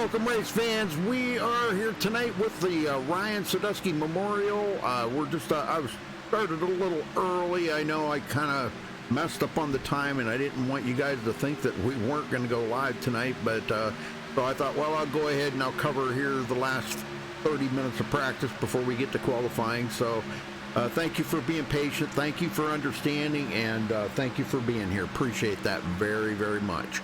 Welcome, race fans. We are here tonight with the Ryan Sadusky Memorial. I was started a little early. I know I kind of messed up on the time, and I didn't want you guys to think that we weren't going to go live tonight. But so I thought, well, I'll go ahead and I'll cover here the last 30 minutes of practice before we get to qualifying. So thank you for being patient. Thank you for understanding, and thank you for being here. Appreciate that very, very much.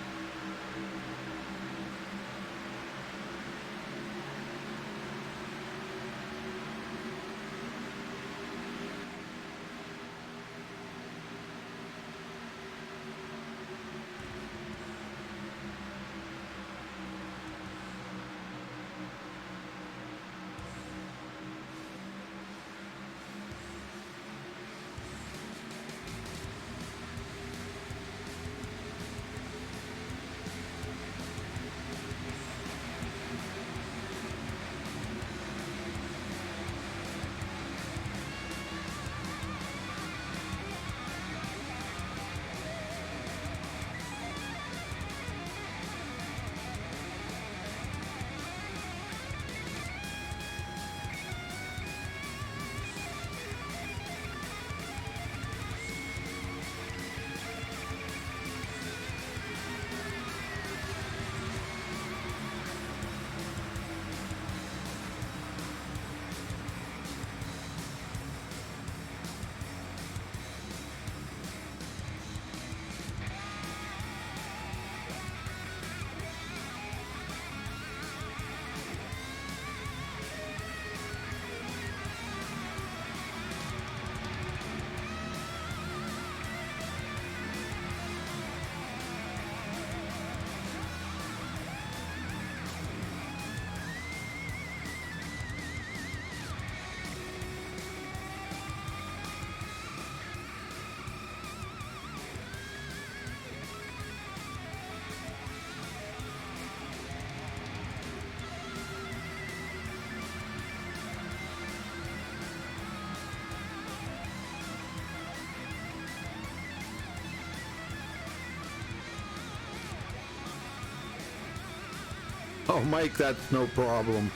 Oh, Mike, that's no problem.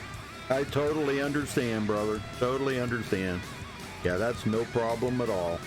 I totally understand, brother. Totally understand. Yeah, that's no problem at all.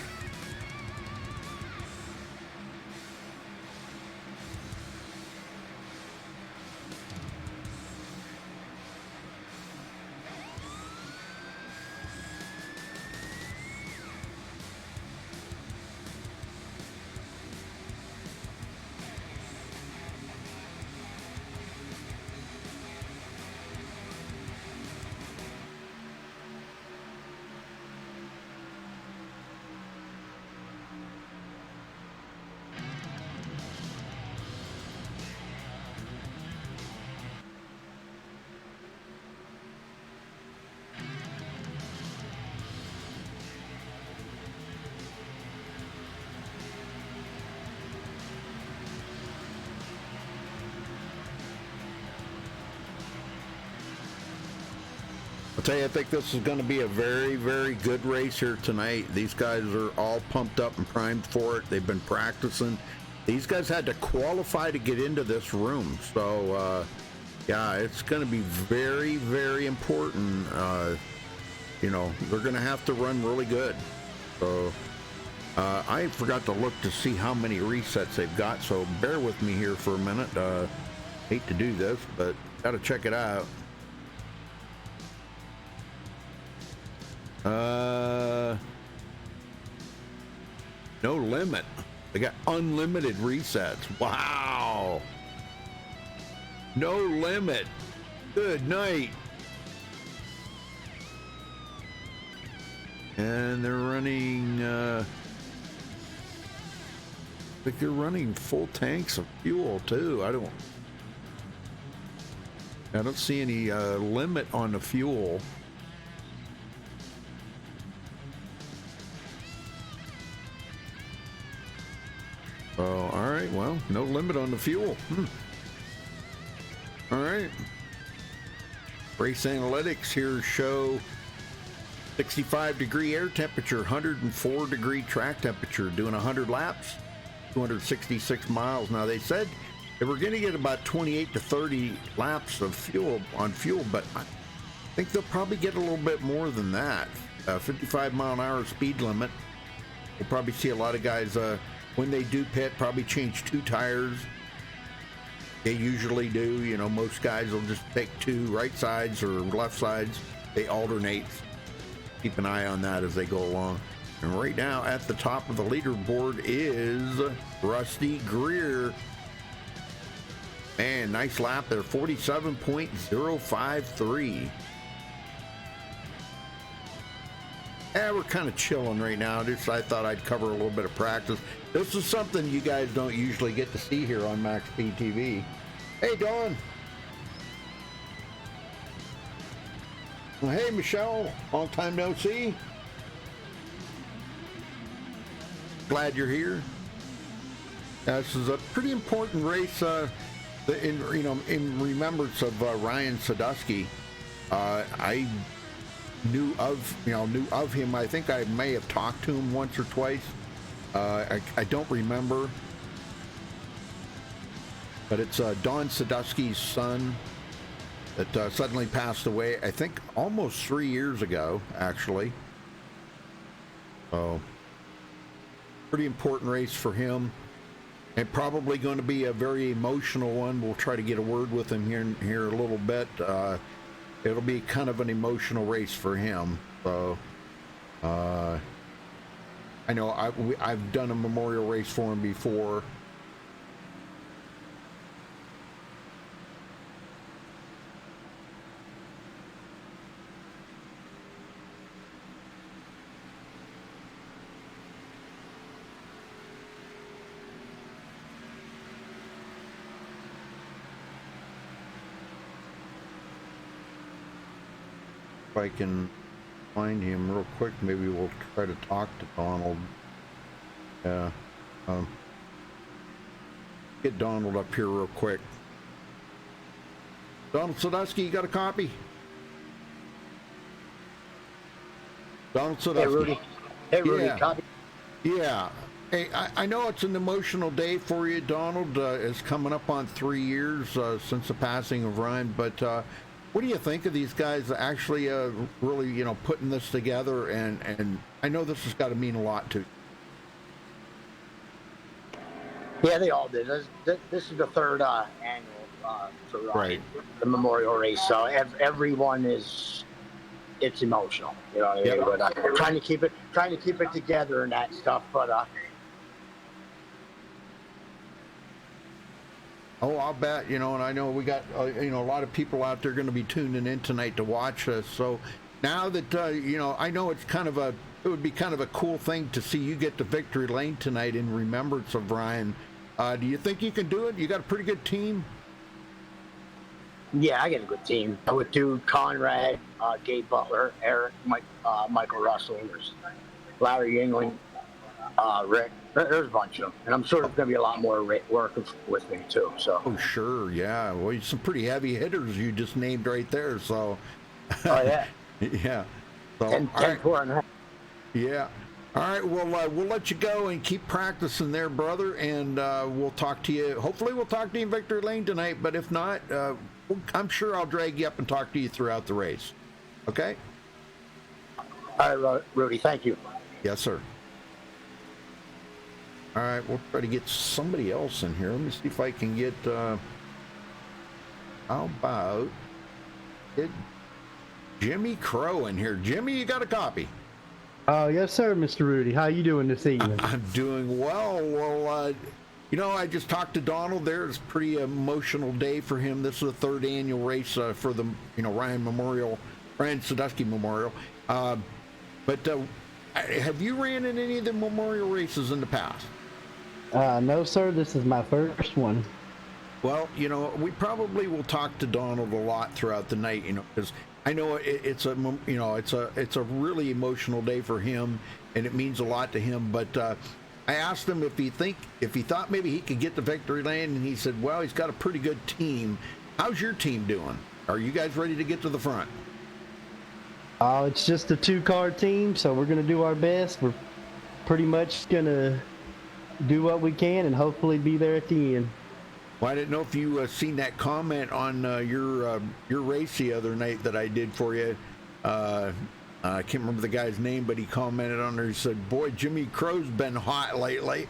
I'll tell you, I think this is going to be a very, very good race here tonight. These guys are all pumped up and primed for it. They've been practicing. These guys had to qualify to get into this room. So, yeah, it's going to be very, very important. You know, they're going to have to run really good. So, I forgot to look to see how many resets they've got. So, bear with me here for a minute. Hate to do this, but got to check it out. No limit. They got unlimited resets. Wow. No limit. Good night. And they're running, I think they're running full tanks of fuel too. I don't see any limit on the fuel. Oh, all right. Well, no limit on the fuel. All right. Race analytics here show 65-degree air temperature, 104-degree track temperature, doing 100 laps, 266 miles. Now, they said They were going to get about 28 to 30 laps of fuel, but I think they'll probably get a little bit more than that. 55-mile-an-hour speed limit. We'll probably see a lot of guys, when they do pit, probably change 2 tires. They usually do. You know, most guys will just take 2 right sides or left sides. They alternate. Keep an eye on that as they go along. And right now at the top of the leaderboard is Rusty Greer. Man, nice lap there, 47.053. Yeah, we're kind of chilling right now. I thought I'd cover a little bit of practice. This is something you guys don't usually get to see here on MaxSpeedTV. Hey, Dawn. Well, hey, Michelle. Long time no see. Glad you're here. This is a pretty important race. In remembrance of Ryan Sadusky. I knew of him. I think I may have talked to him once or twice. I don't remember, but it's Don Sadusky's son that suddenly passed away. I think almost 3 years ago, actually. So, pretty important race for him. And probably going to be a very emotional one. We'll try to get a word with him here a little bit. It'll be kind of an emotional race for him. So I know I've done a memorial race for him before. If I can find him real quick, maybe we'll try to talk to Donald. Yeah. Get Donald up here real quick. Donald Sadusky, you got a copy? Donald Sadusky. Hey, Rudy. Hey, Rudy, yeah. copy. Yeah. Hey, I know it's an emotional day for you, Donald. It's coming up on 3 years since the passing of Ryan, but what do you think of these guys actually really, putting this together? And I know this has got to mean a lot to you. Yeah, they all did. This is the third annual for Right. The memorial race. So everyone it's emotional. You know what I mean? Yep. But trying to keep it together and that stuff. But Oh, I'll bet, and I know we got, a lot of people out there going to be tuning in tonight to watch us. So now that, I know it would be kind of a cool thing to see you get to victory lane tonight in remembrance of Ryan. Do you think you can do it? You got a pretty good team? yeah, I get a good team. I would do Conrad, Gabe Butler, Eric, Michael Russell, there's Larry Yingling, Rick. There's a bunch of them, and I'm sure there's going to be a lot more work with me too. So. Oh, sure, yeah. Well, some pretty heavy hitters you just named right there. So. Oh yeah. Yeah. So, 10 4 and a half. Yeah. All right. Well, we'll let you go and keep practicing there, brother, and we'll talk to you. Hopefully, we'll talk to you in victory lane tonight. But if not, I'm sure I'll drag you up and talk to you throughout the race. Okay. All right, Rudy. Thank you. Yes, sir. All right, we'll try to get somebody else in here. Let me see if I can get, how about get Jimmy Crow in here. Jimmy, you got a copy? Yes, sir, Mr. Rudy. How you doing this evening? I'm doing well. Well, I just talked to Donald there. It's a pretty emotional day for him. This is the third annual race for the, Ryan Sadusky Memorial. But have you ran in any of the memorial races in the past? No, sir. This is my first one. Well, we probably will talk to Donald a lot throughout the night, because I know it's a really emotional day for him, and it means a lot to him. But I asked him if he thought maybe he could get to victory lane, and he said, well, he's got a pretty good team. How's your team doing? Are you guys ready to get to the front? It's just a 2-car team, so we're going to do our best. We're pretty much going to do what we can and hopefully be there at the end. Well, I didn't know if you seen that comment on your race the other night that I did for you. I can't remember the guy's name, but he commented on there. He said, "Boy, Jimmy Crow's been hot lately."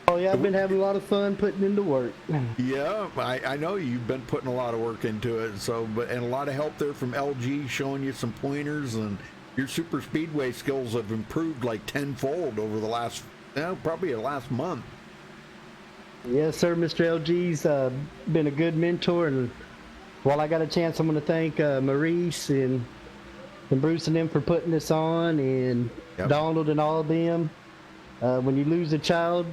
Oh yeah, I've been having a lot of fun putting into work. Yeah, I know you've been putting a lot of work into it. So, and a lot of help there from LG showing you some pointers, and your super speedway skills have improved like tenfold over the last, probably the last month. Yes, sir. Mr. LG's been a good mentor, and while I got a chance, I'm going to thank Maurice and Bruce and them for putting this on, and Donald and all of them. When you lose a child,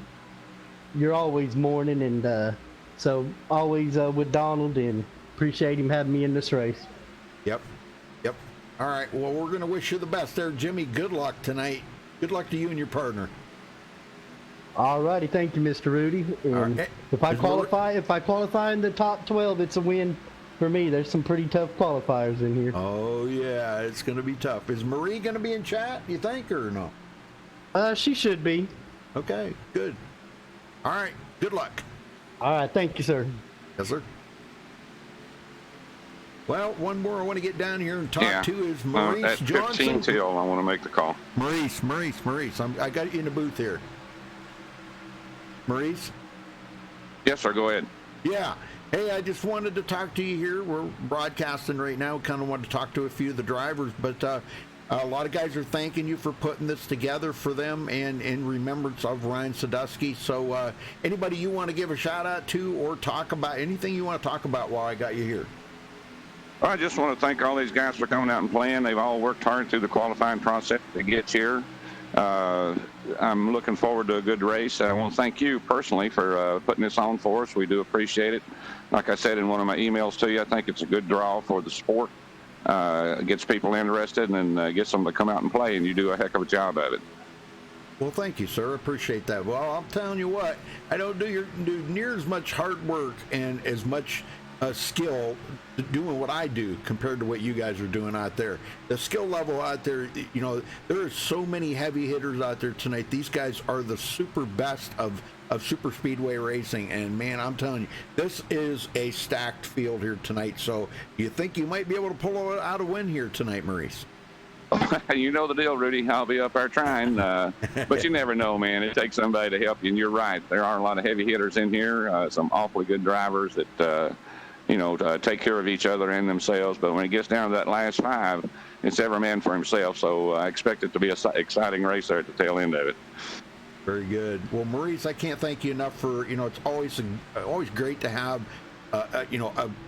you're always mourning, and so always with Donald, and appreciate him having me in this race. Yep. All right. Well, we're going to wish you the best there, Jimmy. Good luck tonight. Good luck to you and your partner. All righty, thank you, Mr. Rudy. And right. if I qualify in the top 12, it's a win for me. There's some pretty tough qualifiers in here. Oh yeah, it's going to be tough. Is Marie going to be in chat, you think, or no? She should be. Okay, good. All right, good luck. All right, thank you, sir. Yes, sir. Well, one more I want to get down here and talk to is Maurice at Johnson. 15 till, I want to make the call. Maurice. I got you in the booth here. Maurice? Yes, sir, go ahead. Yeah. Hey, I just wanted to talk to you here. We're broadcasting right now. Kind of wanted to talk to a few of the drivers, but a lot of guys are thanking you for putting this together for them and in remembrance of Ryan Sadusky. So anybody you want to give a shout out to or talk about, anything you want to talk about while I got you here? I just want to thank all these guys for coming out and playing. They've all worked hard through the qualifying process to get here. I'm looking forward to a good race. I want to thank you personally for putting this on for us. We do appreciate it. Like I said in one of my emails to you, I think it's a good draw for the sport. It gets people interested and gets them to come out and play, and you do a heck of a job of it. Well, thank you, sir. Appreciate that. Well, I'm telling you what, I don't do near as much hard work and as much skill doing what I do compared to what you guys are doing out there. The skill level out there, there are so many heavy hitters out there tonight. These guys are the super best of super speedway racing, and man, I'm telling you, this is a stacked field here tonight. So you think you might be able to pull out a win here tonight, Maurice? You know the deal, Rudy. I'll be up there trying, but you never know, man. It takes somebody to help you, and you're right. There are a lot of heavy hitters in here, some awfully good drivers that take care of each other and themselves. But when it gets down to that last five, it's every man for himself. So I expect it to be an exciting race there at the tail end of it. Very good. Well, Maurice, I can't thank you enough for, it's always great to have, a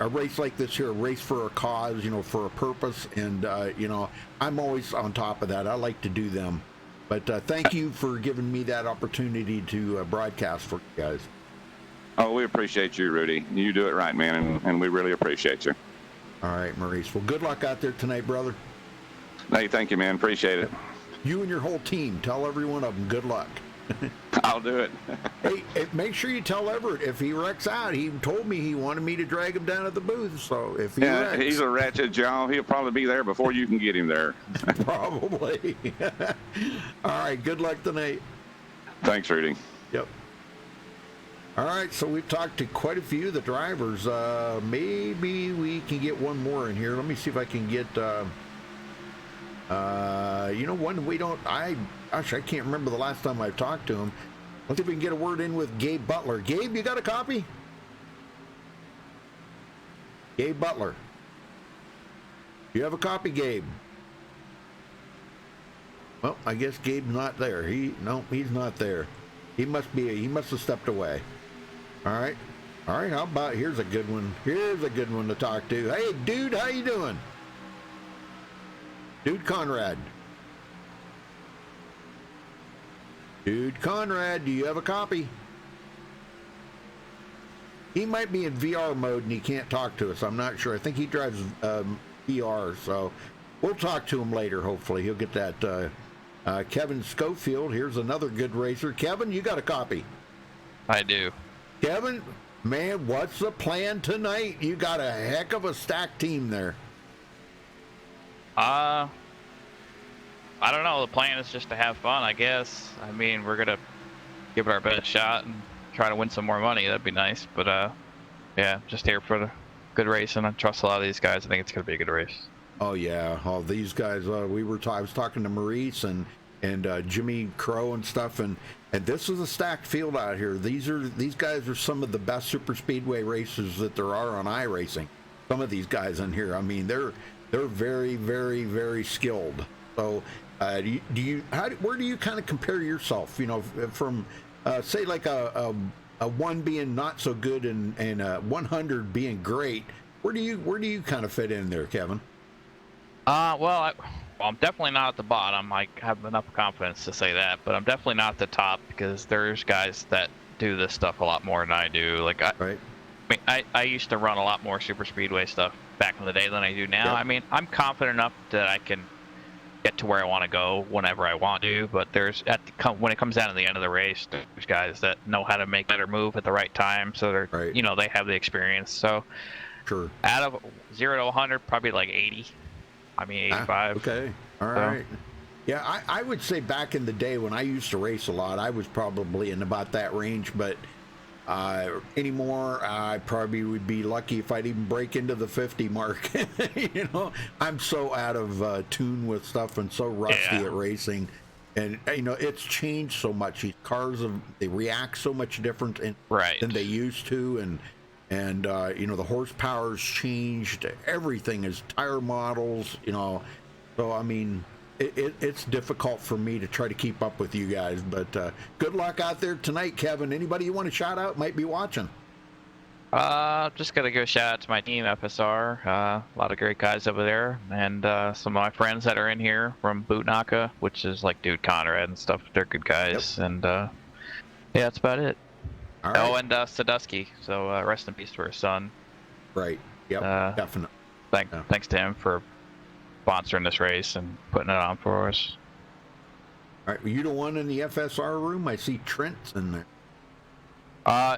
race like this here, a race for a cause, for a purpose. And, I'm always on top of that. I like to do them. But thank you for giving me that opportunity to broadcast for you guys. Oh, we appreciate you, Rudy. You do it right, man, and we really appreciate you. All right, Maurice. Well, good luck out there tonight, brother. Hey, thank you, man. Appreciate it. You and your whole team, tell every one of them good luck. I'll do it. Hey, make sure you tell Everett if he wrecks out. He told me he wanted me to drag him down at the booth. So if he wrecks, he's a ratchet jaw. He'll probably be there before you can get him there. Probably. All right. Good luck tonight. Thanks, Rudy. Yep. All right, so we've talked to quite a few of the drivers. Maybe we can get one more in here. Let me see if I can get, one we don't, I can't remember the last time I talked to him. Let's see if we can get a word in with Gabe Butler. Gabe, you got a copy? Gabe Butler. You have a copy, Gabe? Well, I guess Gabe's not there. He's not there. He must have stepped away. All right, how about, here's a good one to talk to. Hey, dude, how you doing? Dude Conrad, do you have a copy? He might be in VR mode and he can't talk to us. I'm not sure. I think he drives VR, so we'll talk to him later, hopefully. He'll get that. Kevin Schofield, here's another good racer. Kevin, you got a copy? I do. Kevin, man, what's the plan tonight? You got a heck of a stacked team there. I don't know. The plan is just to have fun, I guess. I mean, we're going to give it our best shot and try to win some more money. That'd be nice. But yeah, just here for the good race, and I trust a lot of these guys. I think it's going to be a good race. Oh yeah, all these guys. I was talking to Maurice and Jimmy Crow and stuff, and this is a stacked field out here. These guys are some of the best super speedway racers that there are on iRacing. Some of these guys in here, I mean, they're very, very, very skilled. So, where do you kind of compare yourself? You know, from say like a 1 being not so good and 100 being great. Where do you kind of fit in there, Kevin? Well, I'm definitely not at the bottom. I have enough confidence to say that, but I'm definitely not at the top because there's guys that do this stuff a lot more than I do. Like I used to run a lot more super speedway stuff back in the day than I do now. Yep. I mean, I'm confident enough that I can get to where I want to go whenever I want to, but when it comes down to the end of the race, there's guys that know how to make better move at the right time, so they're they have the experience. So sure, out of 0 to 100, probably like 80. I mean 85. Okay, all right. Yeah, I would say back in the day when I used to race a lot, I was probably in about that range, but anymore, I probably would be lucky if I'd even break into the 50 mark. You know, I'm so out of tune with stuff and so rusty at racing, and you know, it's changed so much. These cars they react so much different than they used to, and you know, the horsepower's changed. Everything is tire models, you know. So I mean, it's difficult for me to try to keep up with you guys, but good luck out there tonight, Kevin. Anybody you want to shout out might be watching? Just gotta give a shout out to my team, FSR. A lot of great guys over there, and some of my friends that are in here from Bootnaka, which is like Dude Conrad and stuff. They're good guys, and yeah, that's about it. All right. Oh, and Sadusky. So rest in peace to her son. Right. Yep. Definitely. Thanks to him for sponsoring this race and putting it on for us. All right, were you the one in the FSR room? I see Trent's in there.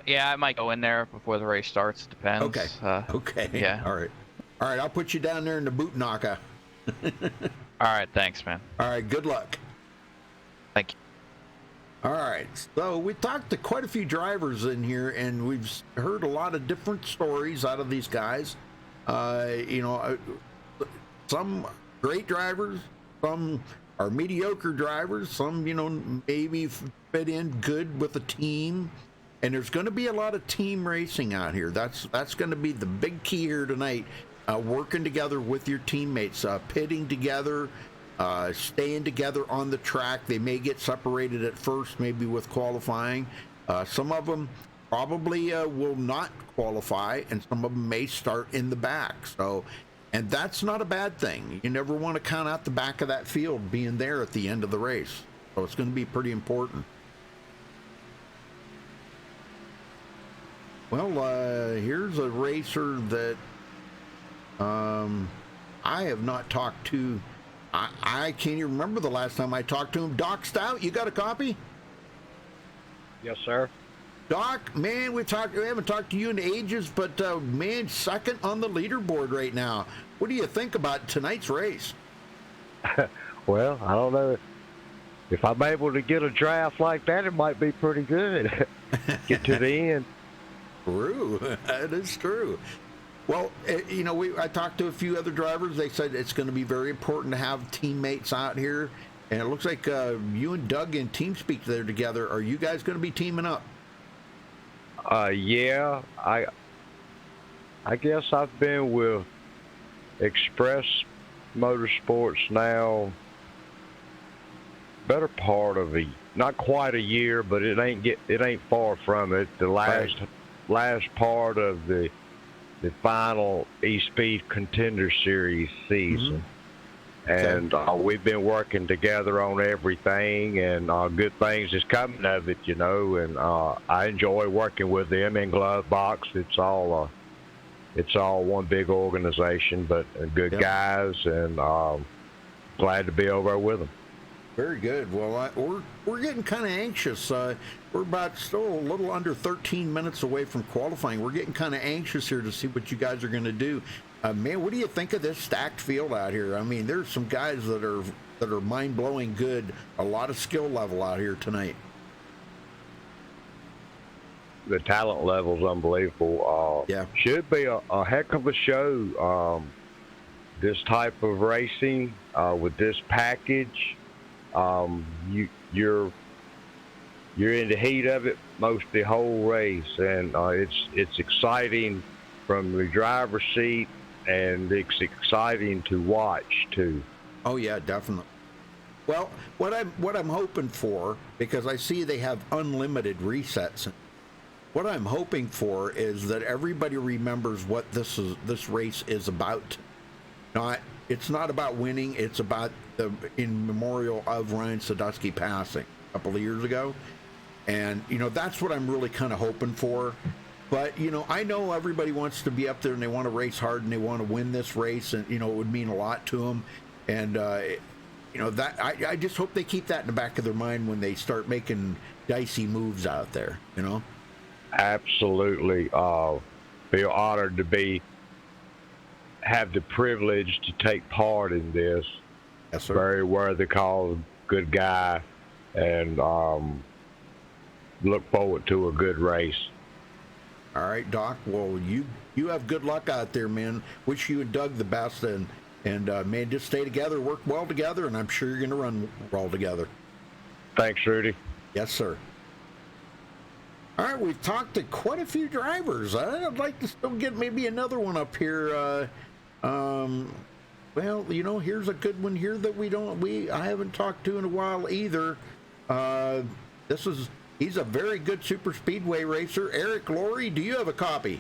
Yeah, I might go in there before the race starts. Depends. Okay. Okay. Yeah. All right. I'll put you down there in the boot knocker. All right. Thanks, man. All right. Good luck. Thank you. All right. So we talked to quite a few drivers in here, and we've heard a lot of different stories out of these guys. You know, some great drivers, some are mediocre drivers, some, you know, maybe fit in good with a team, and there's going to be a lot of team racing out here. That's going to be the big key here tonight, working together with your teammates, pitting together, staying together on the track. They may get separated at first, maybe with qualifying. Some of them probably will not qualify, and some of them may start in the back. So, and that's not a bad thing. You never want to count out the back of that field being there at the end of the race. So it's going to be pretty important. Well, here's a racer that I have not talked to. I can't even remember the last time I talked to him. Doc Stout, you got a copy? Yes, sir. Doc, man, we haven't talked to you in ages, but man, second on the leaderboard right now. What do you think about tonight's race? Well, I don't know. If I'm able to get a draft like that, it might be pretty good. Get to the end. True. That is true. Well, you know, I talked to a few other drivers. They said it's going to be very important to have teammates out here. And it looks like you and Doug in TeamSpeak there together. Are you guys going to be teaming up? Yeah. I guess I've been with Express Motorsports now better part of not quite a year, but it ain't far from it. The last part of the final E-Speed Contender Series season. Mm-hmm. And we've been working together on everything, and good things is coming of it, you know, and I enjoy working with them in Glove Box. It's all one big organization, but good guys, and glad to be over there with them. Very good. Well, we're getting kind of anxious. We're about still a little under 13 minutes away from qualifying. We're getting kind of anxious here to see what you guys are going to do. Man, what do you think of this stacked field out here? I mean, there's some guys that are mind-blowing good. A lot of skill level out here tonight. the talent level's unbelievable. Yeah. Should be a heck of a show. This type of racing with this package, you're in the heat of it most the whole race, and it's exciting from the driver's seat, and it's exciting to watch too. Oh yeah, definitely. Well, what I'm hoping for, because I see they have unlimited resets, what I'm hoping for is that everybody remembers what this race is about. It's not about winning. It's about in memorial of Ryan Sadusky passing a couple of years ago, and that's what I'm really kind of hoping for. But I know everybody wants to be up there and they want to race hard and they want to win this race, and it would mean a lot to them. And that I just hope they keep that in the back of their mind when they start making dicey moves out there. Absolutely. Feel honored to have the privilege to take part in this. Yes, sir. Very worthy cause, good guy, and look forward to a good race. All right, Doc. Well, you have good luck out there, man. Wish you and Doug the best, and man, just stay together, work well together, and I'm sure you're going to run well together. Thanks, Rudy. Yes, sir. All right, we've talked to quite a few drivers. I'd like to still get maybe another one up here. Well, here's a good one here that I haven't talked to in a while either. He's a very good super speedway racer. Eric Laurie, do you have a copy?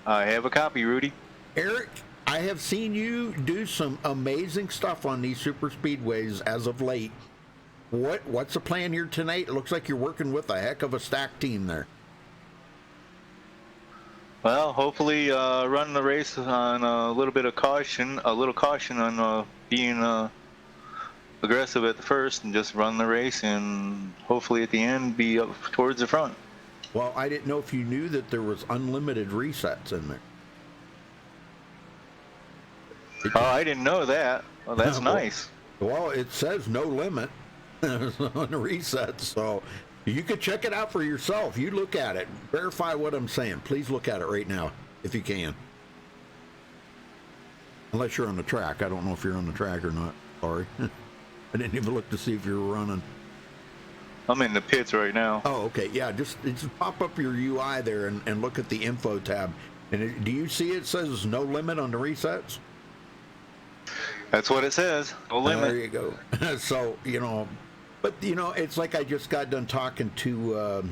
I have a copy, Rudy. Eric, I have seen you do some amazing stuff on these super speedways as of late. What's the plan here tonight? It looks like you're working with a heck of a stacked team there. Well, hopefully run the race on a little caution on being aggressive at the first, and just run the race, and hopefully at the end be up towards the front. Well, I didn't know if you knew that there was unlimited resets in there. Oh, I didn't know that. Well, that's nice. Well, it says no limit on the resets, so you could check it out for yourself. You look at it, verify what I'm saying. Please look at it right now, if you can. Unless you're on the track. I don't know if you're on the track or not. Sorry. I didn't even look to see if you were running. I'm in the pits right now. Oh, okay. Yeah, just pop up your UI there and look at the info tab. And do you see it says no limit on the resets? That's what it says. No limit. There you go. So, but, it's like I just got done talking to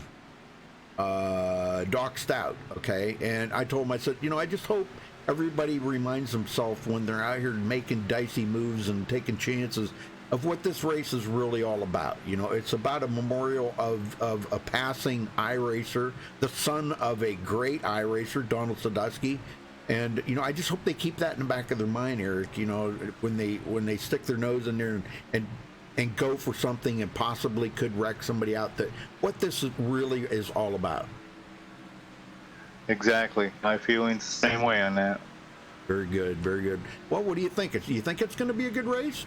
Doc Stout, okay? And I told him, I said, I just hope everybody reminds themselves when they're out here making dicey moves and taking chances of what this race is really all about. It's about a memorial of a passing iRacer, the son of a great iRacer, Donald Sadusky. And I just hope they keep that in the back of their mind, Eric. When they stick their nose in there and go for something and possibly could wreck somebody out, that what this really is all about. Exactly. My feelings the same way on that. Very good, very good. Well, what do you think? Do you think it's going to be a good race?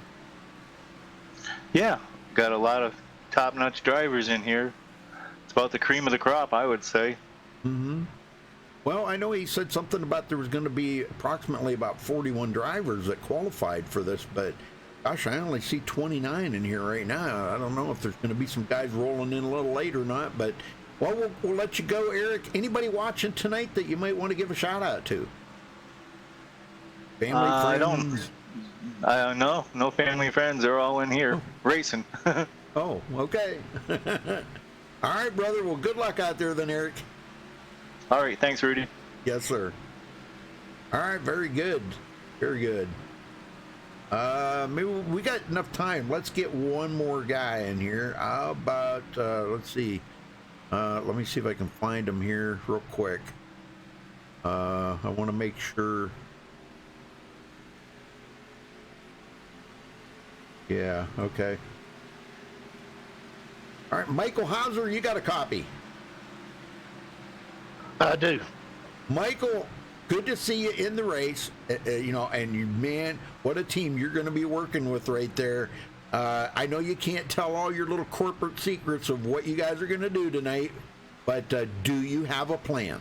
Yeah, got a lot of top-notch drivers in here. It's about the cream of the crop, I would say. Mm-hmm. Well, I know he said something about there was going to be approximately about 41 drivers that qualified for this, but gosh, I only see 29 in here right now. I don't know if there's going to be some guys rolling in a little late or not, but well, we'll let you go, Eric. Anybody watching tonight that you might want to give a shout out to? Family, friends? No family, friends. They're all in here racing. Oh, okay. All right, brother. Well, good luck out there then, Eric. All right, thanks, Rudy. Yes, sir. All right, very good. Very good. Maybe we got enough time. Let's get one more guy in here. How about, let's see. Let me see if I can find him here real quick. I want to make sure. Yeah, okay. All right, Michael Hauser, you got a copy. I do. Michael, good to see you in the race. And you, man, what a team you're going to be working with right there. I know you can't tell all your little corporate secrets of what you guys are going to do tonight, but do you have a plan?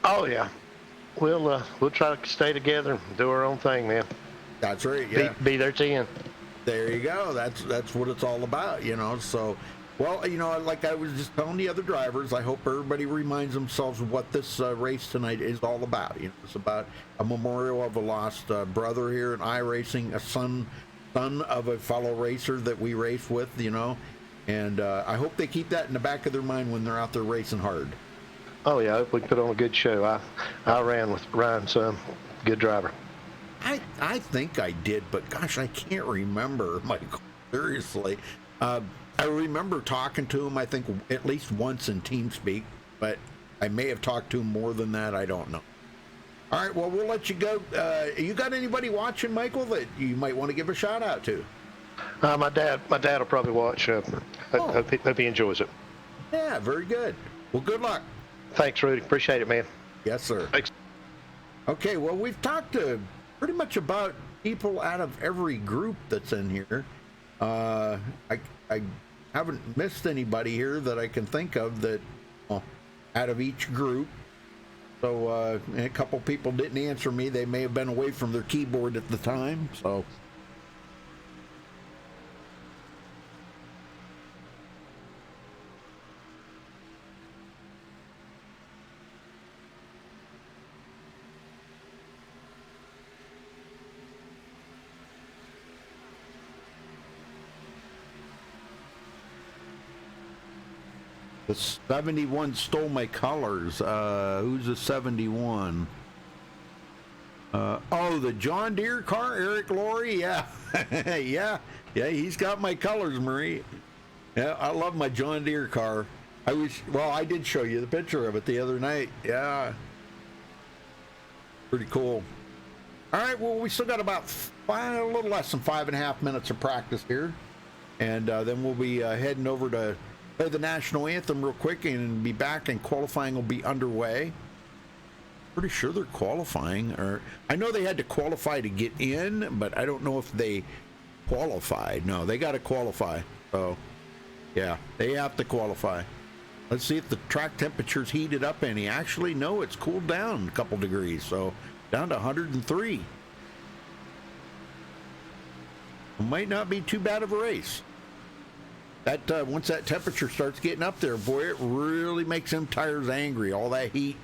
Oh yeah, we'll try to stay together and do our own thing, man. That's right. Yeah. Be there to the end. There you go. That's what it's all about, you know. So, well, you know, like I was just telling the other drivers, I hope everybody reminds themselves of what this race tonight is all about. You know, it's about a memorial of a lost brother here in iRacing, a son of a fellow racer that we race with, you know. And I hope they keep that in the back of their mind when they're out there racing hard. Oh yeah, I hope we put on a good show. I ran with Ryan, son, good driver. I think I did, but gosh, I can't remember, Michael. Seriously. I remember talking to him, I think, at least once in TeamSpeak, but I may have talked to him more than that. I don't know. All right, well, we'll let you go. You got anybody watching, Michael, that you might want to give a shout out to? My dad will probably watch. Hope he enjoys it. Yeah, very good. Well, good luck. Thanks, Rudy. Appreciate it, man. Yes, sir. Thanks. Okay, well, we've talked to pretty much about people out of every group that's in here. I haven't missed anybody here that I can think of that out of each group. So a couple people didn't answer me. They may have been away from their keyboard at the time. So. The 71 stole my colors. Who's the 71? Oh, the John Deere car, Eric Laurie. Yeah, yeah, he's got my colors, Marie. Yeah, I love my John Deere car. I did show you the picture of it the other night. Yeah, pretty cool. All right, well, we still got about a little less than 5.5 minutes of practice here, and then we'll be heading over to play the national anthem real quick and be back, and qualifying will be underway. Pretty sure they're qualifying, or I know they had to qualify to get in, but I don't know if they qualified. No, they got to qualify. So yeah, they have to qualify. Let's see if the track temperature's heated up any. Actually, no, it's cooled down a couple degrees, so down to 103. It might not be too bad of a race. That once that temperature starts getting up there, boy, it really makes them tires angry, all that heat.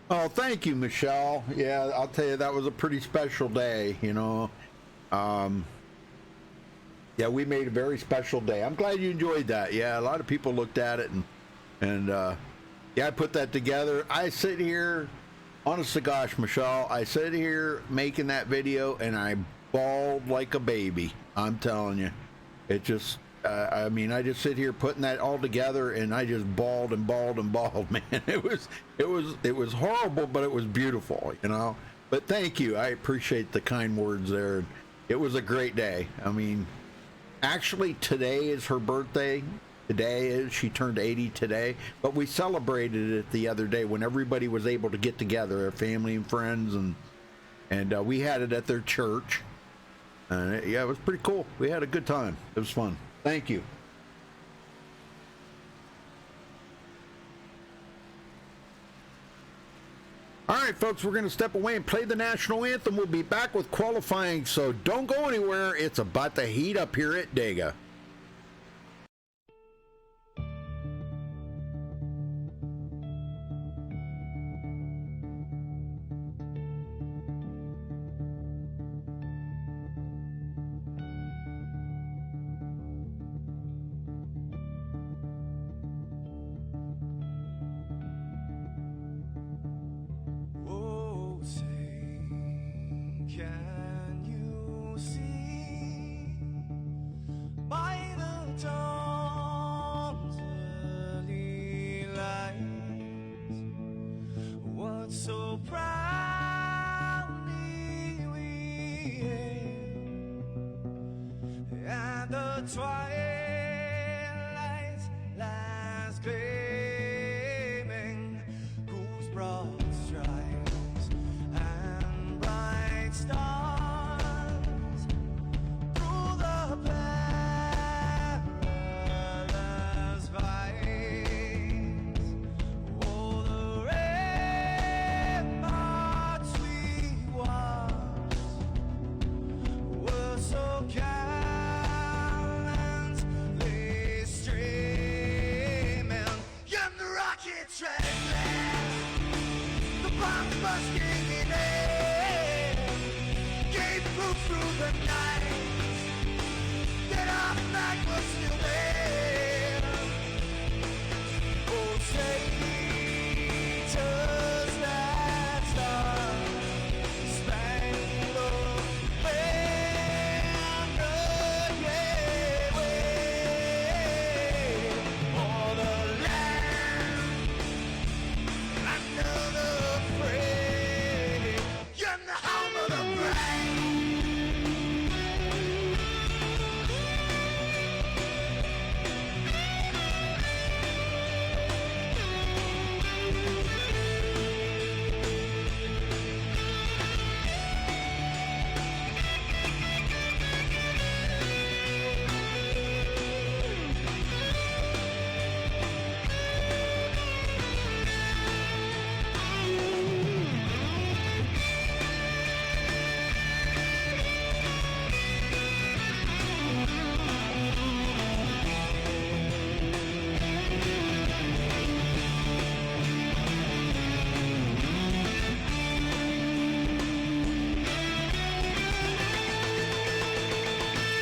Oh, thank you, Michelle. Yeah, I'll tell you, that was a pretty special day, you know. Yeah, we made a very special day. I'm glad you enjoyed that. Yeah, a lot of people looked at it, and yeah, I put that together. I sit here, honest to gosh, Michelle, I sit here making that video, and I bawled like a baby. I'm telling you. It just... I mean, I just sit here putting that all together, and I just bawled and bawled and bawled, man. It was horrible, but it was beautiful, you know. But thank you. I appreciate the kind words there. It was a great day. I mean, actually, today is her birthday. She turned 80 today, but we celebrated it the other day when everybody was able to get together, our family and friends, and we had it at their church. Yeah, it was pretty cool. We had a good time. It was fun. Thank you. All right, folks, we're going to step away and play the national anthem. We'll be back with qualifying, so don't go anywhere. It's about to heat up here at Dega. twilight lies gleaming, whose broad stripes and bright stars through the perilous fights. Oh, the ramparts we watched were so gallantly streaming, and the rockets red glass, the bombs bursting in air, gave proof through the night that our flag was still there. Oh, traitors that star-spangled banner, yeah, wave for the land under the free, and the home of the brave.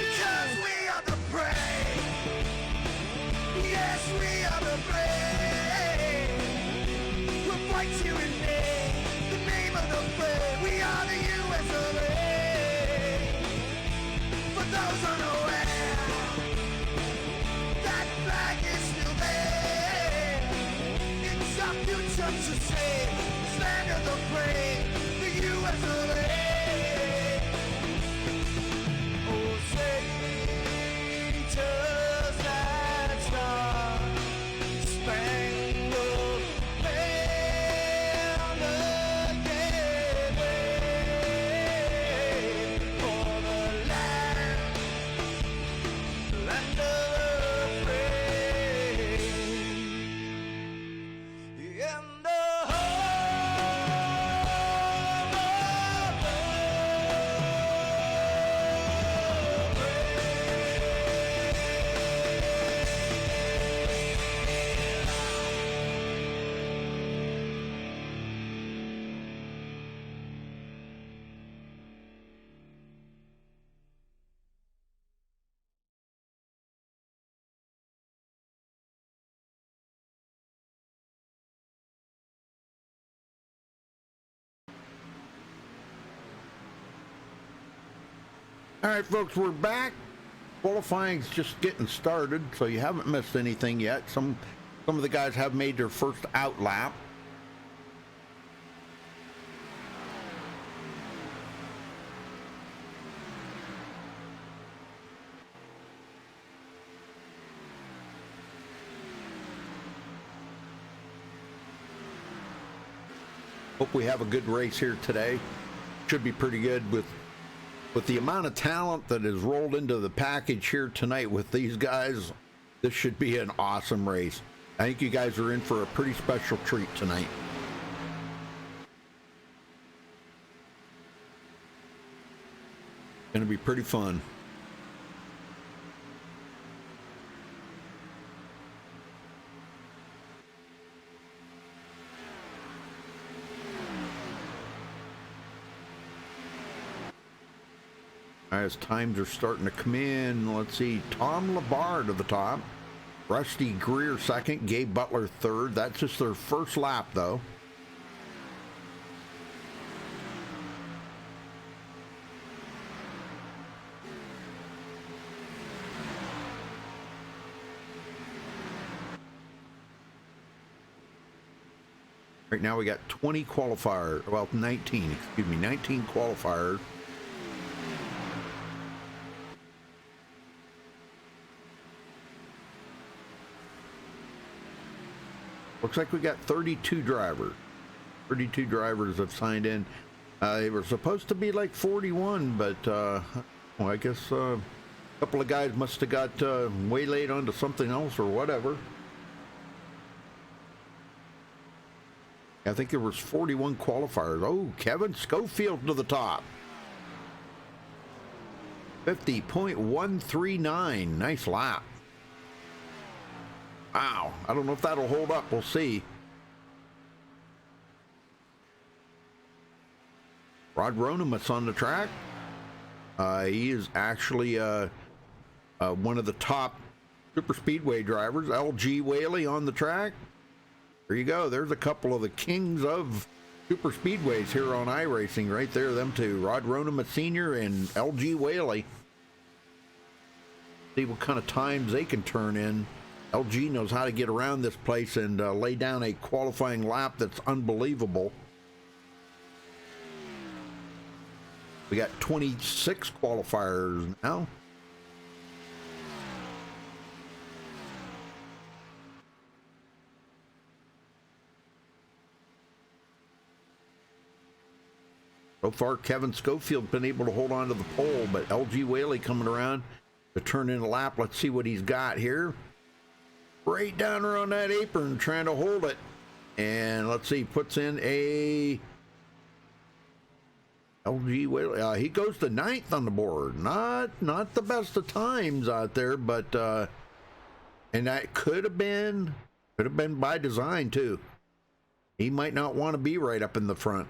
Because we are the brave. Yes, we are the brave. We'll fight you in name, the name of the brave. We are the US of A. For those unaware, that flag is still there. It's our future to save, this land of the brave, the US of A. Oh, traitors that star-spangled banner, yeah, wave for the land of the free, and the home of the All right, folks, we're back. Qualifying's just getting started, so you haven't missed anything yet. Some of the guys have made their first out lap. Hope we have a good race here today. Should be pretty good with the amount of talent that is rolled into the package here tonight with these guys. This should be an awesome race. I think you guys are in for a pretty special treat tonight. Going to be pretty fun. As times are starting to come in, let's see, Tom Labarre to the top, Rusty Greer second, Gabe Butler third. That's just their first lap, though. Right now we got 20 qualifiers, well, 19 qualifiers. Looks like we got 32 drivers. 32 drivers have signed in. They were supposed to be like 41, but well, I guess a couple of guys must have got waylaid onto something else or whatever. I think there was 41 qualifiers. Oh, Kevin Schofield to the top. 50.139. Nice lap. Wow. I don't know if that'll hold up. We'll see. Rod Ronemus on the track. He is actually one of the top super speedway drivers. LG Whaley on the track. There you go. There's a couple of the kings of super speedways here on iRacing right there. Them two. Rod Ronemus Sr. and LG Whaley. See what kind of times they can turn in. LG knows how to get around this place and lay down a qualifying lap that's unbelievable. We got 26 qualifiers now. So far, Kevin Schofield's been able to hold on to the pole, but LG Whaley coming around to turn in a lap. Let's see what he's got here. Right down around that apron, trying to hold it. And let's see, puts in a LG Whaley. He goes to 9th on the board. Not the best of times out there, but and that could have been by design too. He might not want to be right up in the front.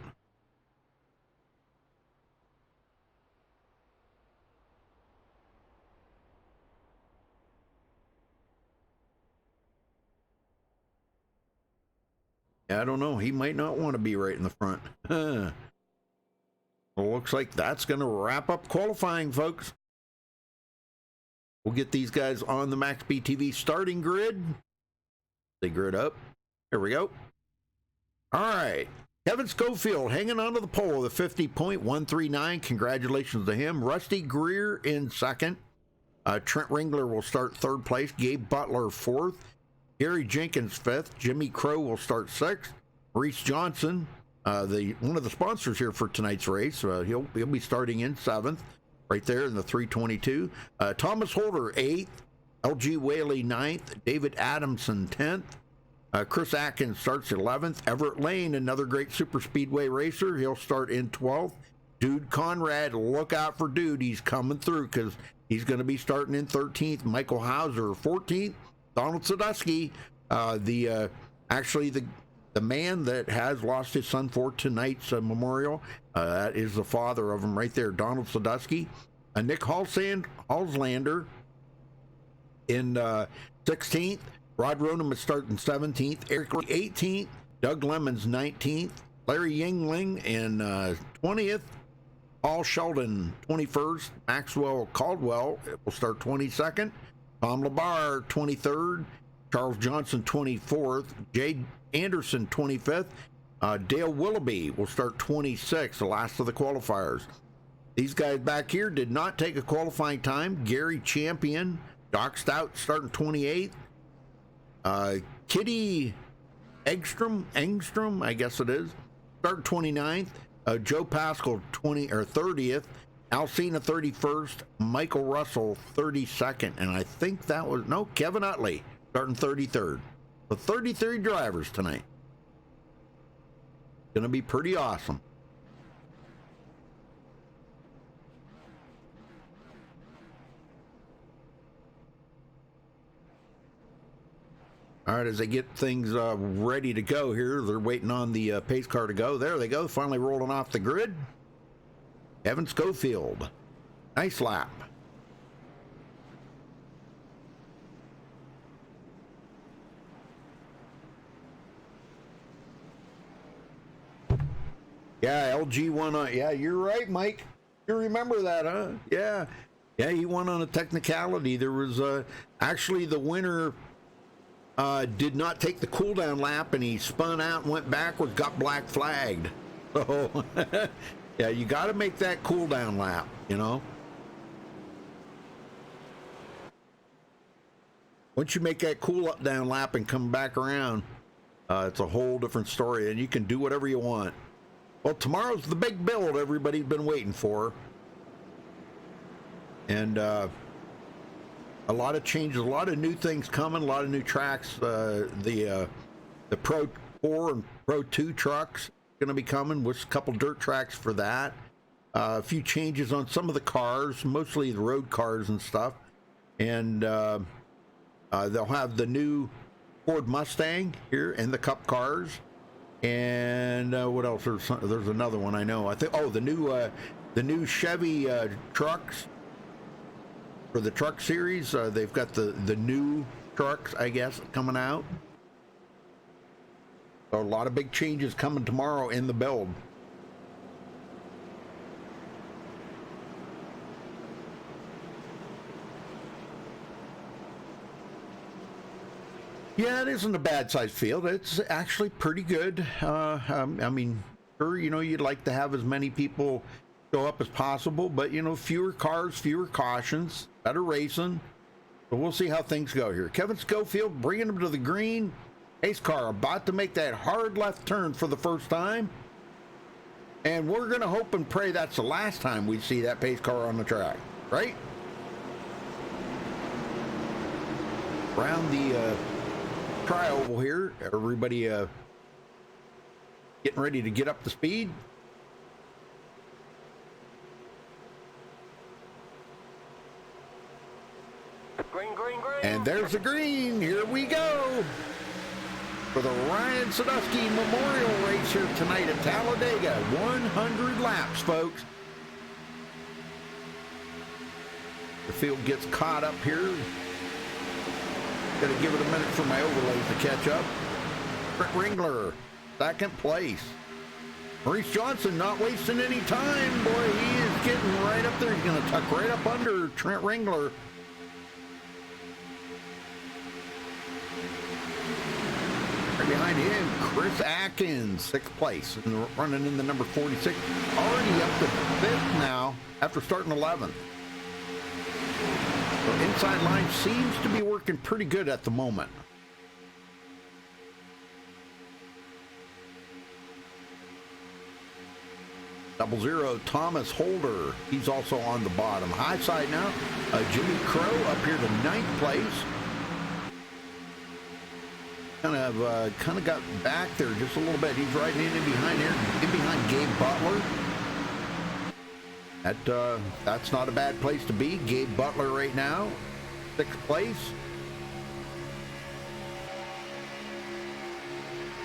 I don't know. He might not want to be right in the front. Well, looks like that's going to wrap up qualifying, folks. We'll get these guys on the MaxSpeedTV starting grid. They grid up. Here we go. All right. Kevin Schofield hanging on to the pole of the 50.139. Congratulations to him. Rusty Greer in second. Trent Ringler will start third place. Gabe Butler fourth. Gary Jenkins fifth. Jimmy Crow will start sixth. Maurice Johnson, one of the sponsors here for tonight's race, he'll be starting in seventh, right there in the 322. Thomas Holder eighth. LG Whaley ninth. David Adamson 10th. Chris Atkins starts 11th. Everett Lane, another great super speedway racer, he'll start in 12th. Dude Conrad, look out for Dude. He's coming through because he's going to be starting in 13th. Michael Hauser 14th. Donald Sadusky, actually the man that has lost his son for tonight's memorial, that is the father of him right there, Donald Sadusky. Nick Halslander in 16th. Rod Ronemus starting 17th. Eric 18th. Doug Lemons 19th. Larry Yingling in 20th. Paul Sheldon 21st. Maxwell Caldwell will start 22nd. Tom LaBarre 23rd. Charles Johnson 24th. Jade Anderson 25th. Dale Willoughby will start 26th, the last of the qualifiers. These guys back here did not take a qualifying time. Gary Champion, Doc Stout starting 28th. Kitty Engstrom, I guess it is, starting 29th. Joe Pascal 30th. Alcina 31st, Michael Russell 32nd, and I think that was, no, Kevin Utley starting 33rd. So 33 drivers tonight. Going to be pretty awesome. All right, as they get things ready to go here, they're waiting on the pace car to go. There they go, finally rolling off the grid. Kevin Schofield. Nice lap. Yeah, LG won on. Yeah, you're right, Mike. You remember that, huh? Yeah. Yeah, he won on a technicality. There was actually the winner did not take the cool down lap and he spun out and went backwards, got black flagged. So yeah, you got to make that cool down lap, you know. Once you make that cool up down lap and come back around, It's a whole different story, and you can do whatever you want. Well, tomorrow's the big build everybody's been waiting for. And a lot of changes, a lot of new things coming, a lot of new tracks. The Pro 4 and Pro 2 trucks going to be coming with a couple dirt tracks for that. A few changes on some of the cars, mostly the road cars and stuff. And they'll have the new Ford Mustang here and the Cup cars. And what else? There's another one I know. I think the new Chevy trucks for the truck series. They've got the new trucks, I guess, coming out. So a lot of big changes coming tomorrow in the build. Yeah, it isn't a bad-sized field. It's actually pretty good. I mean, sure, you'd like to have as many people show up as possible, but, fewer cars, fewer cautions, better racing. So we'll see how things go here. Kevin Schofield bringing him to the green. Pace car about to make that hard left turn for the first time. And we're going to hope and pray that's the last time we see that pace car on the track, right? Around the tri-oval here, everybody getting ready to get up to speed. Green, green, green. And there's the green. Here we go for the Ryan Sadusky Memorial Race here tonight at Talladega. 100 laps, folks. The field gets caught up here. Gonna give it a minute for my overlays to catch up. Trent Ringler, second place. Maurice Johnson not wasting any time. Boy, he is getting right up there. He's gonna tuck right up under Trent Ringler. Right behind him, Chris Atkins, sixth place, and running in the number 46. Already up to fifth now after starting 11th. So inside line seems to be working pretty good at the moment. Double zero, Thomas Holder. He's also on the bottom. High side now, Jimmy Crow up here to ninth place. Kind of got back there just a little bit. He's riding in behind here, in behind Gabe Butler. That's not a bad place to be. Gabe Butler right now, sixth place.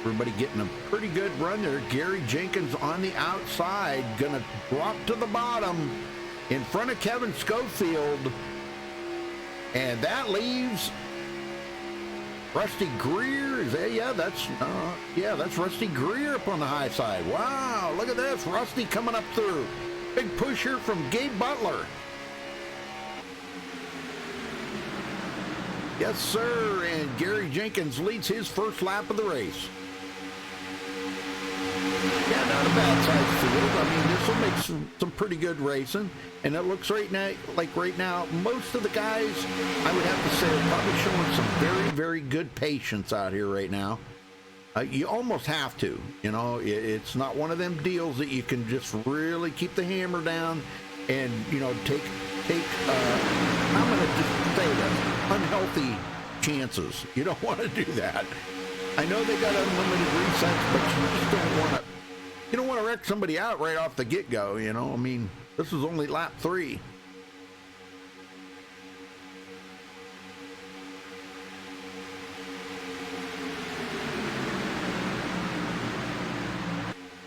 Everybody getting a pretty good run there. Gary Jenkins on the outside, gonna drop to the bottom in front of Kevin Schofield. And that leaves Rusty Greer. Is that, that's Rusty Greer up on the high side. Wow, look at this. Rusty coming up through. Big push here from Gabe Butler. Yes, sir. And Gary Jenkins leads his first lap of the race. Yeah, not a bad size field. I mean, this will make some pretty good racing. And it looks right now, most of the guys, I would have to say, are probably showing some very, very good patience out here right now. You almost have to, it's not one of them deals that you can just really keep the hammer down and, take I'm going to just say that, unhealthy chances. You don't want to do that. I know they got unlimited resets, but you just don't want to wreck somebody out right off the get-go, I mean, this is only lap 3.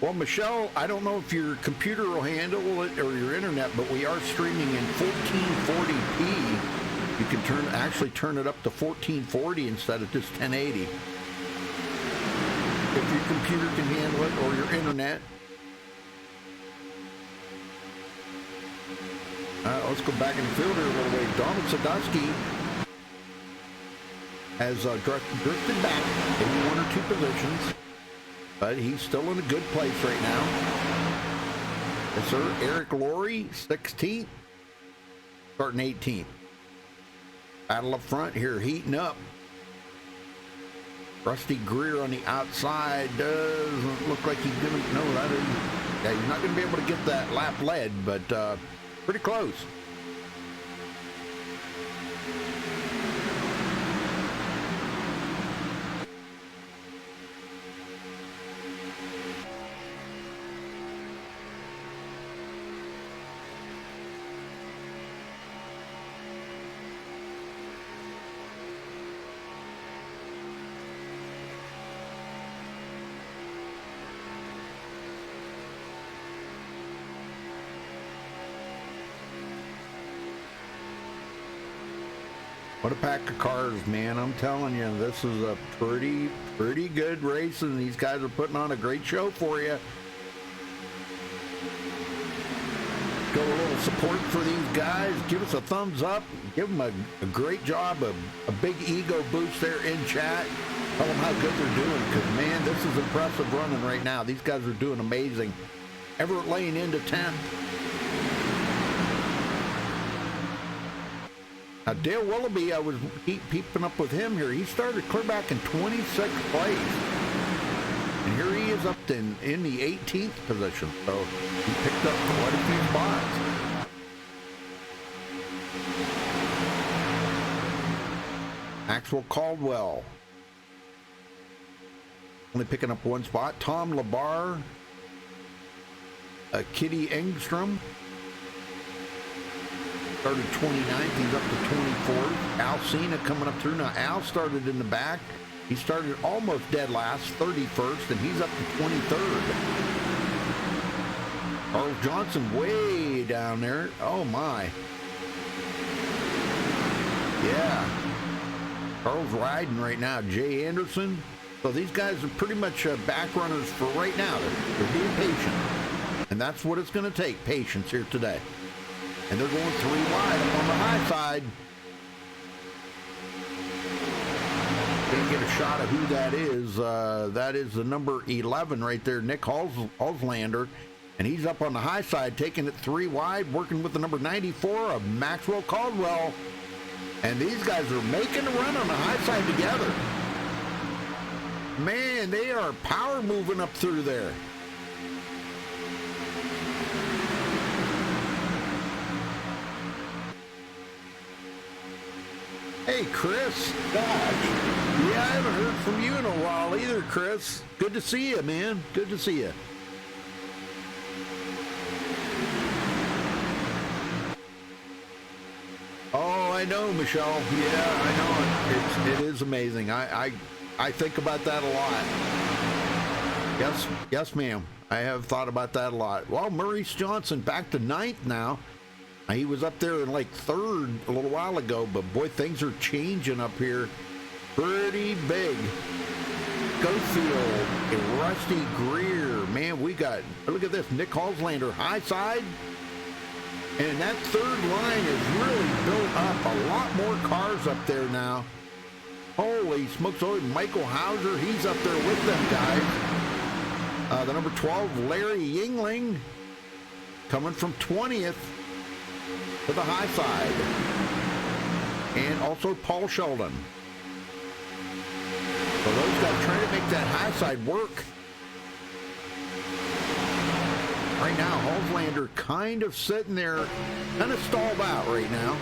Well, Michelle, I don't know if your computer will handle it or your internet, but we are streaming in 1440p. You can actually turn it up to 1440 instead of just 1080. If your computer can handle it or your internet. Let's go back in the field here a little way. Donald Sadusky has drifted back in 1 or 2 positions. But he's still in a good place right now. Yes, sir. Eric Laurie, 16th. Starting 18th. Battle up front here, heating up. Rusty Greer on the outside. Doesn't look like he's going to... No, that isn't... Yeah, he's not going to be able to get that lap led, but pretty close. What a pack of cars, man. I'm telling you, this is a pretty good race, and these guys are putting on a great show for you. Go a little support for these guys. Give us a thumbs up. Give them a great job, a big ego boost there in chat. Tell them how good they're doing, because, man, this is impressive running right now. These guys are doing amazing. Everett Lane into 10th. Now, Dale Willoughby, I was peeping up with him here. He started clear back in 26th place. And here he is up in the 18th position. So he picked up quite a few spots. Maxwell Caldwell only picking up one spot. Tom Labar, Kitty Engstrom started 29th. He's up to 24th. Al Cena coming up through. Now, Al started in the back. He started almost dead last, 31st, and he's up to 23rd. Carl Johnson way down there. Oh, my. Yeah. Carl's riding right now. Jay Anderson. So these guys are pretty much back runners for right now. They're being patient. And that's what it's going to take, patience here today. And they're going 3 wide up on the high side. Can't get a shot of who that is. That is the number 11 right there, Nick Halslander. And he's up on the high side, taking it 3 wide, working with the number 94 of Maxwell Caldwell. And these guys are making a run on the high side together. Man, they are power moving up through there. Hey, Chris. Gosh. Yeah, I haven't heard from you in a while either, Chris. Good to see you, man. Good to see you. Oh, I know, Michelle. Yeah, I know. It is amazing. I think about that a lot. Yes, ma'am. I have thought about that a lot. Well, Maurice Johnson back to 9th now. He was up there in like 3rd a little while ago, but boy, things are changing up here pretty big. Schofield and Rusty Greer. Man, we got, look at this, Nick Halslander, high side. And that 3rd line is really built up. A lot more cars up there now. Holy smokes. Oh, Michael Hauser, he's up there with them guys. The number 12, Larry Yingling, coming from 20th. To the high side. And also Paul Sheldon. So those guys trying to make that high side work. Right now, Halslander kind of sitting there, kind of stalled out right now.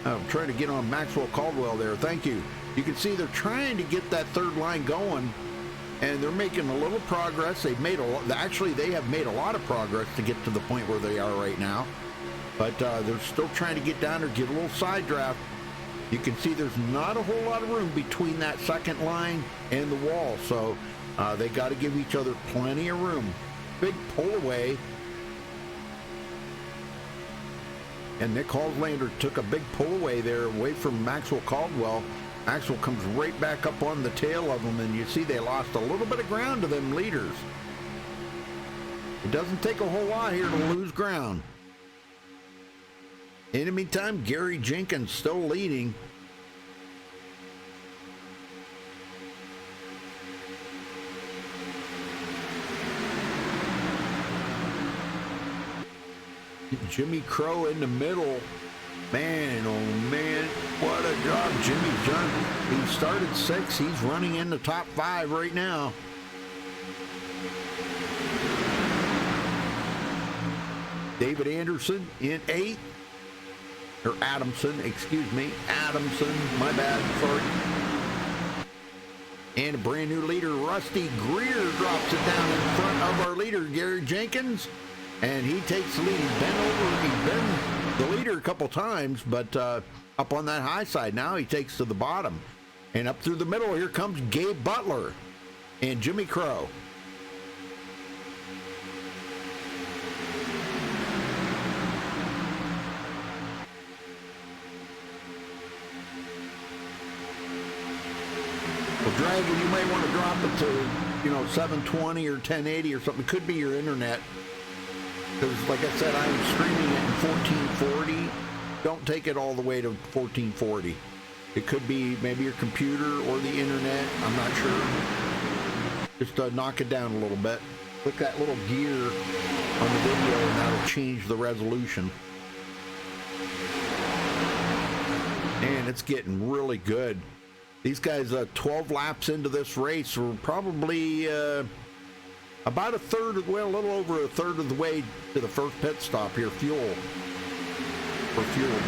I'm trying to get on Maxwell Caldwell there. Thank you. You can see they're trying to get that 3rd line going. And they're making a little progress. They've made actually, they have made a lot of progress to get to the point where they are right now. But they're still trying to get down there, get a little side draft. You can see there's not a whole lot of room between that 2nd line and the wall. So they got to give each other plenty of room. Big pull away. And Nick Halslander took a big pull away there away from Maxwell Caldwell. Maxwell comes right back up on the tail of them, and you see they lost a little bit of ground to them leaders. It doesn't take a whole lot here to lose ground. In the meantime, Gary Jenkins still leading. Jimmy Crow in the middle. Man, oh man, what a job Jimmy's done. He started 6th. He's running in the top 5 right now. David Anderson in 8th. Or Adamson, excuse me. Adamson, my bad, sorry. And a brand new leader, Rusty Greer, drops it down in front of our leader, Gary Jenkins. And he takes the lead. He's been the leader a couple times, but up on that high side now, he takes to the bottom. And up through the middle, here comes Gabe Butler and Jimmy Crow. Well, Dragon, you may want to drop it to, 720 or 1080 or something. It could be your internet. Because, like I said, I'm streaming it in 1440. Don't take it all the way to 1440. It could be maybe your computer or the internet. I'm not sure. Just knock it down a little bit. Click that little gear on the video and that'll change the resolution. And it's getting really good. These guys, 12 laps into this race, were probably about a little over a third of the way to the first pit stop here. Fuel.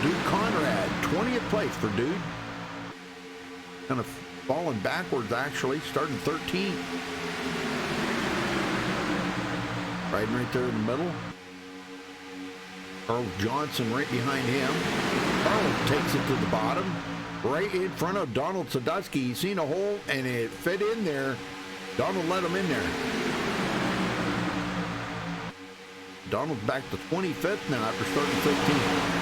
Dude Conrad, 20th place for Dude. Kind of falling backwards, actually. Started 13th. Riding right there in the middle. Carl Johnson right behind him. Carl takes it to the bottom. Right in front of Donald Sadusky. He's seen a hole, and it fit in there. Donald let him in there. Donald's back to 25th now after starting 15th.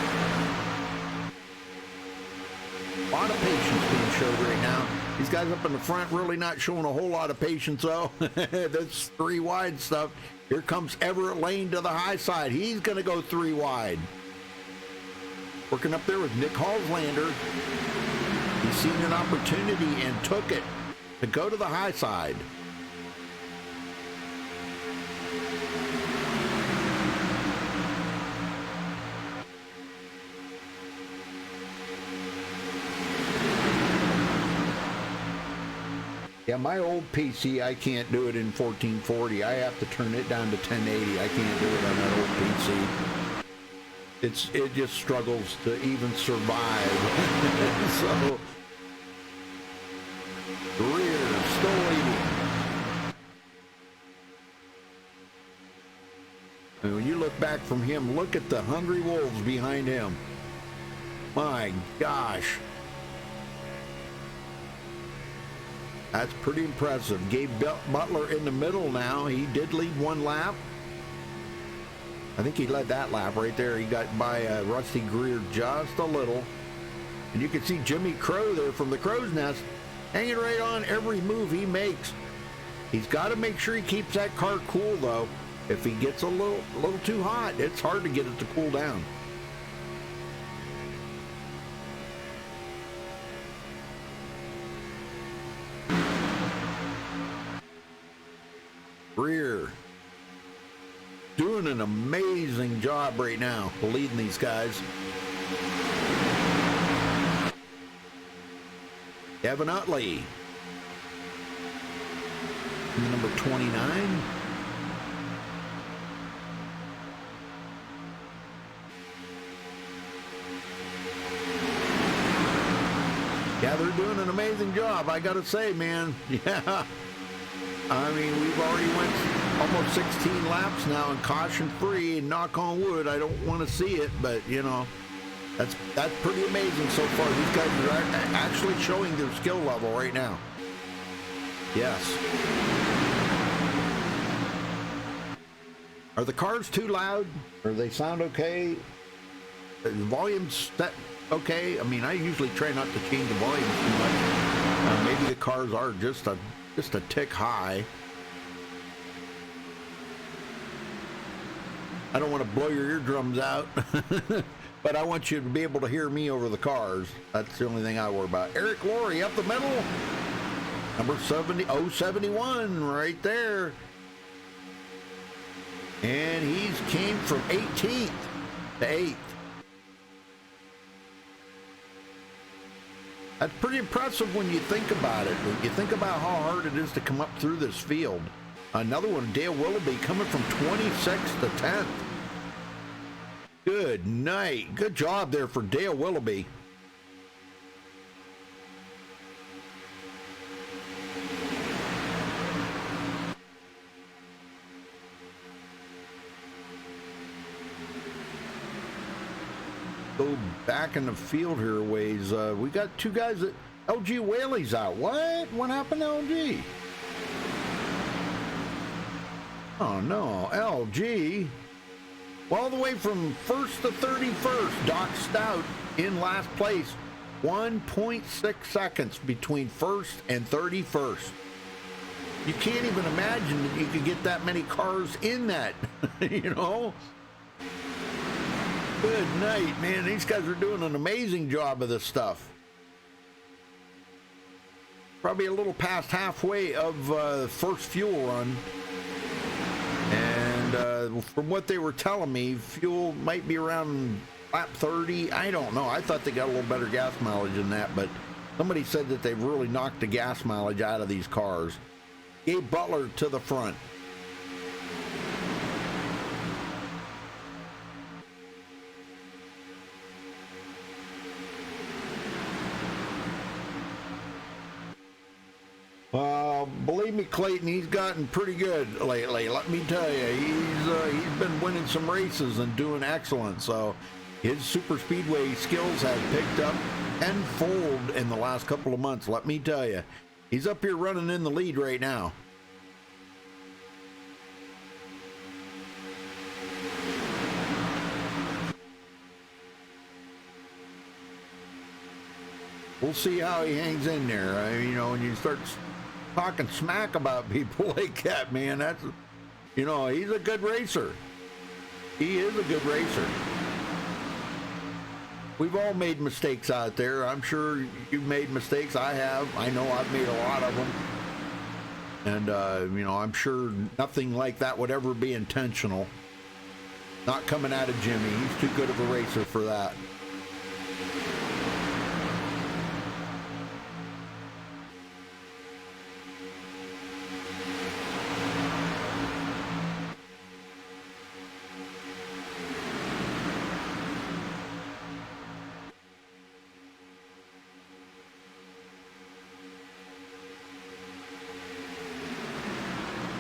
A lot of patience being showed right now. These guys up in the front really not showing a whole lot of patience, though. That's 3 wide stuff. Here comes Everett Lane to the high side. He's going to go 3 wide. Working up there with Nick Halslander. He's seen an opportunity and took it to go to the high side. Yeah, my old PC, I can't do it in 1440. I have to turn it down to 1080. I can't do it on that old PC. It just struggles to even survive. So, Greer still leading. And when you look back from him, look at the hungry wolves behind him. My gosh. That's pretty impressive. Gabe Butler in the middle now. He did lead 1 lap. I think he led that lap right there. He got by Rusty Greer just a little. And you can see Jimmy Crow there from the Crow's Nest hanging right on every move he makes. He's got to make sure he keeps that car cool, though. If he gets a little too hot, it's hard to get it to cool down. Greer doing an amazing job right now leading these guys. Evan Utley, number 29. Yeah, they're doing an amazing job, I gotta say, man. Yeah. I mean, we've already went almost 16 laps now and caution free, and knock on wood, I don't want to see it, but that's pretty amazing so far. These guys are actually showing their skill level right now. Yes. Are the cars too loud? Or they sound okay? The volume's set okay? I mean, I usually try not to change the volume too much. Maybe the cars are just a tick high. I don't want to blow your eardrums out, but I want you to be able to hear me over the cars. That's the only thing I worry about. Eric Laurie up the middle. Number 071 right there. And he's came from 18th to 8th. That's pretty impressive when you think about it. When you think about how hard it is to come up through this field. Another one, Dale Willoughby, coming from 26th to 10th. Good night. Good job there for Dale Willoughby. Go back in the field here a ways. We got two guys that LG Whaley's out. What happened to LG? Oh no, LG. All the way from 1st to 31st. Doc Stout in last place. 1.6 seconds between 1st and 31st. You can't even imagine that you could get that many cars in that, you know? Good night, man. These guys are doing an amazing job of this stuff. Probably a little past halfway of first fuel run. And from what they were telling me, fuel might be around lap 30. I don't know. I thought they got a little better gas mileage than that, but somebody said that they've really knocked the gas mileage out of these cars. Gabe Butler to the front. Believe me, Clayton, he's gotten pretty good lately. Let me tell you, he's been winning some races and doing excellent. So his super speedway skills have picked up tenfold in the last couple of months. Let me tell you, he's up here running in the lead right now. We'll see how he hangs in there. I mean, you know, when you start talking smack about people like that, man, that's, you know, he's a good racer. He is a good racer. We've all made mistakes out there. I'm sure you've made mistakes. I have. I know I've made a lot of them. And, you know, I'm sure nothing like that would ever be intentional. Not coming out of Jimmy. He's too good of a racer for that.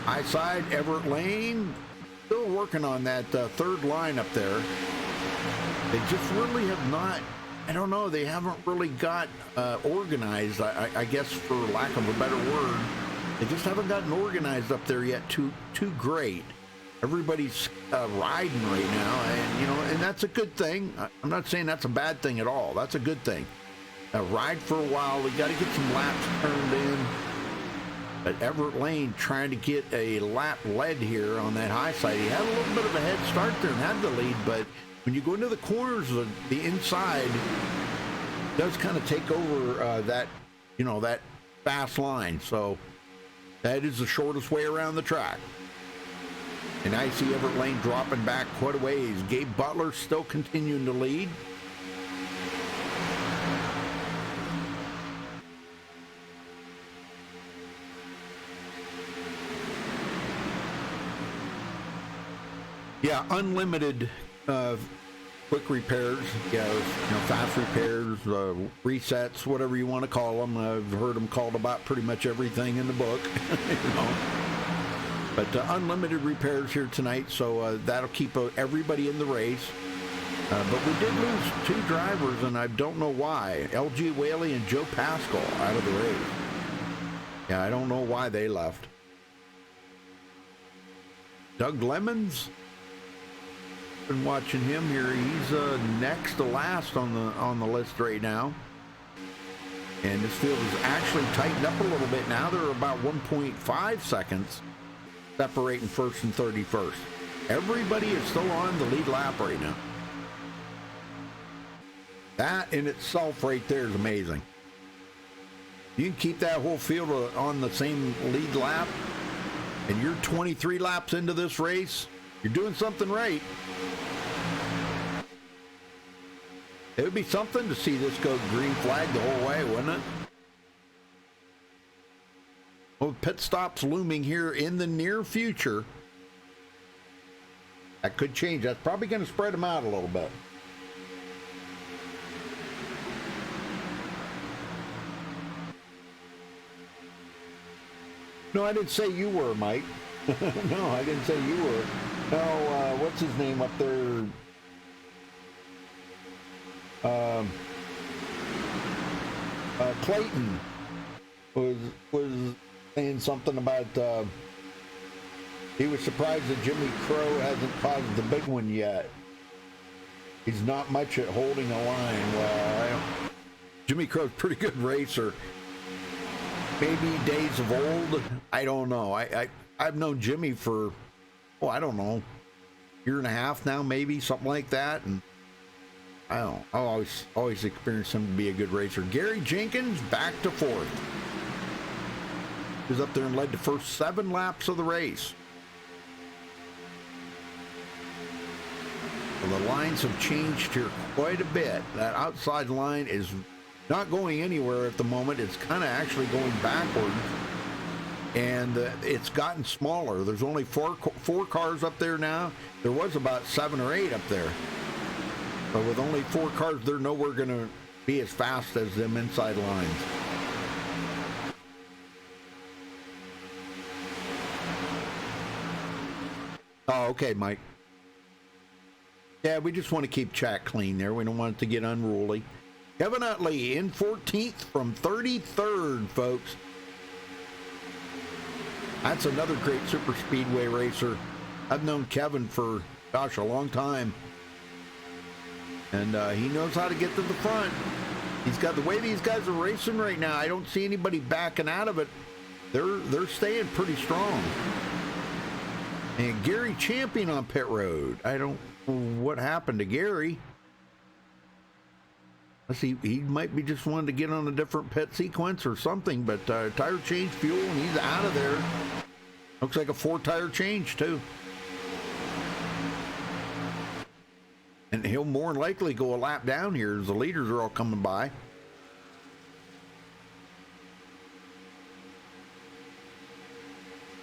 High side, Everett Lane, still working on that third line up there. They just really have not, I don't know, they haven't really got organized, I guess, for lack of a better word. They just haven't gotten organized up there yet too great. Everybody's riding right now, and, you know, and that's a good thing. I'm not saying that's a bad thing at all. That's a good thing. Ride for a while. We got to get some laps turned in. But Everett Lane trying to get a lap led here on that high side. He had a little bit of a head start there and had the lead, but when you go into the corners, the inside does kind of take over that, you know, that fast line. So that is the shortest way around the track. And I see Everett Lane dropping back quite a ways. Gabe Butler still continuing to lead. Yeah, unlimited quick repairs, yeah, you know, fast repairs, resets, whatever you want to call them. I've heard them called about pretty much everything in the book, you know. But unlimited repairs here tonight, so that'll keep everybody in the race. But we did lose two drivers, and I don't know why. LG Whaley and Joe Pascal out of the race. Yeah, I don't know why they left. Doug Lemons. Been watching him here. He's next to last on the list right now. And this field is actually tightened up a little bit now. They're about 1.5 seconds separating first and 31st. Everybody is still on the lead lap right now. That in itself right there is amazing. You can keep that whole field on the same lead lap, and you're 23 laps into this race, you're doing something right. It would be something to see this go green flag the whole way, wouldn't it? Well, pit stops looming here in the near future. That could change. That's probably going to spread them out a little bit. No, I didn't say you were, Mike. No, I didn't say you were. No, what's his name up there? Clayton was saying something about he was surprised that Jimmy Crow hasn't caused the big one yet. He's not much at holding a line. Well, Jimmy Crow's a pretty good racer. Maybe days of old. I don't know. I've known Jimmy for, I don't know, year and a half now, maybe something like that, and I don't know. I always experienced him to be a good racer. Gary Jenkins back to fourth. He was up there and led the first 7 laps of the race. Well, the lines have changed here quite a bit. That outside line is not going anywhere at the moment. It's kind of actually going backwards, and it's gotten smaller. There's only four cars up there now. There was about 7 or 8 up there. But with only 4 cars, they're nowhere going to be as fast as them inside lines. Oh, okay, Mike. Yeah, we just want to keep chat clean there. We don't want it to get unruly. Kevin Utley in 14th from 33rd, folks. That's another great super speedway racer. I've known Kevin for, gosh, a long time. And he knows how to get to the front. He's got the way these guys are racing right now. I don't see anybody backing out of it. They're staying pretty strong. And Gary Champion on pit road. I don't know what happened to Gary. Let's see, he might be just wanting to get on a different pit sequence or something, but tire change, fuel, and he's out of there. Looks like a 4-tire change, too. And he'll more than likely go a lap down here as the leaders are all coming by.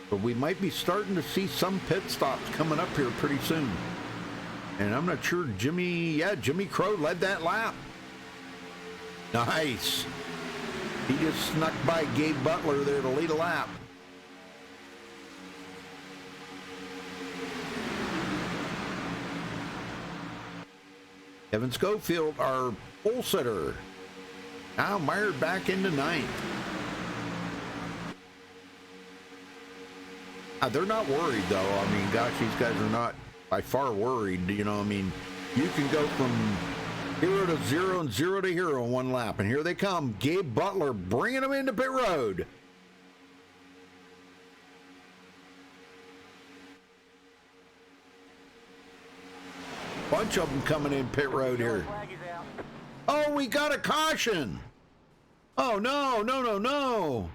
But we might be starting to see some pit stops coming up here pretty soon. And I'm not sure Jimmy Crow led that lap. Nice. He just snuck by Gabe Butler there to lead a lap. Evan Schofield, our pole sitter, now mired back into 9th. They're not worried, though. I mean, gosh, these guys are not by far worried. You know, I mean, you can go from 0 to 0 and 0 to hero in 1 lap. And here they come. Gabe Butler bringing them into pit road. Bunch of them coming in pit road here. Oh, we got a caution. Oh, no.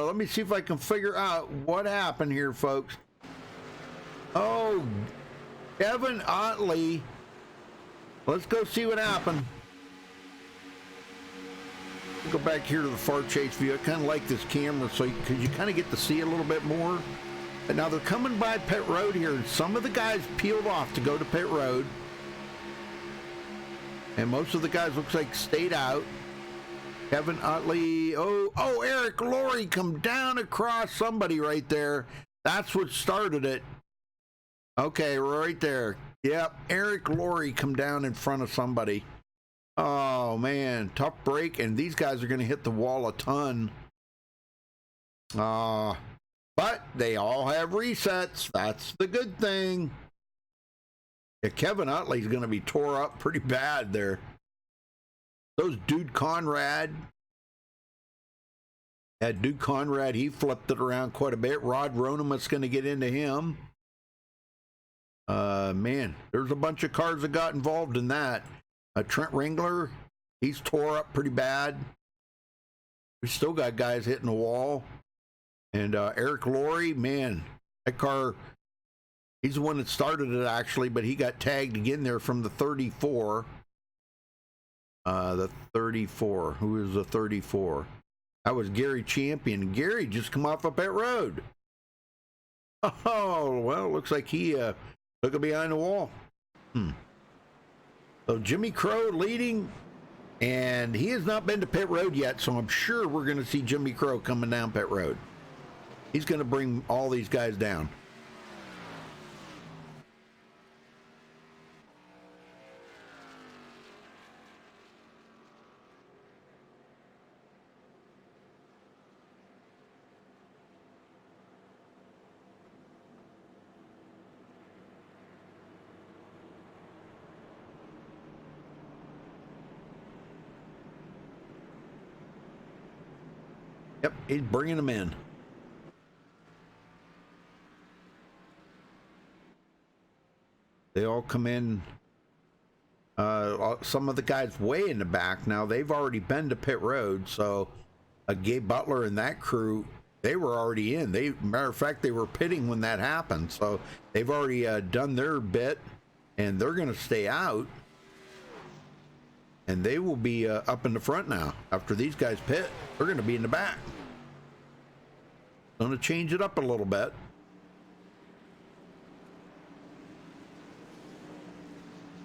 Let me see if I can figure out what happened here, folks. Oh, Kevin Utley. Let's go see what happened. Go back here to the far chase view. I kind of like this camera because you kind of get to see a little bit more. But now they're coming by pit road here. Some of the guys peeled off to go to pit road. And most of the guys looks like stayed out. Kevin Utley. Oh, Eric Laurie come down across somebody right there. That's what started it. Okay, right there. Yep, Eric Laurie come down in front of somebody. Oh, man, tough break, and these guys are going to hit the wall a ton. But they all have resets. That's the good thing. Yeah, Kevin Utley's going to be tore up pretty bad there. Those Dude Conrad. Dude Conrad, he flipped it around quite a bit. Rod Ronemus going to get into him. Man, there's a bunch of cars that got involved in that. Trent Ringler, he's tore up pretty bad. We still got guys hitting the wall. And Eric Laurie, man, that car, he's the one that started it actually, but he got tagged again there from the 34. The 34. Who is the 34? That was Gary Champion. Gary just come off a pit road. Oh, well, looks like he took it behind the wall. So Jimmy Crow leading, and he has not been to pit road yet, so I'm sure we're going to see Jimmy Crow coming down pit road. He's going to bring all these guys down. Yep, he's bringing them in. They all come in. Some of the guys way in the back now. They've already been to pit road, so Gabe Butler and that crew, they were already in. Matter of fact, they were pitting when that happened, so they've already done their bit, and they're going to stay out. And they will be up in the front now. After these guys pit, they're going to be in the back. Going to change it up a little bit.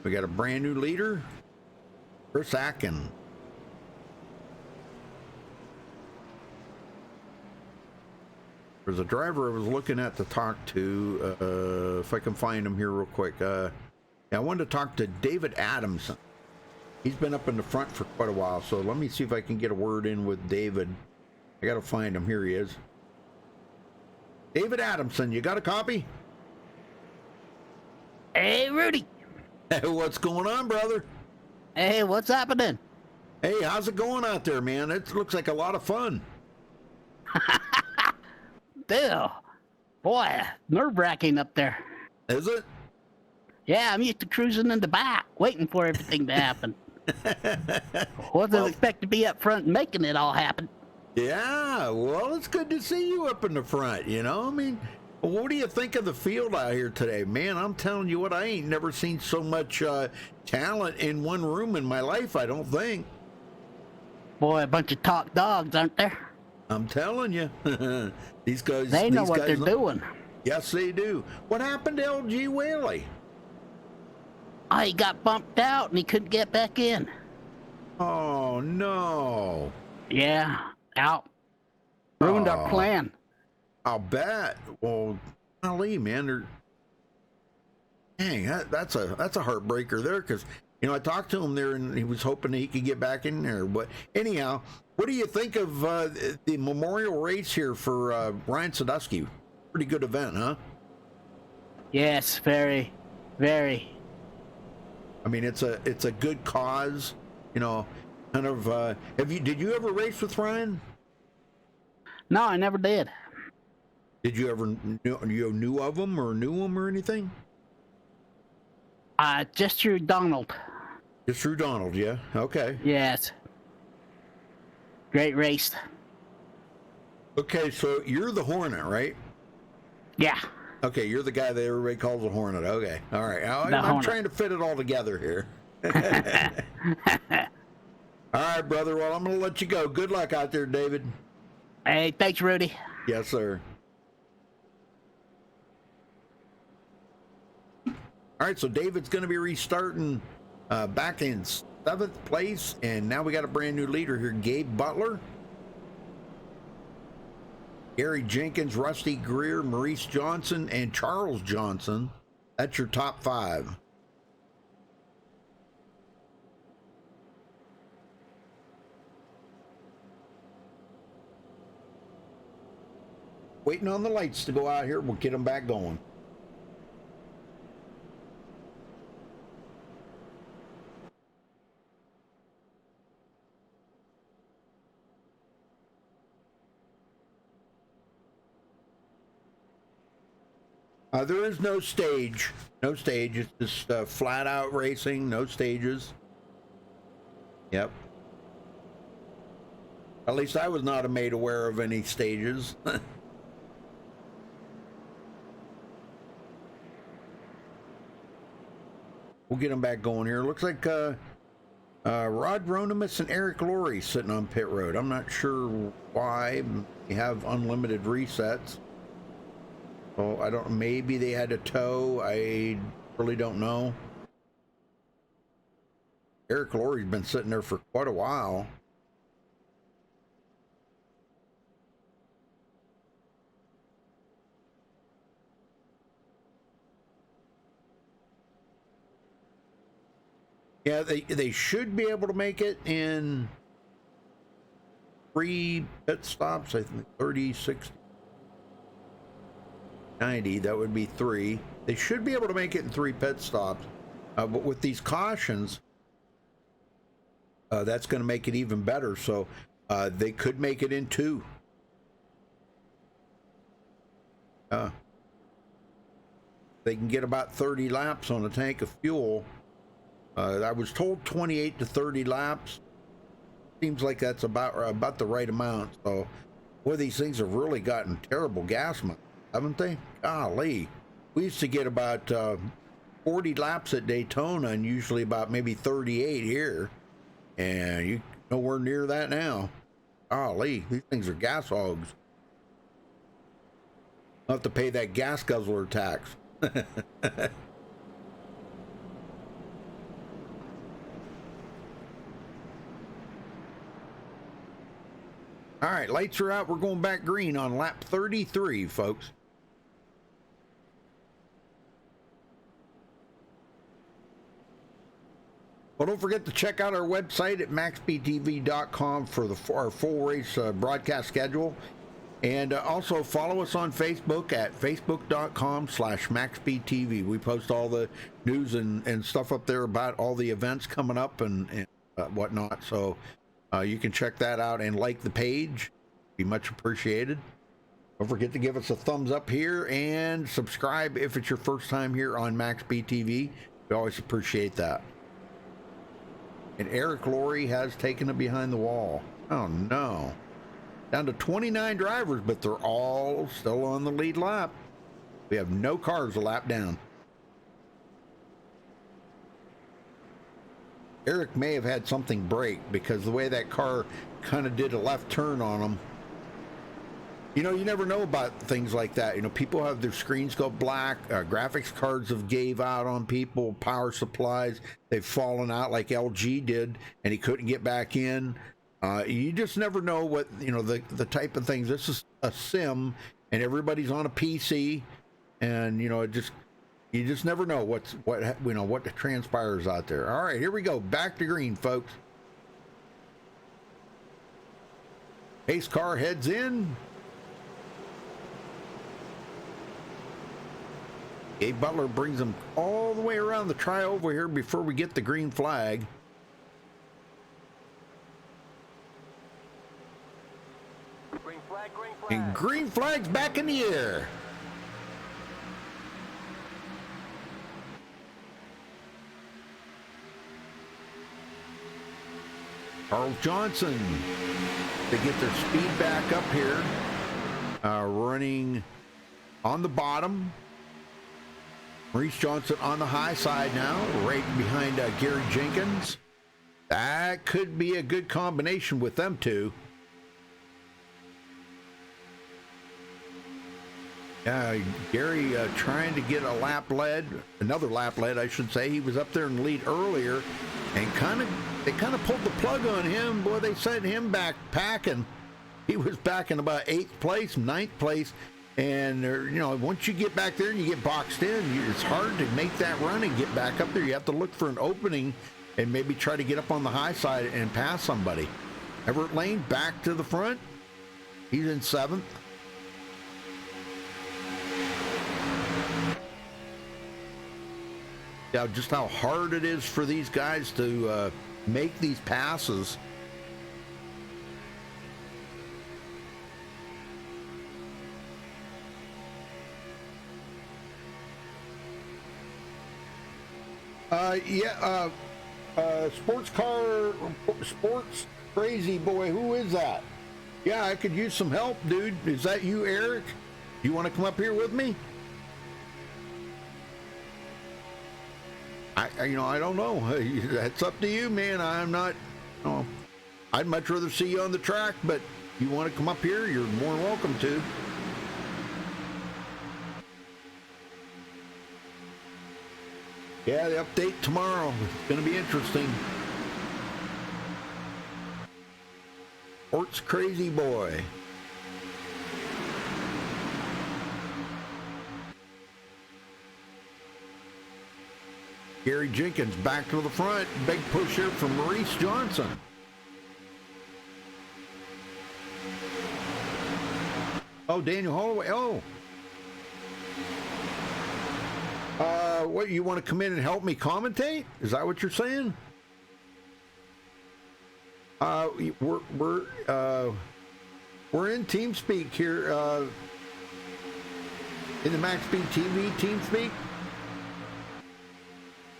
We got a brand new leader, Chris Akin. There's a driver I was looking at to talk to, if I can find him here real quick. Yeah, I wanted to talk to David Adamson. He's been up in the front for quite a while, so let me see if I can get a word in with David. I got to find him. Here he is. David Adamson, you got a copy? Hey, Rudy. Hey, what's going on, brother? Hey, what's happening? Hey, how's it going out there, man? It looks like a lot of fun. Bill, boy, nerve-wracking up there. Is it? Yeah, I'm used to cruising in the back, waiting for everything to happen. Wasn't expect to be up front and making it all happen. Yeah, well, it's good to see you up in the front, you know? I mean, what do you think of the field out here today? Man, I'm telling you what, I ain't never seen so much talent in one room in my life, I don't think. Boy, a bunch of top dogs, aren't there? I'm telling you. These guys... They know what they're doing. Yes, they do. What happened to LG Whaley? He got bumped out and he couldn't get back in. Oh, no. Yeah, out. Ruined our plan. I'll bet. Well, golly, man, dang, that's a heartbreaker there, because, you know, I talked to him there and he was hoping that he could get back in there. But anyhow, what do you think of the memorial race here for Ryan Sadusky? Pretty good event, huh? Yes, very, very. I mean, it's a good cause, you know. Kind of. Did you ever race with Ryan? No, I never did. Did you ever knew of him or anything? Just through Donald. Just through Donald, yeah. Okay. Yes. Great race. Okay, so you're the Hornet, right? Yeah. Okay, you're the guy that everybody calls a Hornet. Okay, all right. I'm trying to fit it all together here. All right, brother. Well, I'm going to let you go. Good luck out there, David. Hey, thanks, Rudy. Yes, sir. All right, so David's going to be restarting back in 7th place, and now we got a brand new leader here, Gabe Butler. Gary Jenkins, Rusty Greer, Maurice Johnson, and Charles Johnson. That's your top 5. Waiting on the lights to go out here. We'll get them back going. There is no stage. No stage. It's just flat out racing. No stages. Yep. At least I was not made aware of any stages. We'll get them back going here. Looks like Rod Ronimus and Eric Laurie sitting on pit road. I'm not sure why. They have unlimited resets. Oh, I don't. Maybe they had a tow. I really don't know. Eric Laurie's been sitting there for quite a while. Yeah, they should be able to make it in 3 pit stops. I think 30, 60, 90. That would be 3. They should be able to make it in 3 pit stops. But with these cautions, that's going to make it even better. So they could make it in 2. They can get about 30 laps on a tank of fuel. I was told 28 to 30 laps. Seems like that's about the right amount. So, boy, these things have really gotten terrible gas mileage, haven't they? Golly. We used to get about 40 laps at Daytona and usually about maybe 38 here. And you nowhere near that now. Golly, these things are gas hogs. I'll have to pay that gas guzzler tax. All right, lights are out. We're going back green on lap 33, folks. Well, don't forget to check out our website at MaxSpeedTV.com for our full race broadcast schedule. And also follow us on Facebook at Facebook.com/MaxSpeedTV. We post all the news and stuff up there about all the events coming up and whatnot. So you can check that out and like the page. Be much appreciated. Don't forget to give us a thumbs up here and subscribe if it's your first time here on MaxSpeedTV. We always appreciate that. And Eric Laurie has taken it behind the wall. Oh, no. Down to 29 drivers, but they're all still on the lead lap. We have no cars a lap down. Eric may have had something break because the way that car kind of did a left turn on him. You know, you never know about things like that. You know, people have their screens go black. Graphics cards have gave out on people. Power supplies, they've fallen out like LG did, and he couldn't get back in. You just never know what, you know, the type of things. This is a sim, and everybody's on a PC, and, you know, you just never know what transpires out there. All right, here we go. Back to green, folks. Pace car heads in. Gabe Butler brings them all the way around the tri-oval here before we get the green flag. Green flag, green flag. And green flag's back in the air. Charles Johnson, they get their speed back up here, running on the bottom. Maurice Johnson on the high side now, right behind Gary Jenkins. That could be a good combination with them two. Gary trying to get another lap lead, I should say. He was up there in the lead earlier, and they kind of pulled the plug on him. Boy, they sent him back packing. He was back in about 8th place, 9th place. And, you know, once you get back there and you get boxed in, it's hard to make that run and get back up there. You have to look for an opening and maybe try to get up on the high side and pass somebody. Everett Lane back to the front. He's in 7th. Yeah, just how hard it is for these guys to make these passes. Sports crazy boy, who is that? Yeah, I could use some help, dude. Is that you, Eric? You want to come up here with me? I don't know. That's up to you, man. I'm not. I'd much rather see you on the track, but you want to come up here, you're more than welcome to. Yeah, the update tomorrow. It's going to be interesting. Ort's crazy boy. Gary Jenkins back to the front. Big push here from Maurice Johnson. Oh, Daniel Holloway. Oh. What, you want to come in and help me commentate? Is that what you're saying? We're in TeamSpeak here, in the MaxSpeedTV TeamSpeak.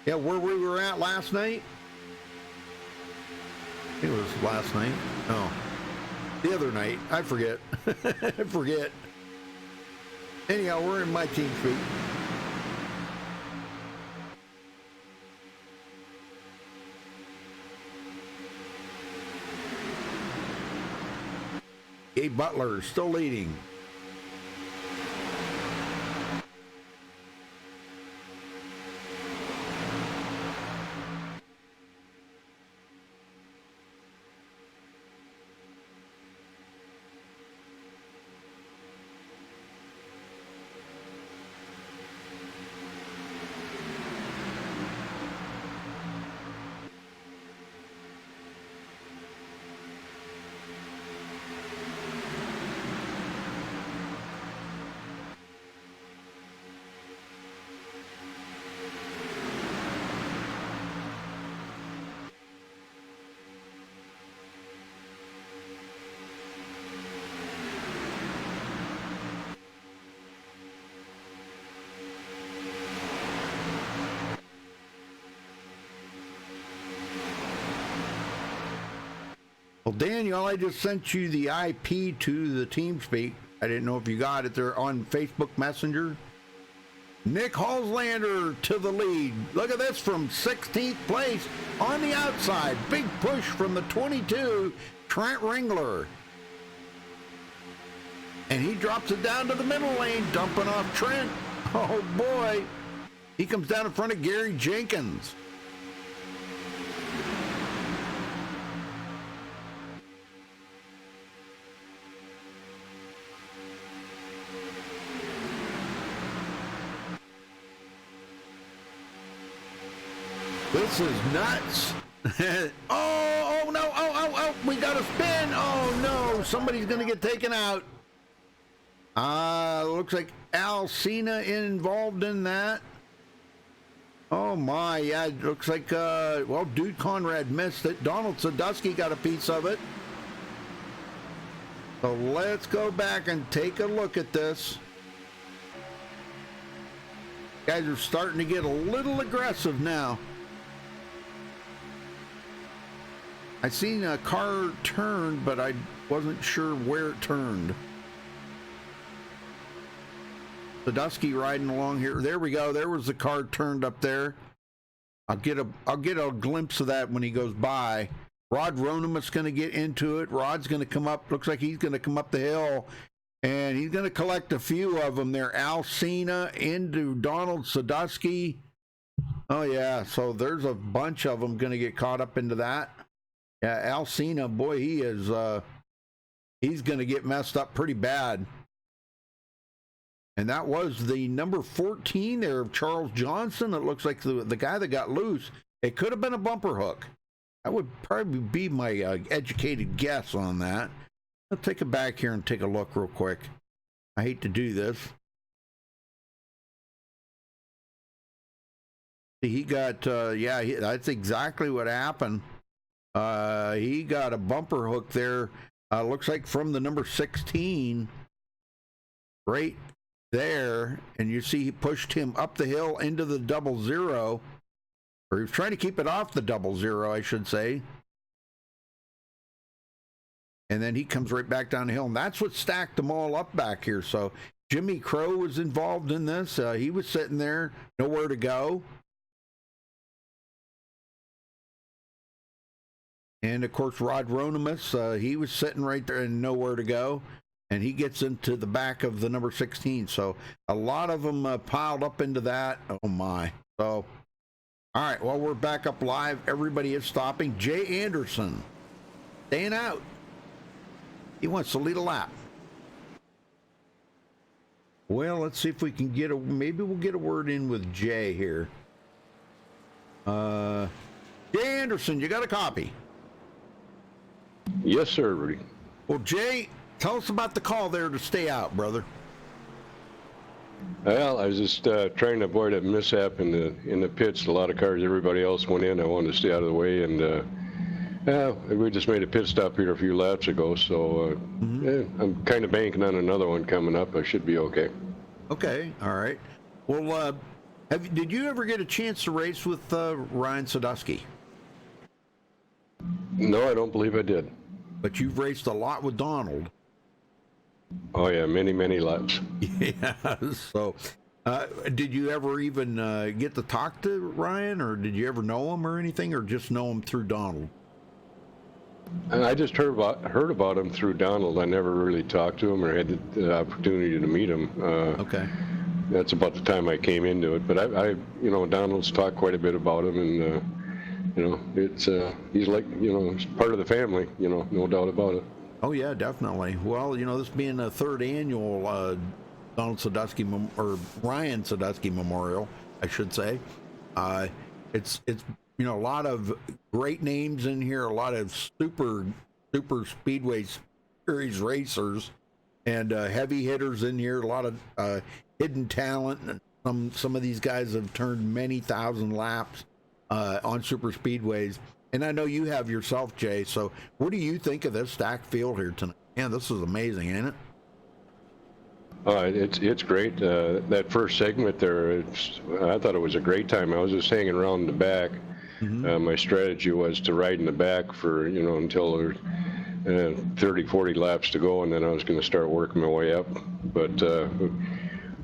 Yeah, where we were at last night. I think it was last night. No, the other night. I forget. I forget. Anyhow, we're in my TeamSpeak. Gabe Butler still leading. Well, Daniel, I just sent you the IP to the TeamSpeak. I didn't know if you got it there on Facebook Messenger. Nick Halslander to the lead. Look at this from 16th place on the outside. Big push from the 22, Trent Ringler. And he drops it down to the middle lane, dumping off Trent. Oh, boy. He comes down in front of Gary Jenkins. This is nuts. Oh, no. Oh, we got a spin. Oh, no. Somebody's going to get taken out. Looks like Al Cena involved in that. Oh, my. Yeah, it looks like, well, Dude Conrad missed it. Donald Sadusky got a piece of it. So let's go back and take a look at this. Guys are starting to get a little aggressive now. I seen a car turn, but I wasn't sure where it turned. Sadusky riding along here. There we go. There was the car turned up there. I'll get a glimpse of that when he goes by. Rod Ronemus going to get into it. Rod's going to come up. Looks like he's going to come up the hill, and he's going to collect a few of them there. Al Cena into Donald Sadusky. Oh yeah. So there's a bunch of them going to get caught up into that. Yeah, Al Cena, boy, he is, he's going to get messed up pretty bad. And that was the number 14 there of Charles Johnson. It looks like the guy that got loose. It could have been a bumper hook. That would probably be my educated guess on that. Let's take it back here and take a look real quick. I hate to do this. He got, yeah, that's exactly what happened. He got a bumper hook there. Looks like from the number 16 right there. And you see he pushed him up the hill into the 00. Or he was trying to keep it off the 00, I should say. And then he comes right back down the hill. And that's what stacked them all up back here. So Jimmy Crow was involved in this. He was sitting there, nowhere to go. And of course, Rod Ronimus, he was sitting right there and nowhere to go. And he gets into the back of the number 16. So a lot of them piled up into that. Oh, my. So, all right, well, we're back up live. Everybody is stopping. Jay Anderson staying out. He wants to lead a lap. Well, let's see if we can get maybe we'll get a word in with Jay here. Jay Anderson, you got a copy? Yes, sir, Rudy. Well, Jay, tell us about the call there to stay out, brother. Well, I was just trying to avoid a mishap in the pits. A lot of cars, everybody else went in. I wanted to stay out of the way, and we just made a pit stop here a few laps ago. So I'm kind of banking on another one coming up. I should be okay. Okay, all right. Well, did you ever get a chance to race with Ryan Sadusky? No, I don't believe I did. But you've raced a lot with Donald. Oh, yeah, many, many laps. Yeah, so did you ever even get to talk to Ryan, or did you ever know him or anything, or just know him through Donald? I just heard about him through Donald. I never really talked to him or had the opportunity to meet him. Okay. That's about the time I came into it. But I Donald's talked quite a bit about him, and it's he's like, he's part of the family, no doubt about it. Oh yeah, definitely. Well, this being the third annual Donald Sadusky or Ryan Sadusky Memorial, I should say, it's a lot of great names in here, a lot of super speedway series racers, and heavy hitters in here. A lot of hidden talent. And some of these guys have turned many thousand laps on super speedways. And I know you have yourself, Jay. So what do you think of this stacked field here tonight? Man, this is amazing, ain't it? It's great. That first segment there, I thought it was a great time. I was just hanging around in the back. My strategy was to ride in the back for, until there 30, 40 laps to go, and then I was going to start working my way up. But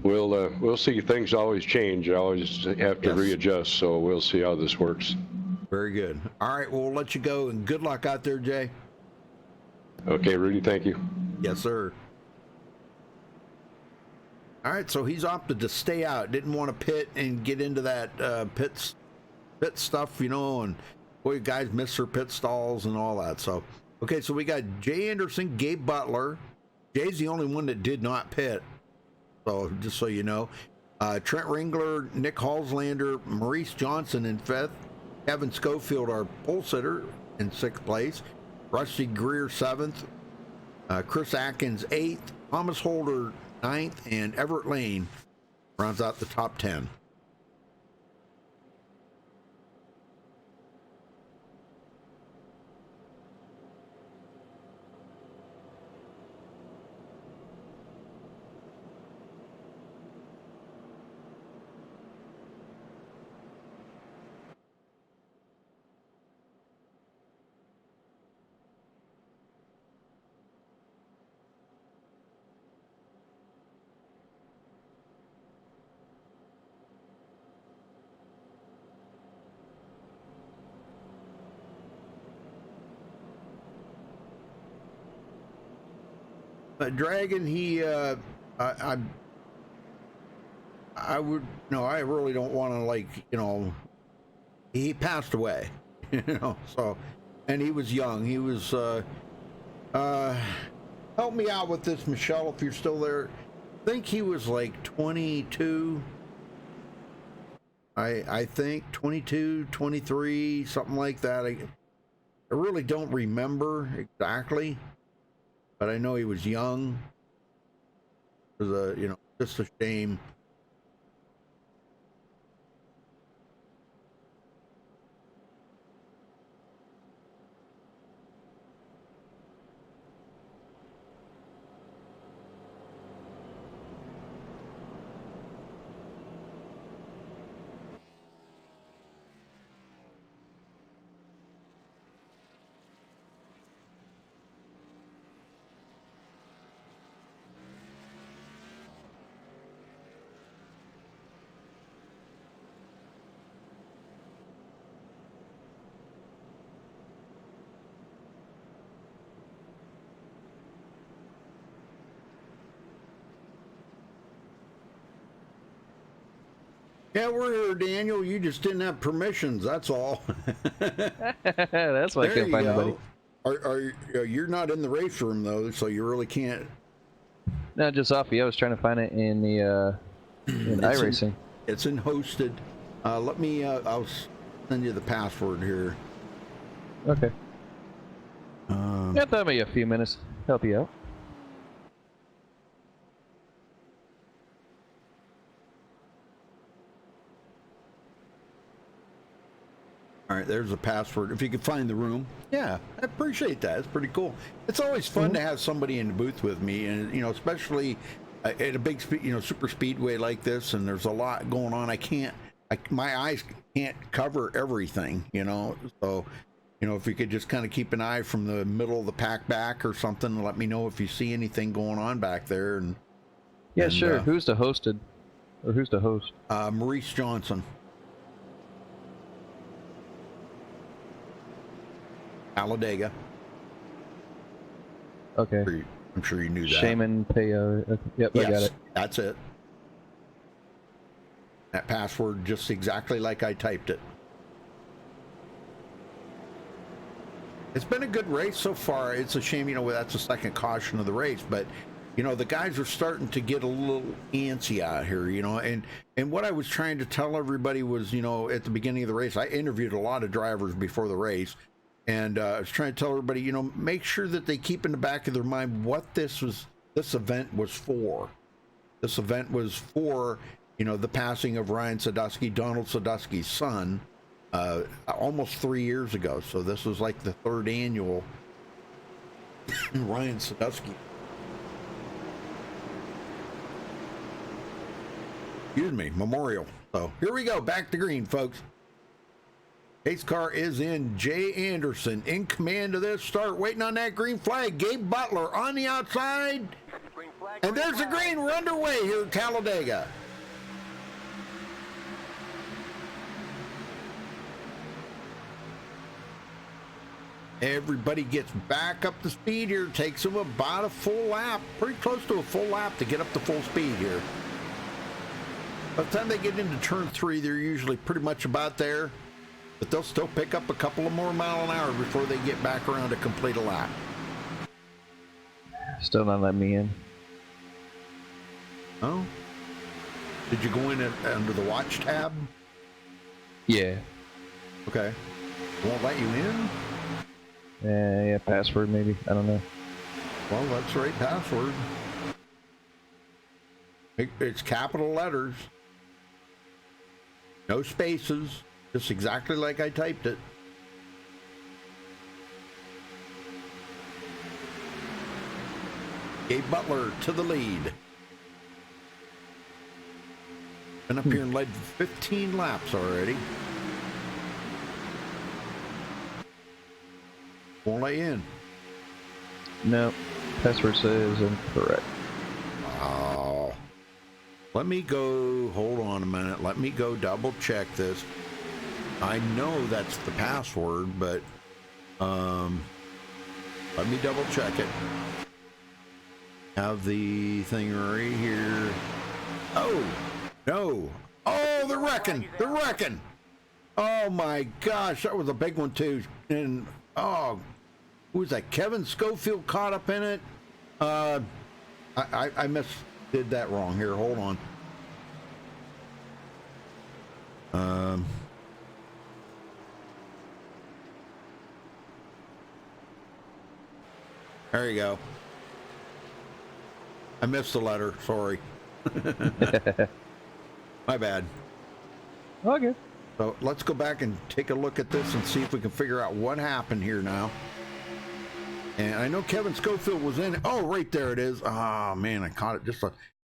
we'll see. Things always change. I always have to readjust, so we'll see how this works. Very good. All right, well, we'll let you go, and good luck out there, Jay. Okay, Rudy, thank you. Yes, sir. All right, so he's opted to stay out. Didn't want to pit and get into that pit stuff, and boy, guys miss their pit stalls and all that. So, okay, so we got Jay Anderson, Gabe Butler. Jay's the only one that did not pit. So, just so you know. Trent Ringler, Nick Halslander, Maurice Johnson in fifth. Kevin Schofield, our pole sitter, in sixth place. Rusty Greer, seventh. Chris Atkins, eighth. Thomas Holder, ninth. And Everett Lane rounds out the top 10. Dragon, he, I really don't want to, he passed away, so, and he was young. He was, help me out with this, Michelle, if you're still there. I think he was like 22. I think 22, 23, something like that. I really don't remember exactly. But I know he was young. It was just a shame. Yeah, we're here, Daniel. You just didn't have permissions. That's all. That's why I can't find anybody. You're not in the race room though, so you really can't. No, just Offie. I was trying to find it in the in iRacing. It's in hosted. Let me. I'll send you the password here. Okay. Yeah, that'll be a few minutes. Help you out. All right, there's a password. If you can find the room, yeah, I appreciate that. It's pretty cool. It's always fun to have somebody in the booth with me, and especially at a big super speedway like this, and there's a lot going on. My eyes can't cover everything, So, if you could just kind of keep an eye from the middle of the pack back or something, and let me know if you see anything going on back there. Yeah, sure. Who's the host? Maurice Johnson. Talladega. Okay. I'm sure you knew that. Shaman Payo. Yep, yes, I got it. That's it. That password just exactly like I typed it. It's been a good race so far. It's a shame, that's the second caution of the race, but the guys are starting to get a little antsy out here, and what I was trying to tell everybody was, at the beginning of the race, I interviewed a lot of drivers before the race. And I was trying to tell everybody, make sure that they keep in the back of their mind what this event was for. This event was for, the passing of Ryan Sadusky, Donald Sadusky's son, almost 3 years ago. So this was like the third annual Ryan Sadusky. Excuse me, memorial. So here we go, back to green, folks. Pace car is in. Jay Anderson in command of this start, waiting on that green flag. Gabe Butler on the outside. And there's the green. We're underway here at Talladega. Everybody gets back up to speed here. Takes them about a full lap. Pretty close to a full lap to get up to full speed here. By the time they get into turn 3, they're usually pretty much about there. But they'll still pick up a couple of more miles an hour before they get back around to complete a lap. Still not letting me in. Oh? Did you go in under the watch tab? Yeah. Okay. Won't let you in? Yeah, password maybe. I don't know. Well, that's the right password. It's capital letters. No spaces. Just exactly like I typed it. Gabe Butler to the lead. Been up here and led 15 laps already. Won't let you in. No, password says incorrect. Oh. Let me go, hold on a minute. Let me go double check this. I know that's the password, but let me double check it. Have the thing right here. Oh, no. Oh, they're wrecking. They're wrecking. Oh, my gosh. That was a big one, too. And, oh, who was that? Kevin Schofield caught up in it. I did that wrong here. Hold on. There you go. I missed the letter. Sorry. My bad. Okay. So let's go back and take a look at this and see if we can figure out what happened here now. And I know Kevin Schofield was in it. Oh, right there it is. Oh, man, I caught it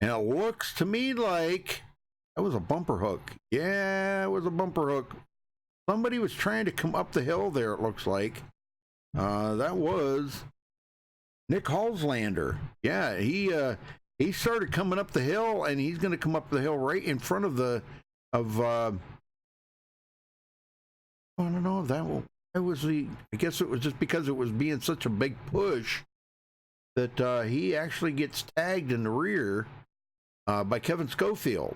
and it looks to me like that was a bumper hook. Yeah, it was a bumper hook. Somebody was trying to come up the hill there, it looks like. That was Nick Halslander. Yeah, he started coming up the hill, and he's going to come up the hill right in front of I don't know if that was I guess it was just because it was being such a big push that he actually gets tagged in the rear by Kevin Schofield.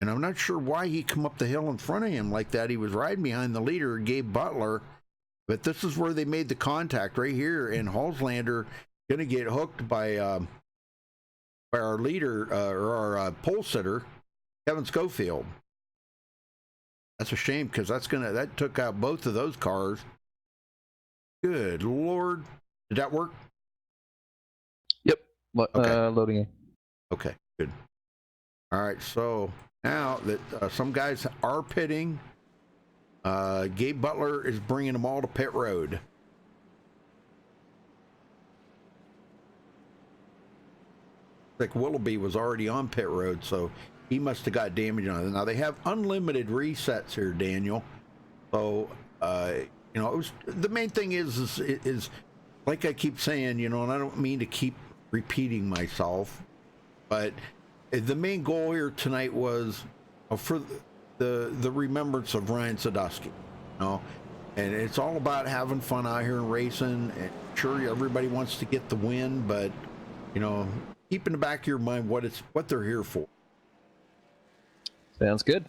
And I'm not sure why he come up the hill in front of him like that. He was riding behind the leader, Gabe Butler. But this is where they made the contact right here. And Halslander going to get hooked by our leader, or our pole sitter, Kevin Schofield. That's a shame because that took out both of those cars. Good Lord. Did that work? Yep. Okay. Loading in. Okay, good. All right, so now that some guys are pitting, Gabe Butler is bringing them all to pit road. Like Willoughby was already on pit road, so he must have got damage on it. Now they have unlimited resets here, Daniel. So you know, the main thing is like I keep saying, you know, and I don't mean to keep repeating myself, but the main goal here tonight was for the remembrance of Ryan Sadusky, you know, and it's all about having fun out here and racing. And sure, everybody wants to get the win, but you know, keep in the back of your mind what they're here for. Sounds good.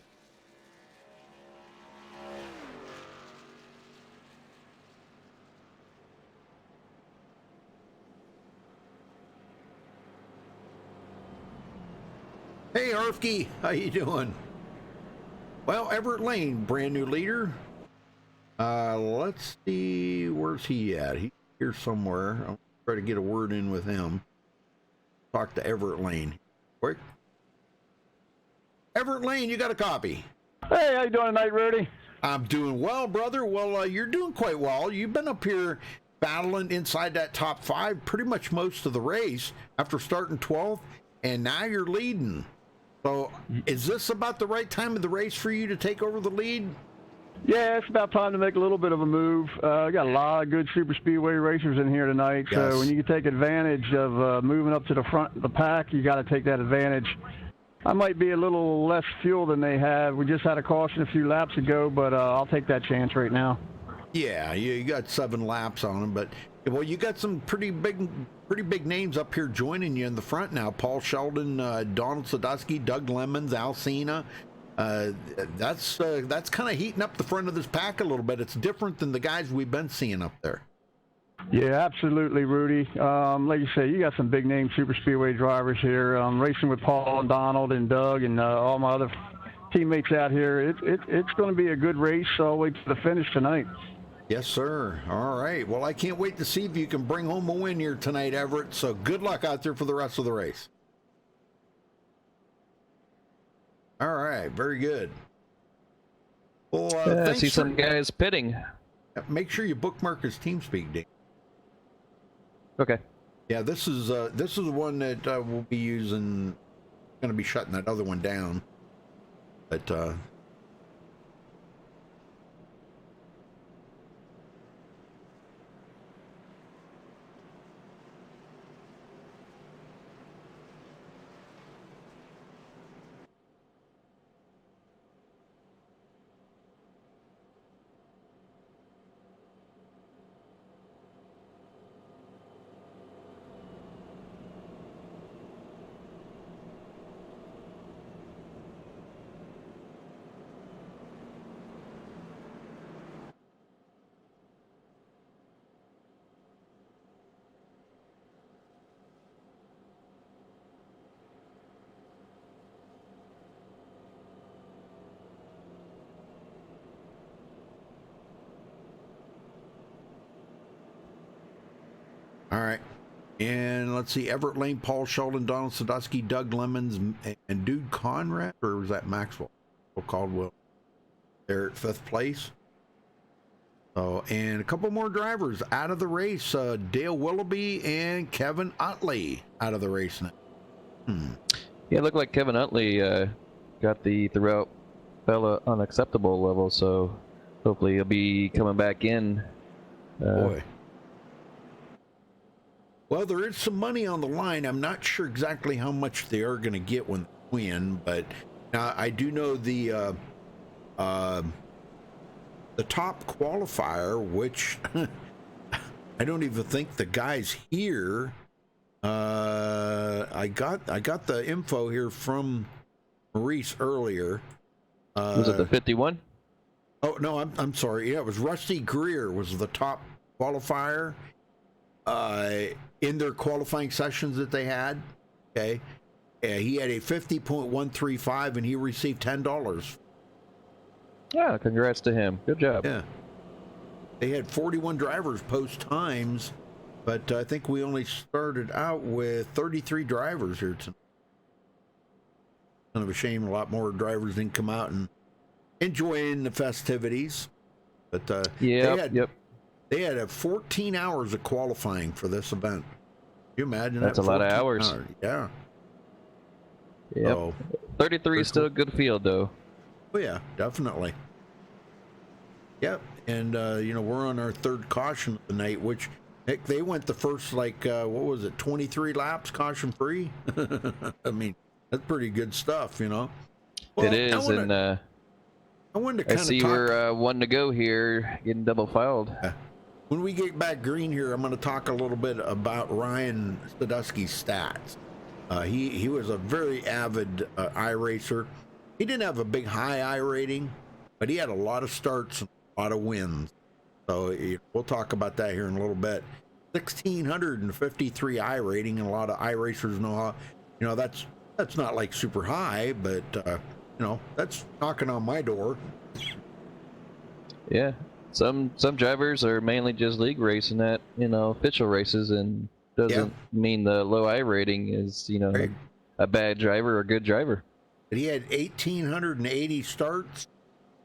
Hey, Arfke, how you doing? Well, Everett Lane, brand new leader. Let's see, where's he at? He's here somewhere. I'll try to get a word in with him. Talk to Everett Lane. Quick. Everett Lane, you got a copy? Hey, how you doing tonight, Rudy? I'm doing well, brother. Well, you're doing quite well. You've been up here battling inside that top 5 pretty much most of the race after starting 12th, and now you're leading. So is this about the right time of the race for you to take over the lead? Yeah, it's about time to make a little bit of a move. We got a lot of good super speedway racers in here tonight. Yes. So when you can take advantage of moving up to the front of the pack, you got to take that advantage. I might be a little less fuel than they have. We just had a caution a few laps ago, but I'll take that chance right now. Yeah, you got 7 laps on them, but well, you got some pretty big names up here joining you in the front now. Paul Sheldon, Donald Sadusky, Doug Lemons, Al Cena. That's kind of heating up the front of this pack a little bit. It's different than the guys we've been seeing up there. Yeah, absolutely, Rudy. Like you say, you got some big name super speedway drivers here. Racing with Paul and Donald and Doug and all my other teammates out here. It's going to be a good race all the way to the finish tonight. Yes, sir. All right. Well, I can't wait to see if you can bring home a win here tonight, Everett. So good luck out there for the rest of the race. All right. Very good. Well, I see some guys pitting. Make sure you bookmark his TeamSpeak, Dave. Okay. Yeah, this is one that we'll be using. Going to be shutting that other one down, but all right. And let's see, Everett Lane, Paul Sheldon, Donald Sadusky, Doug Lemons, and Dude Conrad, or was that Maxwell? Caldwell. They're at 5th place. Oh, and a couple more drivers out of the race. Dale Willoughby and Kevin Utley out of the race now. Yeah, it looked like Kevin Utley got the throughout fella unacceptable level, so hopefully he'll be coming back in. Boy. Well, there is some money on the line. I'm not sure exactly how much they are going to get when they win, but now I do know the top qualifier, which I don't even think the guys here. I got the info here from Maurice earlier. Was it the 51? Oh no, I'm sorry. Yeah, it was Rusty Greer was the top qualifier in their qualifying sessions that they had. Okay, he had a 50.135, and he received $10. Yeah, congrats to him. Good job. Yeah, they had 41 drivers post times, but I think we only started out with 33 drivers here tonight. Kind of a shame. A lot more drivers didn't come out and enjoying the festivities, but they had 14 hours of qualifying for this event. Can you imagine that's that? A lot of hours. Yeah. Yep. So, 33 is still a good field, though. Oh yeah, definitely. Yep, and we're on our third caution of the night, which heck, they went the first what was it, 23 laps caution free. I mean, that's pretty good stuff, Well, it is, I wanted to I see we're one to go here, getting double filed. When we get back green here, I'm going to talk a little bit about Ryan Sadusky's stats. He was a very avid iRacer. He didn't have a big high I rating, but he had a lot of starts and a lot of wins. So we'll talk about that here in a little bit. 1,653 I rating, and a lot of iRacers know how, that's not like super high, but that's knocking on my door. Yeah, some drivers are mainly just league racing at official races, and doesn't mean the low I rating is a bad driver or a good driver. But he had 1,880 starts,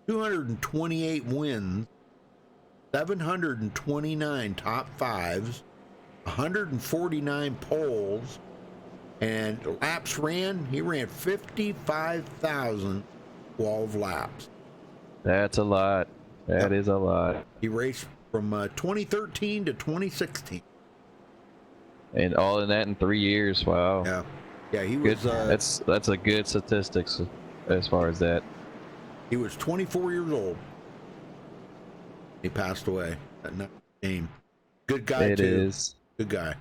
228 wins, 729 top fives, 149 poles. And laps he ran 55,012 laps. That's a lot. That is a lot. He raced from 2013 to 2016. And all in that in 3 years. Wow. Yeah. Yeah, he good. was... That's a good statistics as far as that. He was 24 years old. He passed away at that game. Good guy, too. It is. Good guy.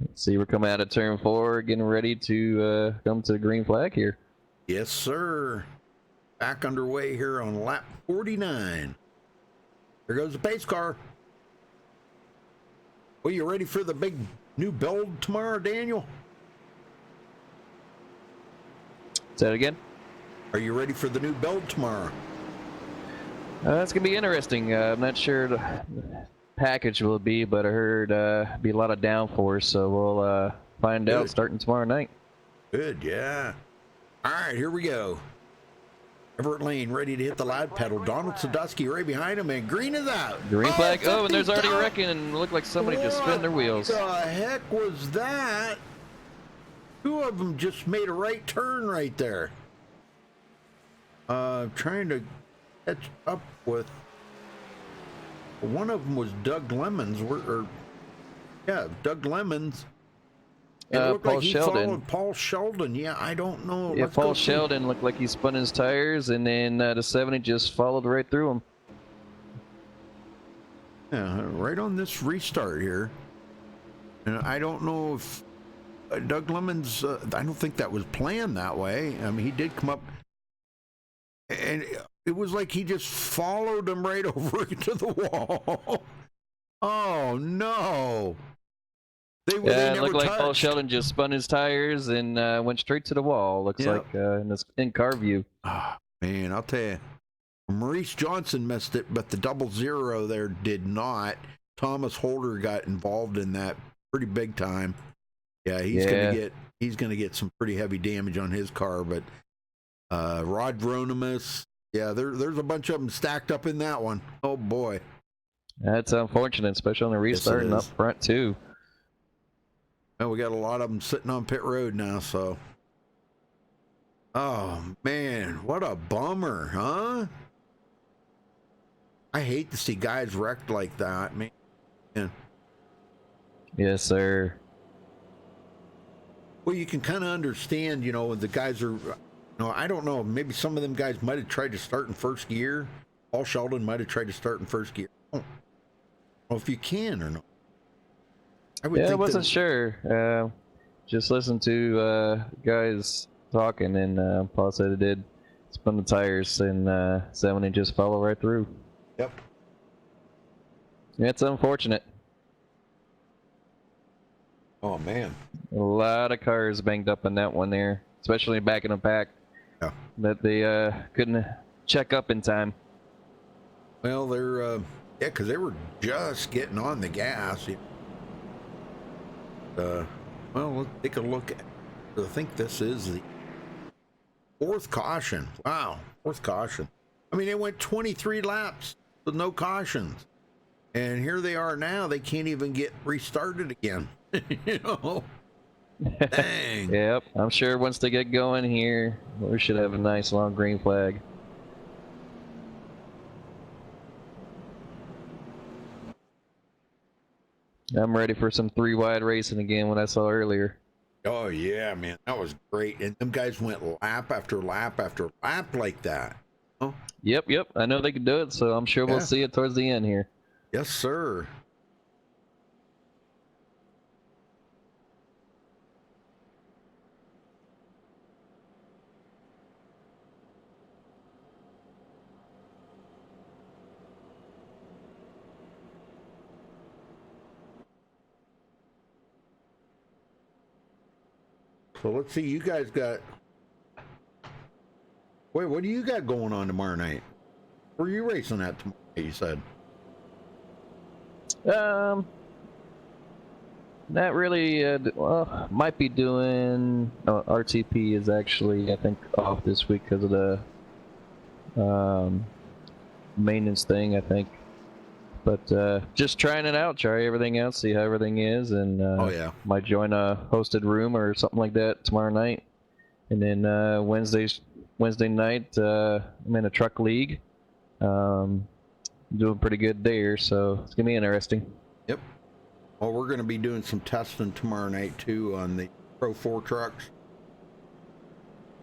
Let's see, we're coming out of turn 4, getting ready to come to the green flag here. Yes, sir. Back underway here on lap 49. Here goes the pace car. Well, you ready for the big new build tomorrow, Daniel? Say that again? Are you ready for the new build tomorrow? That's going to be interesting. I'm not sure the package will be, but I heard be a lot of downforce, so we'll find out starting tomorrow night. Good, yeah. All right, here we go. Everett Lane ready to hit the loud pedal. Donald Sadusky right behind him, and green is out. Green flag. Oh, and there's already a wrecking, and it looked like somebody just spun their wheels. What the heck was that? Two of them just made a right turn right there. Trying to catch up with. One of them was Doug Lemons. Doug Lemons. It looked Paul like he Sheldon. followed Paul Sheldon. Yeah, I don't know. Yeah, Paul Sheldon looked like he spun his tires, and then the 70 just followed right through him. Yeah, right on this restart here. And I don't know if Doug Lemons, I don't think that was planned that way. I mean, he did come up, and it was like he just followed him right over into the wall. Oh, no. They it looked like touched. Paul Sheldon just spun his tires and went straight to the wall. Looks like in this in-car view. Oh, man, I'll tell you. Maurice Johnson missed it, but the 00 there did not. Thomas Holder got involved in that pretty big time. Yeah, he's gonna get some pretty heavy damage on his car. But Rod Vronimus, there's a bunch of them stacked up in that one. Oh boy, that's unfortunate, especially on the restart and up front too. Well, we got a lot of them sitting on pit road now, so. Oh man, what a bummer, huh? I hate to see guys wrecked like that, man. Yes, sir. Well, you can kind of understand, the guys are, I don't know, maybe some of them guys might have tried to start in first gear. Paul Sheldon might have tried to start in first gear. I don't know if you can or not. I wasn't sure. Just listen to guys talking, and Paul said it did spun the tires, and 70 just followed right through. Yep. Yeah, it's unfortunate. Oh man. A lot of cars banged up in that one there, especially back in the pack. Yeah. That they couldn't check up in time. Well, they're because they were just getting on the gas. Well, let's take a look at. I think this is the fourth caution. Wow, fourth caution. I mean, they went 23 laps with no cautions, and here they are now. They can't even get restarted again. You know. Dang. Yep, I'm sure once they get going here, we should have a nice long green flag. I'm ready for some 3-wide racing again, what I saw earlier. Oh yeah, man, that was great. And them guys went lap after lap after lap like that. Oh. Yep, I know they can do it, so I'm sure we'll see it towards the end here. Yes, sir. So let's see, you guys got... Wait, what do you got going on tomorrow night? Where are you racing at tomorrow, you said? Not really, well, might be doing... RTP is actually, I think, off this week because of the maintenance thing, I think. But just trying it out, try everything out, see how everything is, and might join a hosted room or something like that tomorrow night. And then Wednesday night, I'm in a truck league. Doing pretty good there, so it's gonna be interesting. Yep. Well, we're gonna be doing some testing tomorrow night too on the Pro 4 trucks.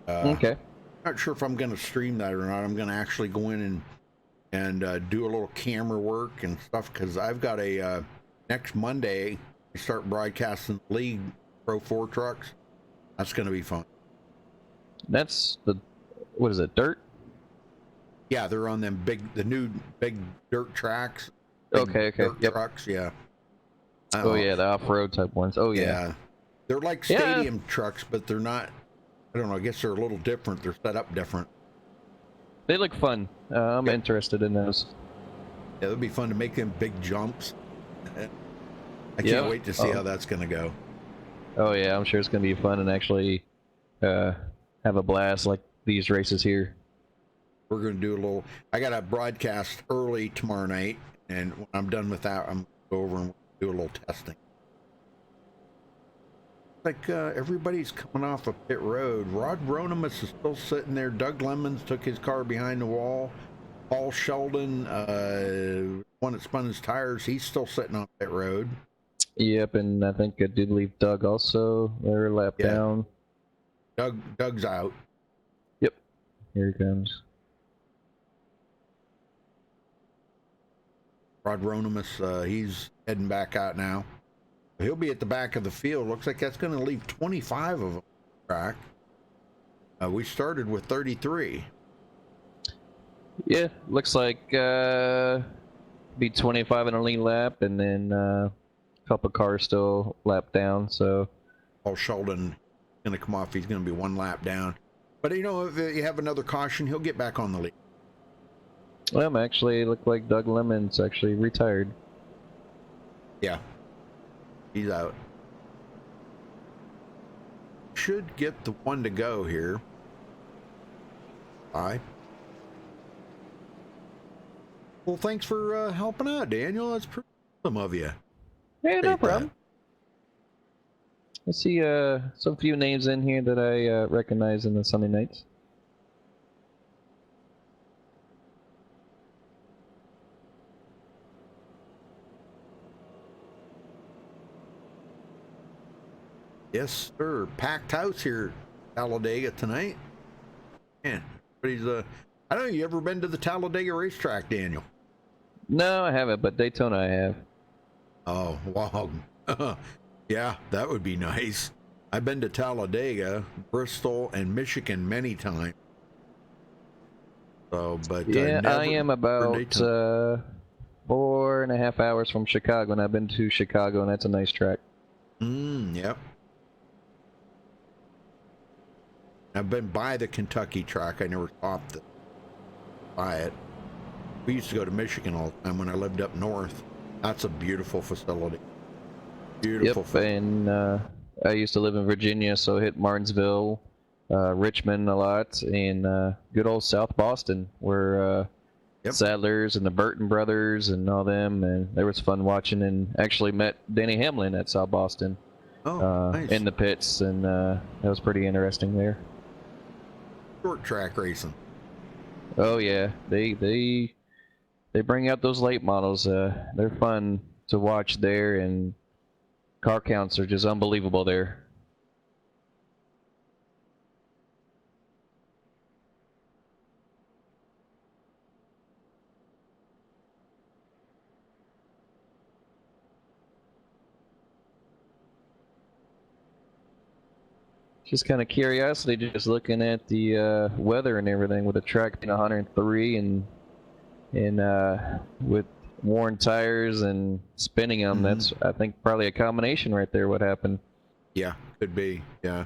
Okay. Not sure if I'm gonna stream that or not. I'm gonna actually go in and do a little camera work and stuff, because I've got a next Monday we start broadcasting league Pro 4 trucks. That's going to be fun. That's the, what is it, dirt? Yeah, they're on them the new big dirt tracks. Okay. Dirt trucks, yeah. Oh yeah, the off-road type ones. Oh yeah. They're like stadium trucks, but they're not. I don't know. I guess they're a little different. They're set up different. They look fun. I'm interested in those. Yeah, it'll be fun to make them big jumps. I can't wait to see how that's going to go. Oh yeah, I'm sure it's going to be fun and actually have a blast like these races here. We're going to do a little... I got a broadcast early tomorrow night, and when I'm done with that, I'm going to go over and do a little testing. Like everybody's coming off of pit road. Rod Ronimus is still sitting there. Doug Lemons took his car behind the wall. Paul Sheldon, one that spun his tires, he's still sitting on pit road. Yep, and I think I did leave Doug also. They're lap down. Doug's out. Yep, here he comes. Rod Ronimus, he's heading back out now. He'll be at the back of the field. Looks like that's going to leave 25 of them on the track. We started with 33. Yeah, looks like be 25 in a lead lap, and then a couple cars still lap down. So Paul Sheldon going to come off. He's going to be one lap down. But you know, if you have another caution, he'll get back on the lead. Well, actually, it looked like Doug Lemons actually retired. Yeah. He's out. Should get the one to go here. Bye. Well, thanks for helping out, Daniel. That's pretty awesome of you. Yeah, no problem. I see some few names in here that I recognize in the Sunday nights. Yes, sir. Packed house here at Talladega tonight. Man, everybody's I don't know, you ever been to the Talladega racetrack, Daniel? No, I haven't, but Daytona I have. Oh, wow. Yeah, that would be nice. I've been to Talladega, Bristol, and Michigan many times. So, but yeah, never I am about 4.5 hours from Chicago, and I've been to Chicago, and that's a nice track. Yep. I've been by the Kentucky track. I never stopped by it. We used to go to Michigan all the time when I lived up north. That's a beautiful facility. Beautiful. Yep, and I used to live in Virginia, so I hit Martinsville, Richmond a lot, and good old South Boston, where Sadlers and the Burton brothers and all them, and there was fun watching, and actually met Denny Hamlin at South Boston nice. in the pits, and that was pretty interesting there. Short track racing. Oh yeah, they bring out those late models. They're fun to watch there, and car counts are just unbelievable there. Just kind of curiosity, just looking at the weather and everything, with the track being 103 and with worn tires and spinning them. That's, I think, probably a combination right there. What happened? Yeah, could be. Yeah,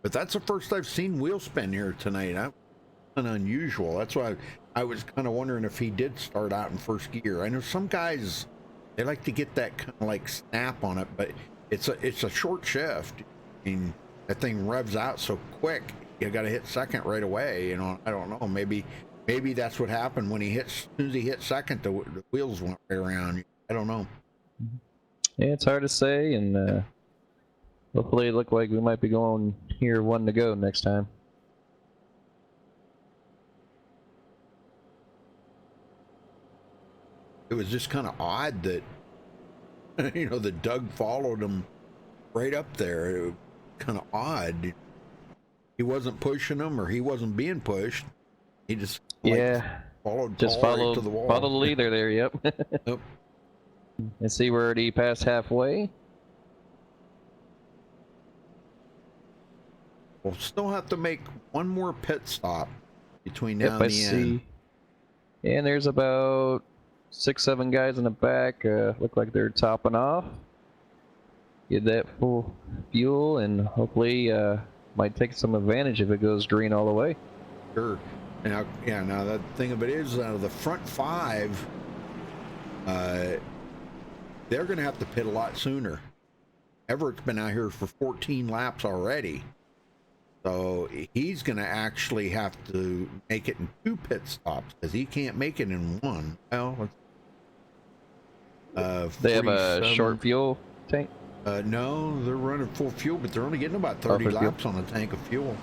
but that's the first I've seen wheel spin here tonight. That's unusual. That's why I was kind of wondering if he did start out in first gear. I know some guys, they like to get that kind of like snap on it, but it's a short shift. I mean, that thing revs out so quick, you got to hit second right away. You know, I don't know. Maybe that's what happened when he hit. As soon as he hit second, the wheels went right around. I don't know. Yeah, it's hard to say, and hopefully it looked like we might be going here 1 to go next time. It was just kind of odd that that Doug followed him right up there. It was kind of odd. He wasn't pushing him, or he wasn't being pushed. He just followed Paul right to the wall. Follow the leader there. Yep. Yep. And see where he passed halfway. We'll still have to make one more pit stop between now and I the end. see. And there's about 6-7 guys in the back. Look like they're topping off. Get that full fuel, and hopefully might take some advantage if it goes green all the way. Sure. Now, now the thing of it is, out of the front 5, they're going to have to pit a lot sooner. Everett's been out here for 14 laps already, so he's going to actually have to make it in 2 pit stops, because he can't make it in 1. Well, they have a short fuel tank. No, they're running full fuel, but they're only getting about 30 laps on a tank of fuel.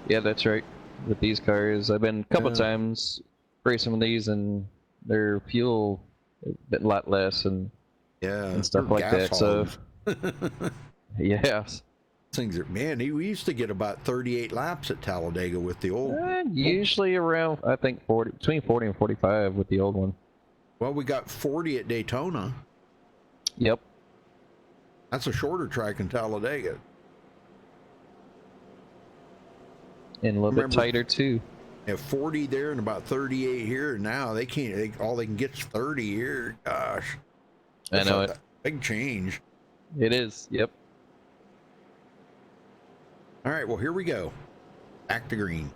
Yeah, that's right. With these cars, I've been a couple times racing with these, and their fuel is a lot less, and stuff like that. So, things are, man. We used to get about 38 laps at Talladega with the old. Usually around, I think, between 40 and 45 with the old one. Well, we got 40 at Daytona. Yep. That's a shorter track in Talladega. And a little bit tighter too. Yeah, 40 there and about 38 here. Now they can't. All they can get is 30 here. Gosh, I know it. Big change. It is. Yep. All right. Well, here we go. Back to green.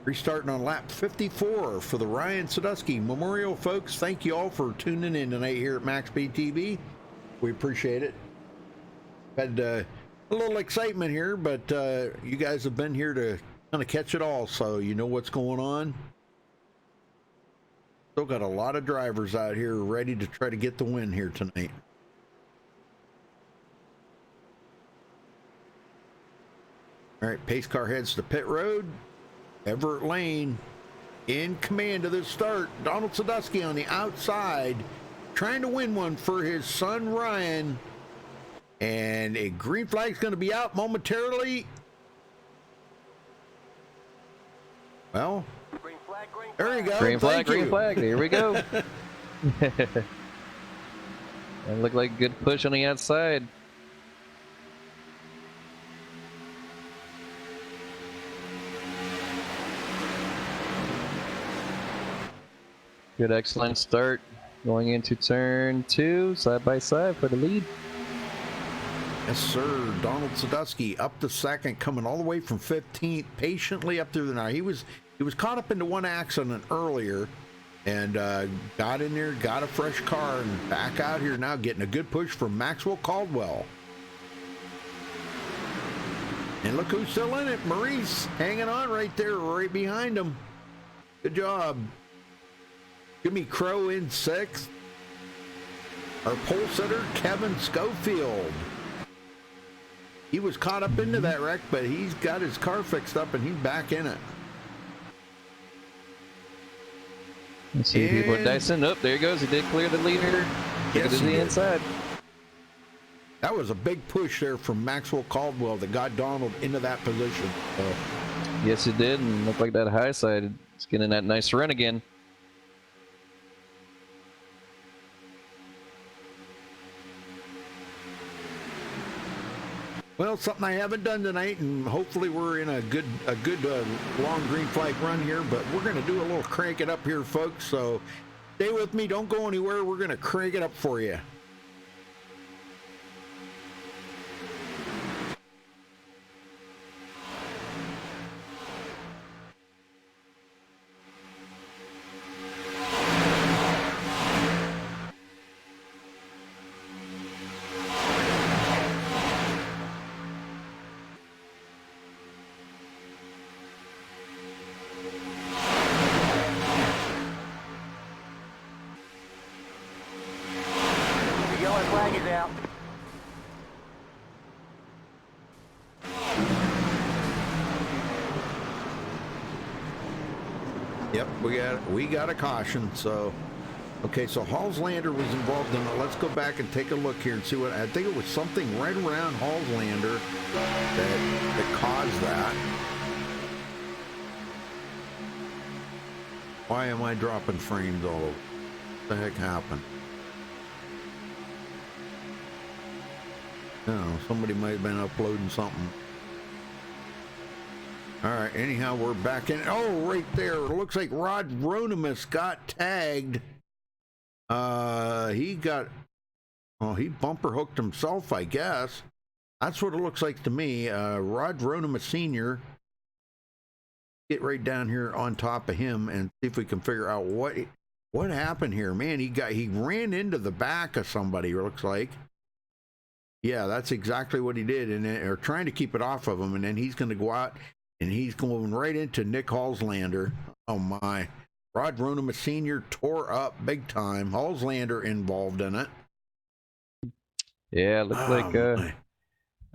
Restarting on lap 54 for the Ryan Sadusky Memorial, folks. Thank you all for tuning in tonight here at MaxSpeedTV. We appreciate it. Had a little excitement here, but you guys have been here to kind of catch it all, so you know what's going on. Still got a lot of drivers out here ready to try to get the win here tonight. All right, pace car heads to pit road. Everett Lane in command of this start. Donald Sadusky on the outside, trying to win one for his son Ryan. And a green flag's going to be out momentarily. Well, there you go. Green flag. Here we go. It looked like a good push on the outside. Good, excellent start. Going into turn 2, side by side for the lead. Yes, sir. Donald Sadusky up to second, coming all the way from 15th, patiently up through the night. He was caught up into one accident earlier, and got in there, got a fresh car, and back out here now, getting a good push from Maxwell Caldwell. And look who's still in it, Maurice, hanging on right there, right behind him. Good job. Jimmy Crow in 6th. Our pole sitter, Kevin Schofield. He was caught up into that wreck, but he's got his car fixed up and he's back in it. Let's see, people are dicing. Up, there he goes. He did clear the leader. Took it to the inside. That was a big push there from Maxwell Caldwell that got Donald into that position. Yes, it did, and looked like that high side is getting that nice run again. Well, something I haven't done tonight, and hopefully we're in a good long green flag run here, but we're going to do a little crank it up here, folks, so stay with me. Don't go anywhere. We're going to crank it up for you. Yep, we got a caution. So, okay, so Hallslander was involved in it. Let's go back and take a look here and see what I think it was something right around Hallslander that caused that. Why am I dropping frames all over? What the heck happened? No, somebody might have been uploading something. All right, anyhow, we're back in. Oh, right there. It looks like Rod Ronimus got tagged. He bumper hooked himself, I guess. That's what it looks like to me. Rod Ronimus Sr. Get right down here on top of him and see if we can figure out what happened here. Man, he ran into the back of somebody, it looks like. Yeah, that's exactly what he did. And they're trying to keep it off of him, and then he's going to go out. And he's going right into Nick Hallslander. Oh, my. Rod Ronimus Sr. tore up big time. Hallslander involved in it. Yeah, looks like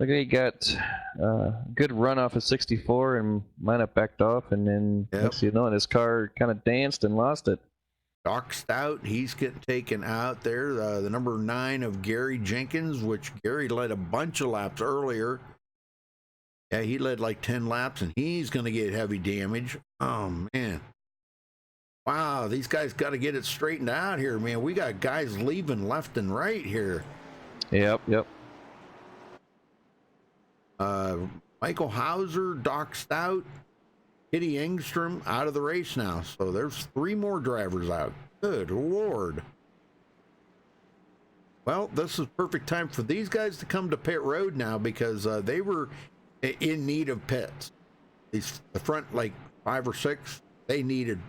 he got a good run off of 64 and might have backed off. And then, next you know, his car kind of danced and lost it. Doc Stout, he's getting taken out there. The number 9 of Gary Jenkins, which Gary led a bunch of laps earlier. Yeah, he led like 10 laps, and he's going to get heavy damage. Oh, man. Wow, these guys got to get it straightened out here, man. We got guys leaving left and right here. Yep. Michael Hauser, Doc Stout, Kitty Engstrom out of the race now. So there's 3 more drivers out. Good Lord. Well, this is perfect time for these guys to come to pit road now because they were in need of pits. The front, like 5 or 6, they needed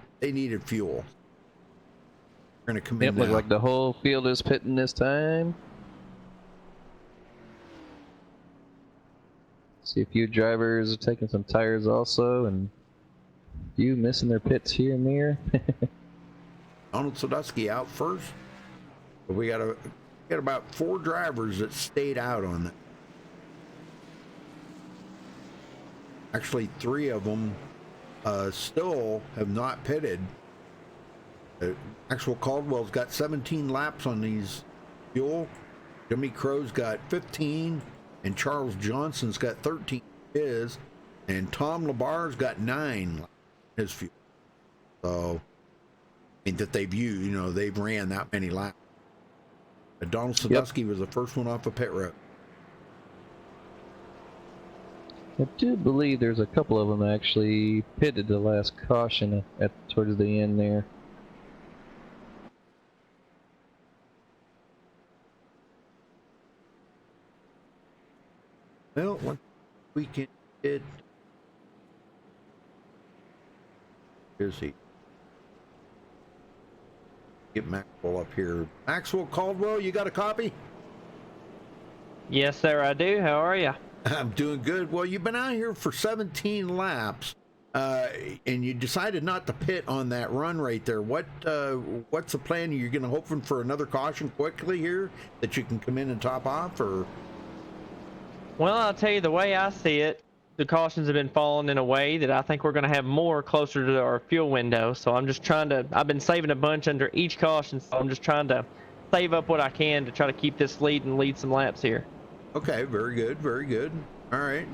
fuel. We're gonna come in now. Look like the whole field is pitting this time. See a few drivers are taking some tires also, and a few missing their pits here and there. Donald Sadusky out first. But we got about 4 drivers that stayed out on that. Actually, 3 of them still have not pitted. Maxwell Caldwell's got 17 laps on these fuel. Jimmy Crow's got 15, and Charles Johnson's got 13 his, and Tom Labar's got 9 his fuel. So, I mean, that they've used, they've ran that many laps. But Donald Sadusky was the first one off of pit road. I do believe there's a couple of them actually pitted the last caution towards the end there. Well, what we can get. Here's he. Get Maxwell up here. Maxwell Caldwell, you got a copy? Yes, sir, I do. How are you? I'm doing good. Well, you've been out here for 17 laps, and you decided not to pit on that run right there. What's the plan? You're going to hoping for another caution quickly here that you can come in and top off, or? Well, I'll tell you the way I see it. The cautions have been falling in a way that I think we're going to have more closer to our fuel window. So I'm just trying to. I've been saving a bunch under each caution, so I'm just trying to save up what I can to try to keep this lead and lead some laps here. Okay, very good, very good. All right.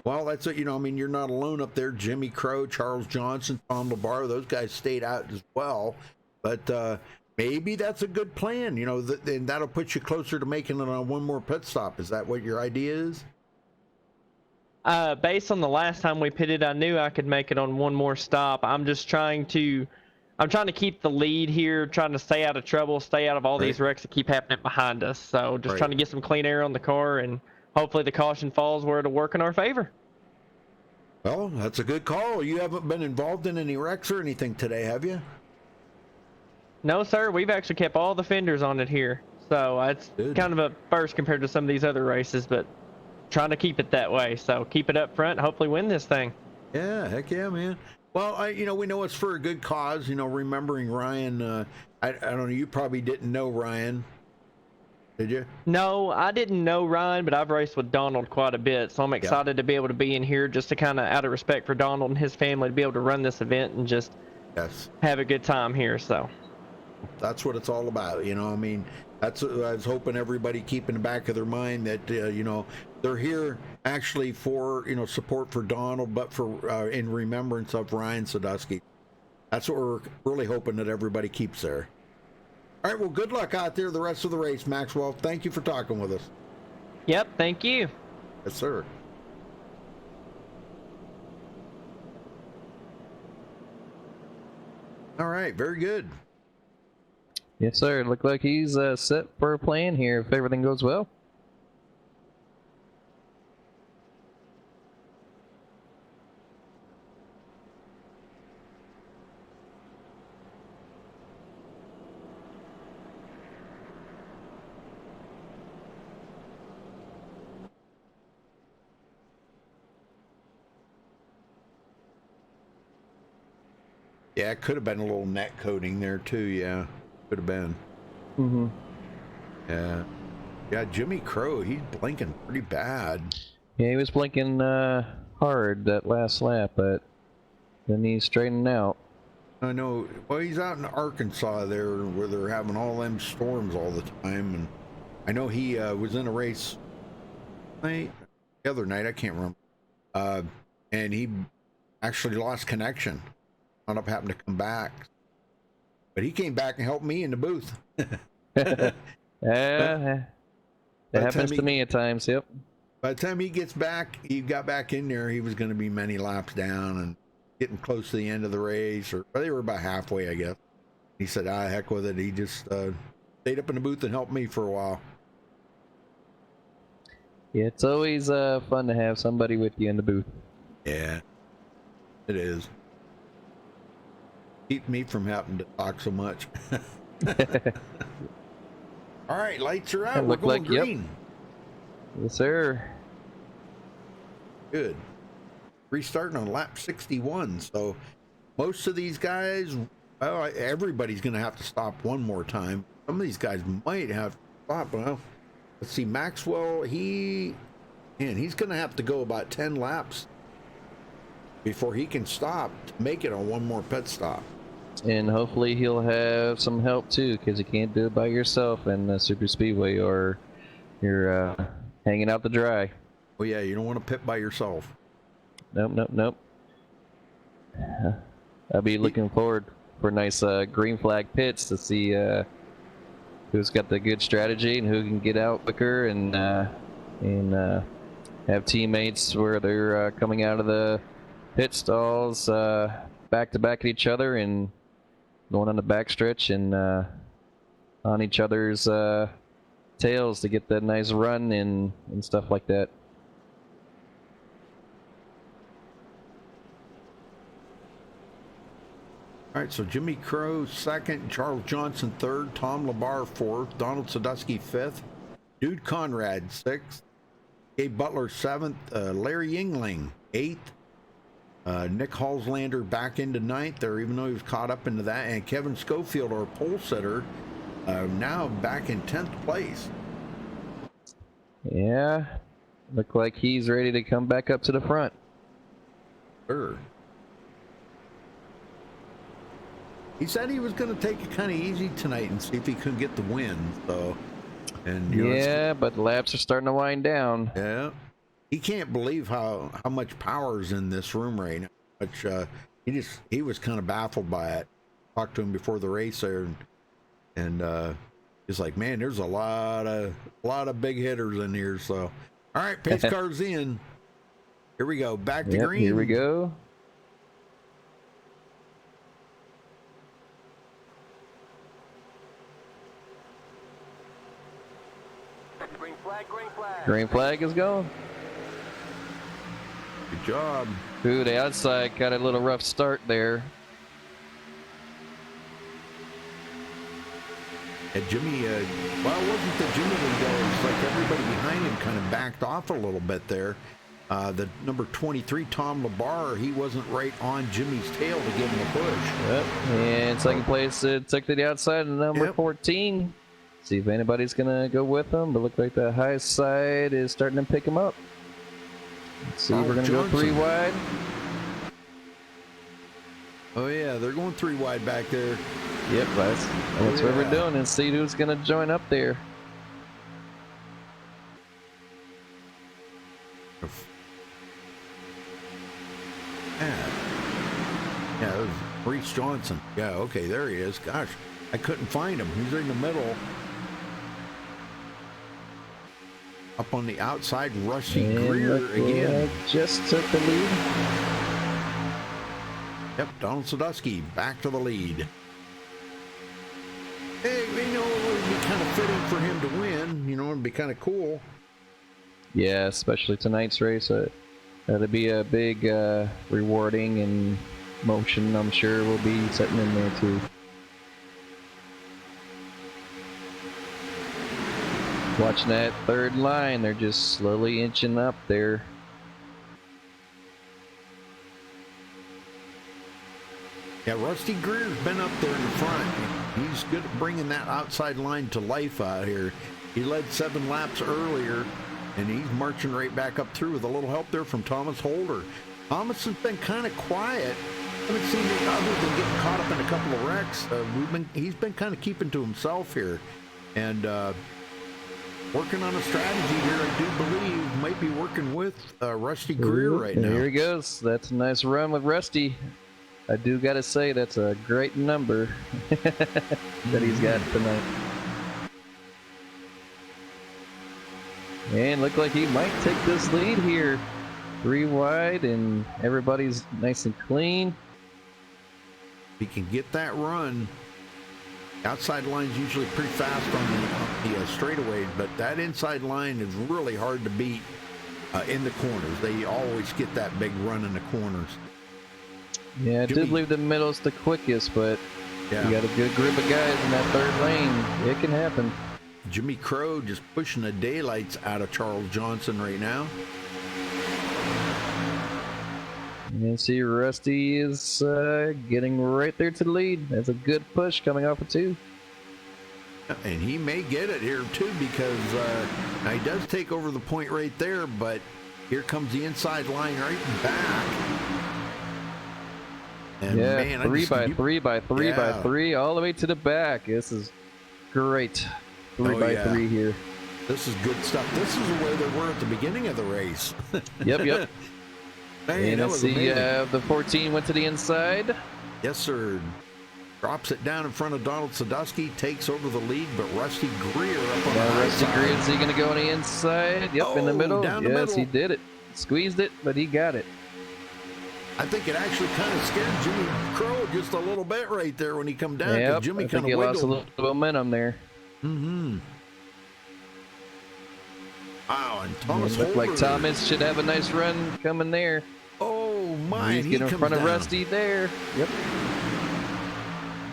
Well, that's it. You know, I mean, you're not alone up there. Jimmy Crow, Charles Johnson, Tom LaBar, those guys stayed out as well. But maybe that's a good plan. You know, and that'll put you closer to making it on one more pit stop. Is that what your idea is? Based on the last time we pitted, I knew I could make it on one more stop. I'm trying to keep the lead here, trying to stay out of trouble, stay out of all these wrecks that keep happening behind us. So just trying to get some clean air on the car, and hopefully the caution falls where it'll work in our favor. Well, that's a good call. You haven't been involved in any wrecks or anything today, have you? No, sir. We've actually kept all the fenders on it here. So it's kind of a first compared to some of these other races, but trying to keep it that way. So keep it up front, hopefully win this thing. Yeah, heck yeah, man. Well, you know, we know it's for a good cause. You know, remembering Ryan. I don't know. You probably didn't know Ryan, did you? No, I didn't know Ryan, but I've raced with Donald quite a bit, so I'm excited to be able to be in here just to kind of, out of respect for Donald and his family, to be able to run this event and just have a good time here. So that's what it's all about. You know, I mean, that's I was hoping everybody keep in the back of their mind that you know, they're here actually for, you know, support for Donald, but for in remembrance of Ryan Sadusky. That's what we're really hoping that everybody keeps there. All right, well, good luck out there the rest of the race, Maxwell. Thank you for talking with us. Yep, thank you. Yes, sir. All right, very good. Yes, sir. Look like he's set for a plan here if everything goes well. Yeah, it could have been a little net coating there too. Yeah, could have been. Mm-hmm. Yeah. Yeah, Jimmy Crow, he's blinking pretty bad. Yeah, he was blinking hard that last lap, but then he's straightening out. I know. Well, he's out in Arkansas there where they're having all them storms all the time. And I know he was in a race the other night, I can't remember. And he actually lost connection. Wound up having to come back. But he came back and helped me in the booth. It happens to me at times, yep. By the time he gets back, he got back in there, he was going to be many laps down and getting close to the end of the race, or they were about halfway, I guess. He said, heck with it. He just stayed up in the booth and helped me for a while. Yeah, it's always fun to have somebody with you in the booth. Yeah, it is. Keep me from having to talk so much. All right, lights are out. We're going green. Yep. Yes, sir. Good. Restarting on lap 61. So most of these guys, well, everybody's going to have to stop one more time. Some of these guys might have to stop. Well, let's see. Maxwell, he's going to have to go about 10 laps before he can stop to make it on one more pit stop. And hopefully he'll have some help too, because you can't do it by yourself in the super speedway, or you're hanging out to dry. Oh yeah, you don't want to pit by yourself. Nope. I'll be looking forward for nice green flag pits to see who's got the good strategy and who can get out quicker, and have teammates where they're coming out of the pit stalls back to back at each other and going on the backstretch and on each other's tails to get that nice run and stuff like that. All right, so Jimmy Crow second, Charles Johnson third, Tom LaBar fourth, Donald Sadusky fifth, Dude Conrad sixth, Gabe Butler seventh, Larry Yingling eighth, Nick Halslander back into ninth there, even though he was caught up into that, and Kevin Schofield, our pole sitter, now back in 10th place. Yeah, look like he's ready to come back up to the front. Sure. He said he was going to take it kind of easy tonight and see if he could get the win. So, and yeah, but the laps are starting to wind down. Yeah, he can't believe how much power is in this room right now. Which he was kind of baffled by it. Talked to him before the race there, and he's like, man, there's a lot of big hitters in here. So, all right, pace car's in. Here we go, back to green. Here we go. Green flag, green flag. Green flag is going. Good job. Ooh, the outside got a little rough start there. And Jimmy, well, it wasn't the Jimmy window. It was like everybody behind him kind of backed off a little bit there. The number 23, Tom LaBar, he wasn't right on Jimmy's tail to give him a push. Yep. And second place, took to the outside, and number 14. See if anybody's going to go with him, but look like the high side is starting to pick him up. Let's see, we're going to go 3 wide. Oh, yeah, they're going 3 wide back there. Yep, that's what we're doing, and see who's going to join up there. Yeah, it was Reese Johnson. Yeah, okay, there he is. Gosh, I couldn't find him. He's in the middle. Up on the outside, Rusty Greer again. Just took the lead. Yep, Donald Sadusky back to the lead. Hey, you know, it would be kind of fitting for him to win. You know, it'd be kind of cool. Yeah, especially tonight's race. That'll be a big rewarding and motion, I'm sure, will be sitting in there too. Watching that third line, they're just slowly inching up there. Yeah, Rusty Greer's been up there in the front. He's good at bringing that outside line to life out here. He led 7 laps earlier, and he's marching right back up through with a little help there from Thomas Holder. Thomas has been kind of quiet. I haven't seen him other than getting caught up in a couple of wrecks. He's been kind of keeping to himself here, and working on a strategy here. I do believe might be working with Rusty Greer right now. Here he goes. That's a nice run with Rusty. I do got to say that's a great number that he's got tonight. And look like he might take this lead here. 3 wide and everybody's nice and clean. He can get that run. Outside line's usually pretty fast on the straightaways, but that inside line is really hard to beat in the corners. They always get that big run in the corners. Yeah, it did leave the middles the quickest, but you got a good group of guys in that third lane. It can happen. Jimmy Crow just pushing the daylights out of Charles Johnson right now. And see, Rusty is getting right there to the lead. That's a good push coming off of 2. And he may get it here too, because now he does take over the point right there, but here comes the inside line right back. And yeah, man, 3 by 3 by 3 by 3 all the way to the back. This is great. 3 by 3 here. This is good stuff. This is the way they were at the beginning of the race. Yep. Man, and let's see, the 14 went to the inside. Yes, sir. Drops it down in front of Donald Sadusky, takes over the lead, but Rusty Greer up on the high Rusty side. Greer, is he going to go on the inside? Yep, in the middle. Down the yes, middle. he did it. Squeezed it, but he got it. I think it actually kind of scared Jimmy Crow just a little bit right there when he come down. Yep, Jimmy I kind think of he lost a little momentum there. Mm-hmm. Wow, and Thomas Looked like Holder. Thomas should have a nice run coming there. Oh, my. He's getting in front of Rusty there. Yep.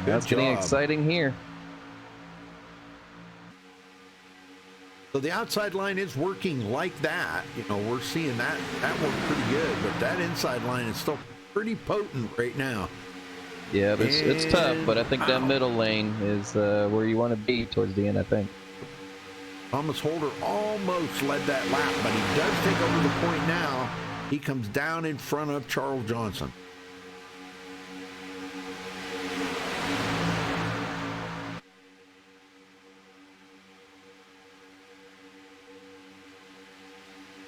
That's getting exciting here. So the outside line is working like that. You know, we're seeing that worked pretty good, but that inside line is still pretty potent right now. Yeah, it's tough, but I think that middle lane is where you want to be towards the end, I think. Thomas Holder almost led that lap, but he does take over the point now. He comes down in front of Charles Johnson.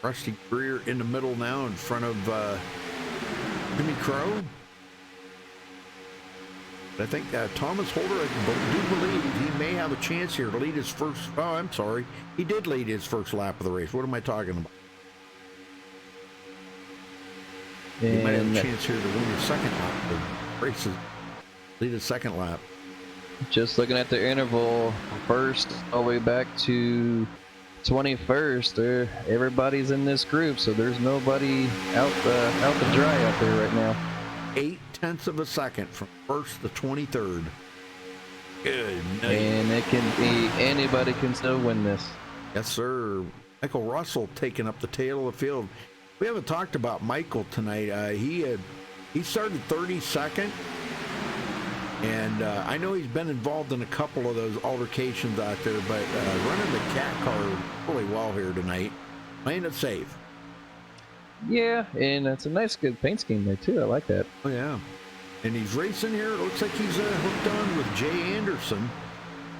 Rusty Greer in the middle now in front of Jimmy Crow. I think Thomas Holder, I do believe he may have a chance here to lead his first. Oh, I'm sorry. He did lead his first lap of the race. What am I talking about? He might have a chance here to win the second lap of the race. Lead his second lap. Just looking at the interval, first all the way back to 21st. Everybody's in this group, so there's nobody out the dry out there right now. 0.8 of a second from first to 23rd. Good night. And it can be anybody can still win this. Yes, sir. Michael Russell taking up the tail of the field. We haven't talked about Michael tonight. He started 32nd, and I know he's been involved in a couple of those altercations out there, but running the cat car really well here tonight, playing it safe. Yeah, and it's a nice, good paint scheme there too. I like that. Oh yeah, and he's racing here. It looks like he's hooked on with Jay Anderson.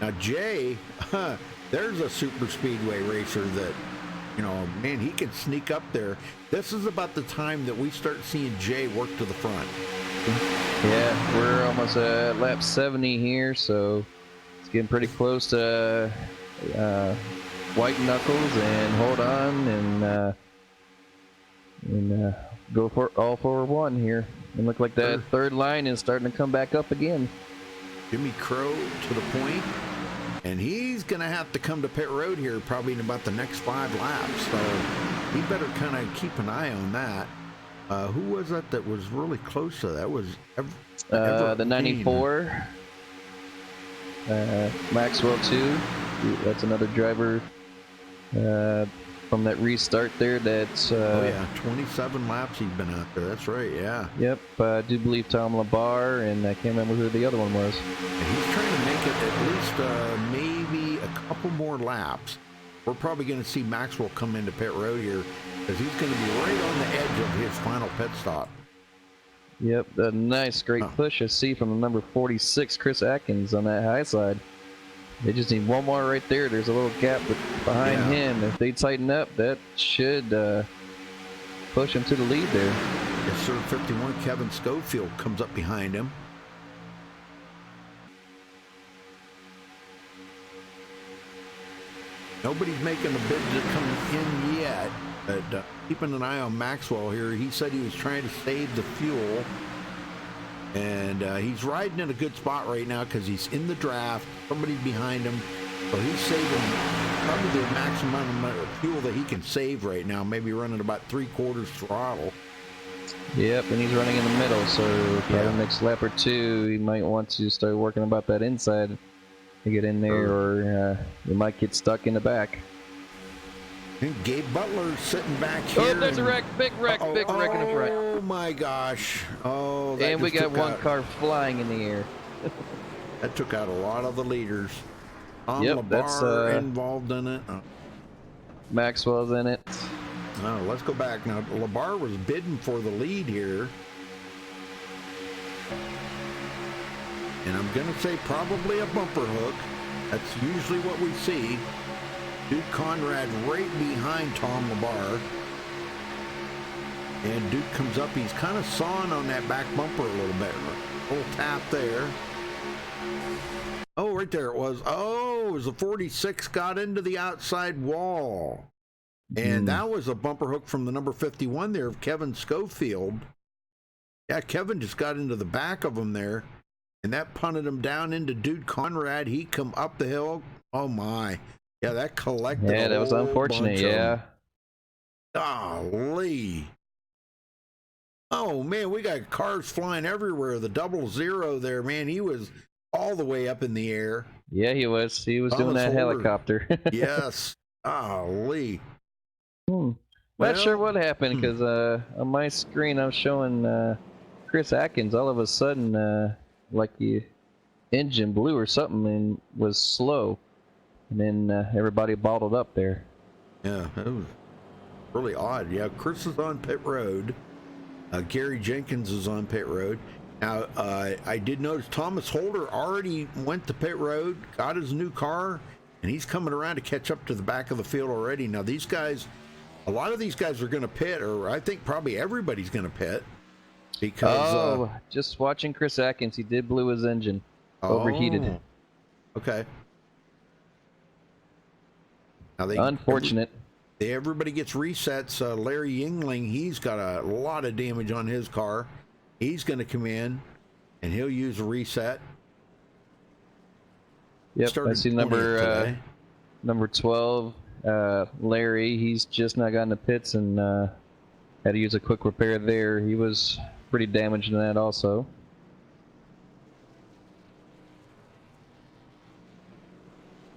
Now Jay, there's a super speedway racer that, you know, man, he can sneak up there. This is about the time that we start seeing Jay work to the front. Yeah, we're almost at lap 70 here, so it's getting pretty close to white knuckles and hold on and go for all for one here. And look like that third line is starting to come back up again. Jimmy Crow to the point, and he's going to have to come to pit road here probably in about the next 5 laps. So he better kind of keep an eye on that. Who was that was really close to that? Was the 94. Maxwell 2. That's another driver from that restart there. That's oh yeah, 27 laps he's been out there. That's right. Yeah. Yep. I do believe Tom Labar, and I can't remember who the other one was. And he's trying to make it at least maybe a couple more laps. We're probably going to see Maxwell come into pit road here because he's going to be right on the edge of his final pit stop. Yep. A nice, great push I see from the number 46, Chris Atkins, on that high side. They just need one more right there. There's a little gap behind him. If they tighten up, that should push him to the lead there. Yes, sir. 51, Kevin Schofield comes up behind him. Nobody's making a bid to come in yet. But keeping an eye on Maxwell here. He said he was trying to save the fuel. And he's riding in a good spot right now because he's in the draft. Somebody's behind him. So he's saving probably the maximum amount of fuel that he can save right now. Maybe running about 3/4 throttle. Yep, and he's running in the middle. So probably next lap or two, he might want to start working about that inside to get in there, or he might get stuck in the back. And Gabe Butler sitting back here. Oh, there's a wreck. Big wreck. Big wreck in the front. Oh, my gosh. Oh, and we got one car flying in the air. That took out a lot of the leaders. Yep, Labar that's involved in it. Maxwell's in it. Oh, let's go back. Now, Labar was bidding for the lead here. And I'm going to say probably a bumper hook. That's usually what we see. Duke Conrad right behind Tom Labar. And Duke comes up. He's kind of sawing on that back bumper a little bit. A little tap there. Oh, right there it was. Oh, it was a 46 got into the outside wall. And that was a bumper hook from the number 51 there of Kevin Schofield. Yeah, Kevin just got into the back of him there. And that punted him down into Dude Conrad. He come up the hill. Oh, my. Yeah, that collected. Yeah, that was unfortunate. Yeah. Golly. Oh, man, we got cars flying everywhere. The 00 there, man, he was all the way up in the air. Yeah, he was. He was doing Thomas that Holder. helicopter. Yes. Golly. Not sure what happened because on my screen I'm showing Chris Atkins all of a sudden like the engine blew or something and was slow, and then everybody bottled up there. Yeah, it was really odd. Yeah, Chris is on pit road. Gary Jenkins is on pit road. Now, I did notice Thomas Holder already went to pit road, got his new car, and he's coming around to catch up to the back of the field already. Now, these guys, a lot of these guys are going to pit, or I think probably everybody's going to pit. Because, just watching Chris Atkins, he did blew his engine. Overheated. Okay. Now Unfortunate. Everybody gets resets. Larry Yingling, he's got a lot of damage on his car. He's going to come in, and he'll use a reset. Yep, I see number 12, Larry. He's just now gotten the pits and had to use a quick repair there. He was pretty damaged in that also.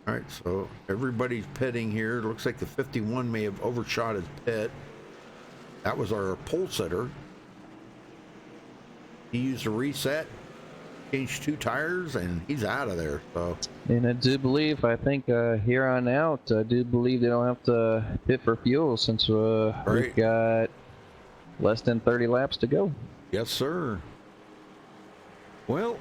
All right, so everybody's pitting here. It looks like the 51 may have overshot his pit. That was our pole sitter. He used a reset, changed 2 tires, and he's out of there. So. And I do believe, I think here on out, I do believe they don't have to pit for fuel since we've got less than 30 laps to go. Yes, sir. Well,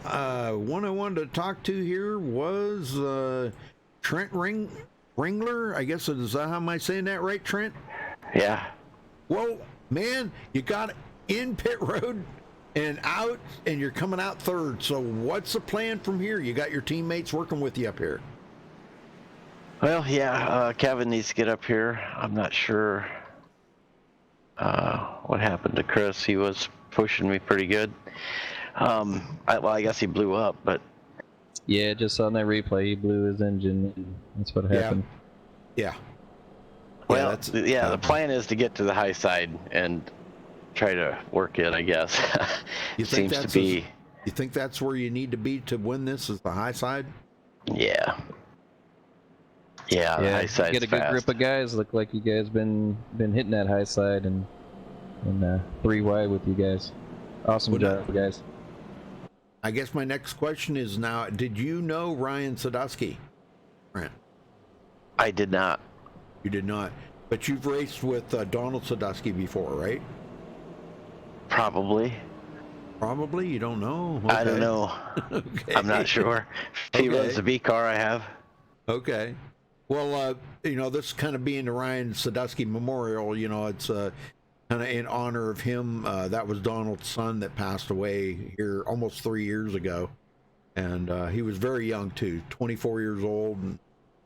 one I wanted to talk to here was Trent Ringler. I guess is that how am I saying that right, Trent? Yeah. Well, man, you got in pit road and out, and you're coming out third. So what's the plan from here? You got your teammates working with you up here. Well, yeah, Kevin needs to get up here. I'm not sure what happened to Chris. He was pushing me pretty good. I guess he blew up, but... Yeah, just on that replay, he blew his engine, and that's what happened. Yeah. Well, the plan is to get to the high side and try to work it, I guess. You think you think that's where you need to be to win this, is the high side? Yeah. Yeah, the high side. Get a good grip of guys. Look like you guys been hitting that high side and 3 wide with you guys. Awesome job, guys. I guess my next question is now, did you know Ryan Sadowski, Grant? I did not. You did not. But you've raced with Donald Sadowski before, right? Probably. Probably? You don't know? Okay. I don't know. Okay. I'm not sure. If he runs the B car, I have. Okay. Well, this kind of being the Ryan Sadowski Memorial, it's kind of in honor of him. That was Donald's son that passed away here almost 3 years ago. And he was very young too, 24 years old. And,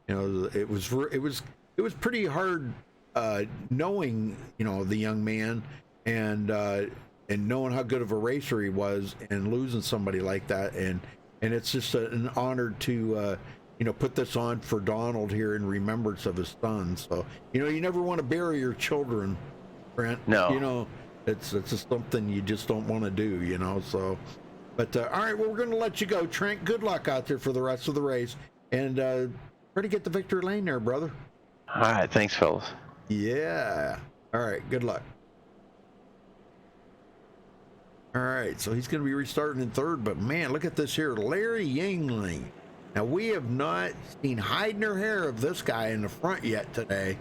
it was pretty hard knowing, the young man and knowing how good of a racer he was and losing somebody like that. And it's just an honor to, put this on for Donald here in remembrance of his son. So, you never want to bury your children, Brent. No. It's just something you just don't want to do, so. But, all right, well, we're going to let you go. Trent, good luck out there for the rest of the race. And try to get the victory lane there, brother. All right, thanks, fellas. Yeah. All right, good luck. All right, so he's going to be restarting in third, but man, look at this here. Larry Yingling. Now, we have not seen hide nor hair of this guy in the front yet today,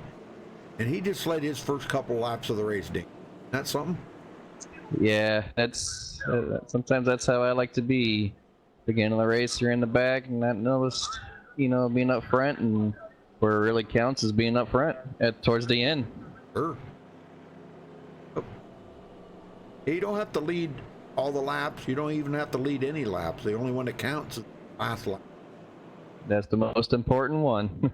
and he just led his first couple laps of the race, Dink. That's something? Yeah, that's sometimes that's how I like to be. Beginning of the race, you're in the back and not noticed, being up front, and where it really counts is being up front towards the end. Sure. You don't have to lead all the laps. You don't even have to lead any laps. The only one that counts is the last lap. That's the most important one.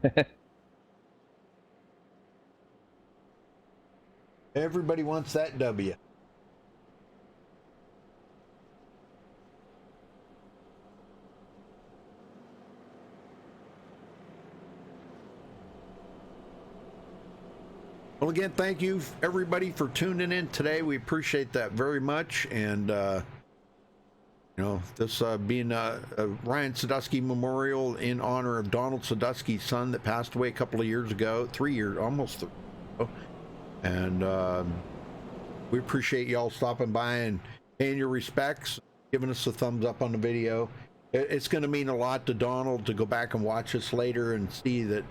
Everybody wants that W. Well, again, thank you, everybody, for tuning in today. We appreciate that very much. And You know, this being a Ryan Sadusky Memorial in honor of Donald Sadusky's son that passed away a couple of years ago, 3 years, almost 3 years ago. And we appreciate y'all stopping by and paying your respects, giving us a thumbs up on the video. It's going to mean a lot to Donald to go back and watch this later and see that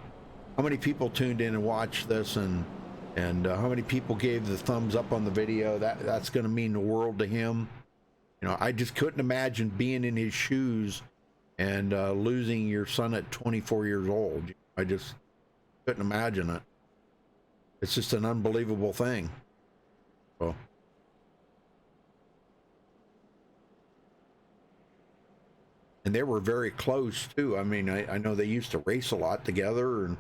how many people tuned in and watched this, and how many people gave the thumbs up on the video. That's going to mean the world to him. You know, I just couldn't imagine being in his shoes and losing your son at 24 years old. I just couldn't imagine it. It's just an unbelievable thing. So. And they were very close too. I mean, I know they used to race a lot together and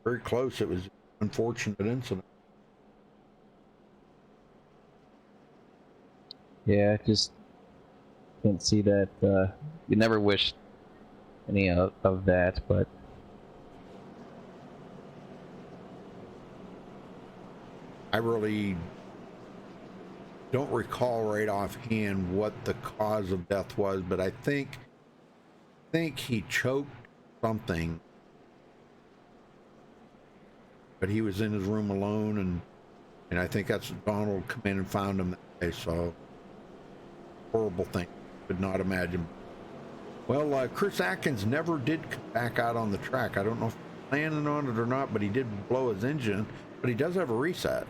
very close. It was an unfortunate incident. Yeah, just can't see that. You never wish any of that, but I really don't recall right offhand what the cause of death was, but I think he choked something. But he was in his room alone, and I think that's Donald come in and found him that day. So horrible thing. Could not imagine. Well, Chris Atkins never did come back out on the track. I don't know if he's planning on it or not, but he did blow his engine. But he does have a reset.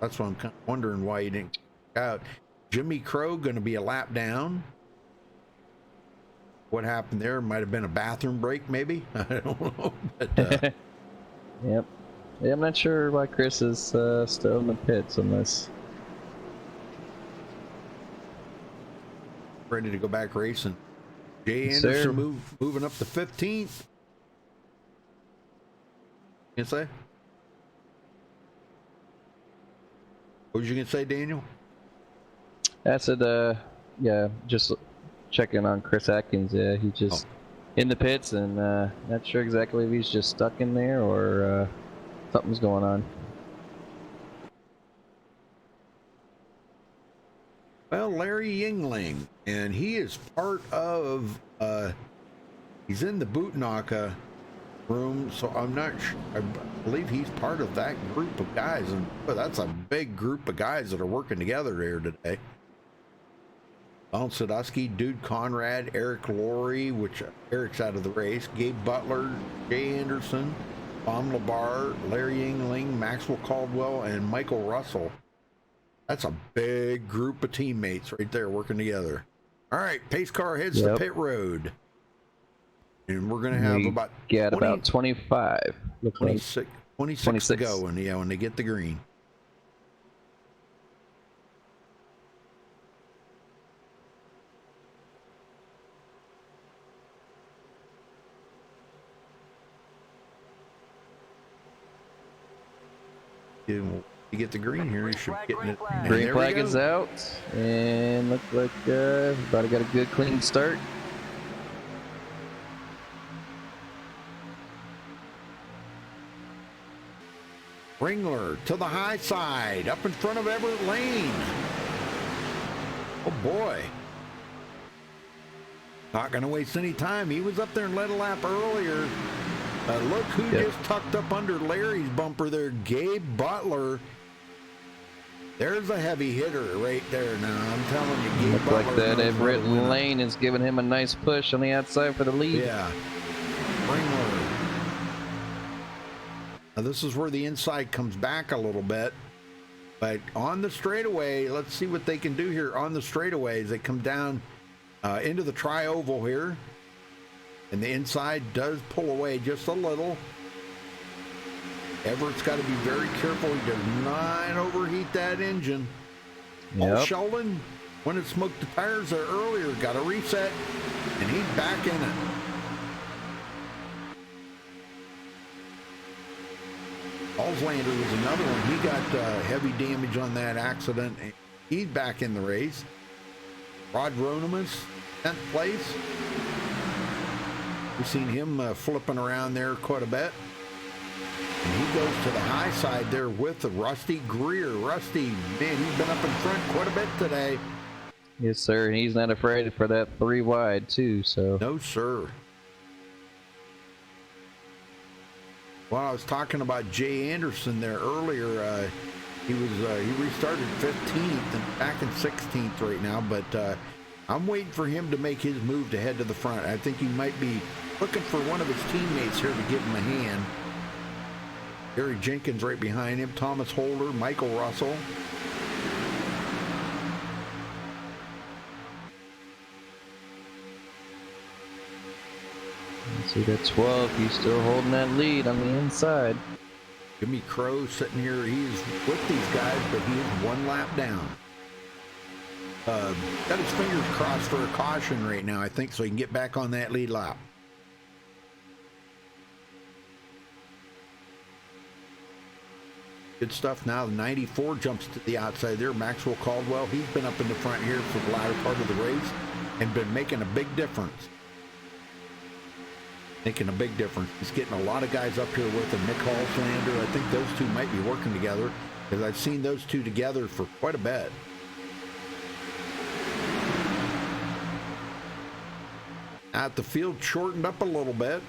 That's why I'm kind of wondering why he didn't come out. Jimmy Crow going to be a lap down. What happened there? Might have been a bathroom break, maybe. I don't know. But, yep. Yeah, I'm not sure why Chris is still in the pits on this. Ready to go back racing. Jay Yes, Anderson moving up to 15th. You say? What was you gonna say, Daniel? I said, yeah, just checking on Chris Atkins. Yeah, he just in the pits, and not sure exactly if he's just stuck in there or something's going on. Well, Larry Yingling, and he is part of, he's in the Bootnaka room, so I'm not sure, I believe he's part of that group of guys, and that's a big group of guys that are working together here today. Donald Sadusky, Dude Conrad, Eric Laurie, which Eric's out of the race, Gabe Butler, Jay Anderson, Tom Labar, Larry Yingling, Maxwell Caldwell, and Michael Russell. That's a big group of teammates right there working together. All right, pace car heads to pit road. And we're going to have about 25. 26 to go when they get the green. You get the green here, you should be getting it. Green flag is out, and looks like everybody got a good clean start. Ringler to the high side, up in front of Everett Lane. Oh boy. Not going to waste any time. He was up there and led a lap earlier. Look who just tucked up under Larry's bumper there, Gabe Butler. There's a heavy hitter right there now. I'm telling you, Gabe Butler. Looks like that Everett Lane is giving him a nice push on the outside for the lead. Yeah. Ringler. Now this is where the inside comes back a little bit. But on the straightaway, let's see what they can do here on the straightaways. They come down into the tri-oval here. And the inside does pull away just a little. Everett's got to be very careful. He does not overheat that engine. Paul Sheldon, when it smoked the tires there earlier, got a reset, and he's back in it. Allslander was another one. He got heavy damage on that accident. And he's back in the race. Rod Ronimus, 10th place. We've seen him flipping around there quite a bit. And he goes to the high side there with the Rusty Greer. Rusty, man, he's been up in front quite a bit today. Yes, sir. And he's not afraid for that 3 wide too. So. No, sir. Well, I was talking about Jay Anderson there earlier. He restarted 15th and back in 16th right now, but I'm waiting for him to make his move to head to the front. I think he might be looking for one of his teammates here to give him a hand. Gary Jenkins right behind him, Thomas Holder, Michael Russell. So you got 12. He's still holding that lead on the inside. Jimmy Crow sitting here. He's with these guys, but he is 1 lap down. Got his fingers crossed for a caution right now, I think, so he can get back on that lead lap. Good stuff now. The 94 jumps to the outside there. Maxwell Caldwell, he's been up in the front here for the latter part of the race and been making a big difference. Making a big difference. He's getting a lot of guys up here with him. Nick Halslander, I think those two might be working together because I've seen those two together for quite a bit. At the field shortened up a little bit.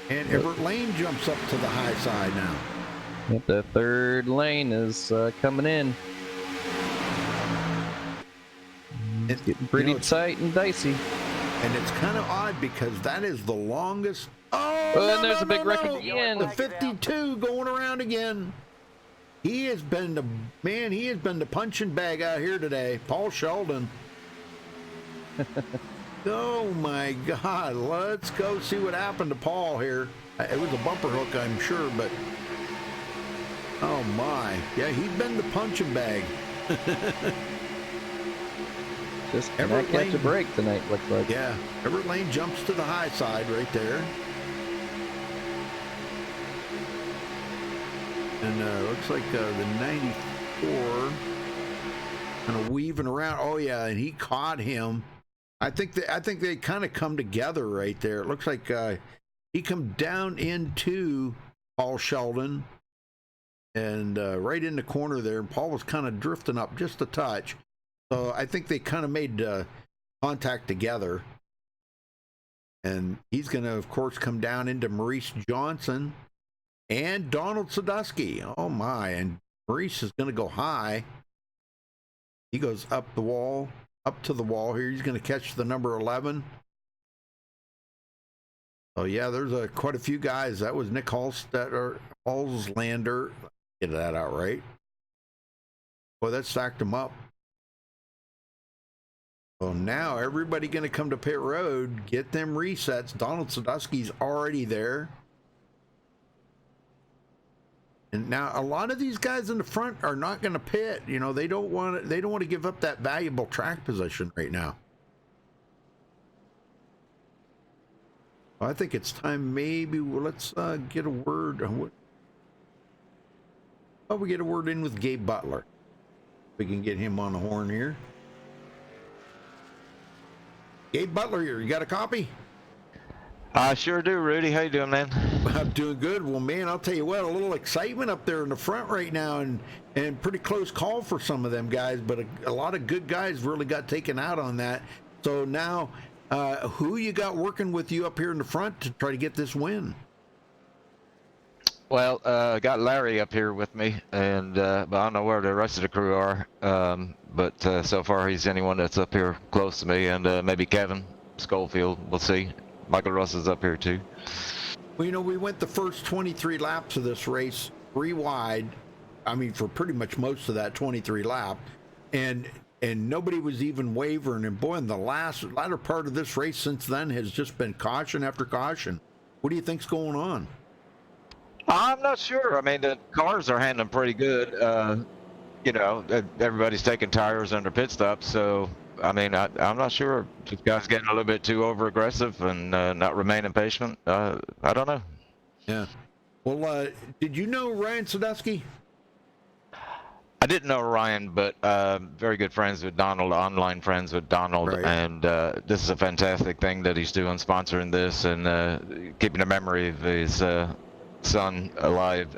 And Everett Lane jumps up to the high side now. Yep, the 3rd lane is coming in. It's getting pretty tight and dicey. And it's kind of odd because that is the longest. Oh, and there's a big wreck at the end. The 52 going around again. He has been the punching bag out here today. Paul Sheldon. Oh my God. Let's go see what happened to Paul here. It was a bumper hook, I'm sure, but oh my. Yeah, he's been the punching bag. Just cannot catch a break tonight, looks like. Yeah, Everett Lane jumps to the high side right there. And looks like the 94 kind of weaving around. Oh yeah, and he caught him. I think they kind of come together right there. It looks like he come down into Paul Sheldon and right in the corner there. And Paul was kind of drifting up just a touch. So I think they kind of made contact together. And he's going to, of course, come down into Maurice Johnson and Donald Sadusky. Oh, my. And Maurice is going to go high. He goes up the wall, up to the wall here. He's going to catch the number 11. Oh, yeah, there's quite a few guys. That was Nick Halslander. Get that out right. Boy, that stacked him up. So now everybody going to come to pit road, get them resets. Donald Sadusky's already there. And now a lot of these guys in the front are not going to pit. You know, they don't want to give up that valuable track position right now. Well, I think it's time maybe let's get a word. Oh, we get a word in with Gabe Butler. We can get him on the horn here. Gabe Butler here, you got a copy? I sure do, Rudy. How you doing, man? I'm doing good. Well, man, I'll tell you what, a little excitement up there in the front right now, and pretty close call for some of them guys, but a lot of good guys really got taken out on that. So now, who you got working with you up here in the front to try to get this win? Well, I got Larry up here with me, and but I don't know where the rest of the crew are. But so far, he's anyone that's up here close to me, and maybe Kevin Schofield. We'll see. Michael Russell's up here too. Well, you know, we went the first 23 laps of this race 3 wide. I mean, for pretty much most of that 23 lap, and nobody was even wavering. And boy, in the latter part of this race since then has just been caution after caution. What do you think's going on? I'm not sure. I mean, the cars are handling pretty good. You know, everybody's taking tires under pit stops, so I mean, I'm not sure. This guy's getting a little bit too over aggressive and not remaining patient. I don't know. Yeah. Well, did you know Ryan Sadusky? I didn't know Ryan, but very good friends with Donald, online friends with Donald, right. And this is a fantastic thing that he's doing, sponsoring this and keeping the memory of his son alive.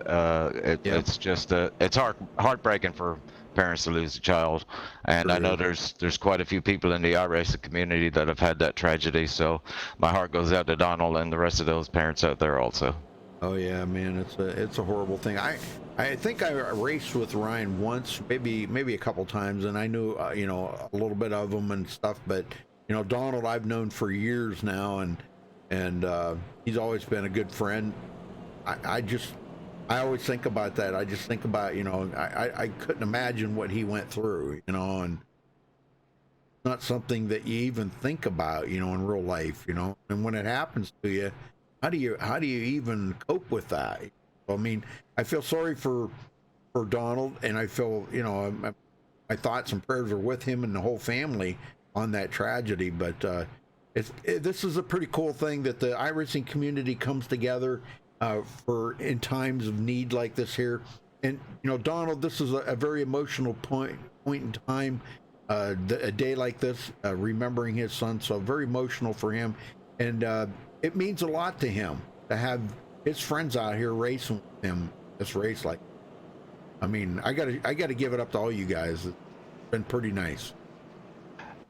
It's just it's heartbreaking for parents to lose a child, and I know there's quite a few people in the iRacing community that have had that tragedy. So my heart goes out to Donald and the rest of those parents out there also. Oh yeah, man, it's a horrible thing. I think I raced with Ryan once, maybe a couple times, and I knew you know, a little bit of him and stuff. But you know, Donald I've known for years now, and he's always been a good friend. I always think about that. I just think about, you know, I couldn't imagine what he went through, you know, and not something that you even think about, you know, in real life, you know. And when it happens to you, how do you even cope with that? I mean, I feel sorry for Donald, and I feel, you know, my thoughts and prayers are with him and the whole family on that tragedy. But this is a pretty cool thing that the iRacing community comes together for in times of need like this here. And you know, Donald, this is a very emotional point in time, a day like this, remembering his son, so very emotional for him. And it means a lot to him to have his friends out here racing with him this race. Like, I mean, I gotta give it up to all you guys. It's been pretty nice.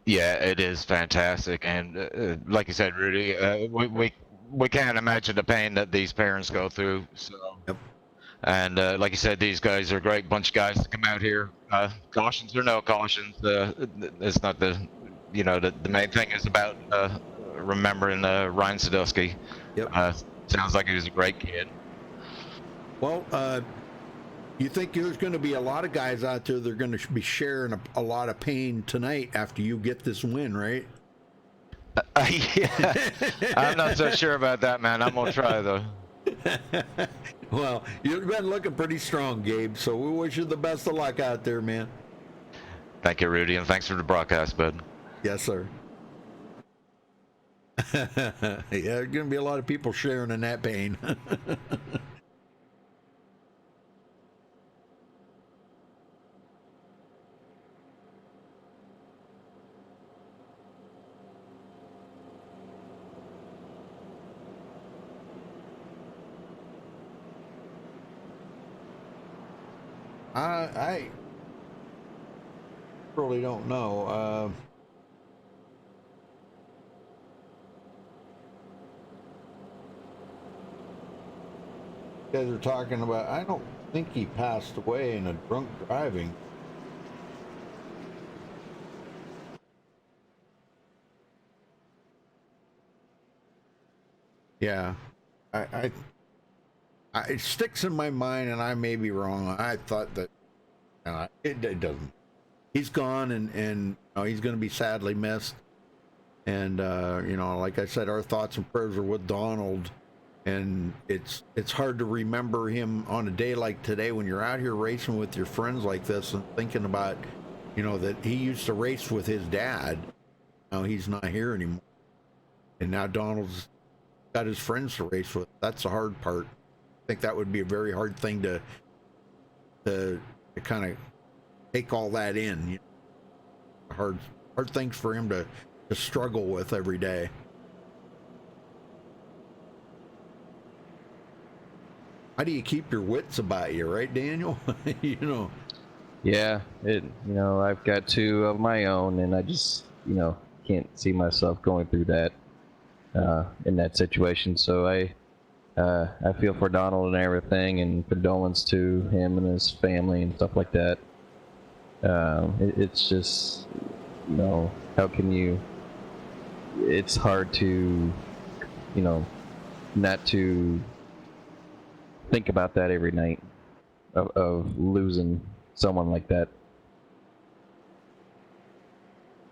Yeah, it is fantastic, and like you said, Rudy, we can't imagine the pain that these parents go through. So, yep. And like you said, these guys are a great bunch of guys to come out here. Cautions or no cautions, it's not the, you know, the main thing is about remembering Ryan Sadowski. Yep. Sounds like he was a great kid. Well, you think there's going to be a lot of guys out there that are going to be sharing a lot of pain tonight after you get this win, right? Yeah, I'm not so sure about that, man. I'm gonna try though. Well, you've been looking pretty strong, Gabe, so we wish you the best of luck out there, man. Thank you, Rudy, and thanks for the broadcast, bud. Yes, sir. Yeah, there's gonna be a lot of people sharing in that pain. I really don't know. You guys are talking about, I don't think he passed away in a drunk driving. Yeah, it sticks in my mind, and I may be wrong. I thought that it doesn't. He's gone, and you know, he's going to be sadly missed. And you know, like I said, our thoughts and prayers are with Donald. And it's hard to remember him on a day like today when you're out here racing with your friends like this and thinking about, you know, that he used to race with his dad. Now he's not here anymore, and now Donald's got his friends to race with. That's the hard part. I think that would be a very hard thing to kind of take all that in. You know, hard things for him to struggle with every day. How do you keep your wits about you, right, Daniel? You know. Yeah, you know, I've got two of my own, and I just, you know, can't see myself going through that in that situation. So I feel for Donald and everything, and condolence to him and his family and stuff like that. It's just, you know, how can you? It's hard to, you know, not to think about that every night of losing someone like that.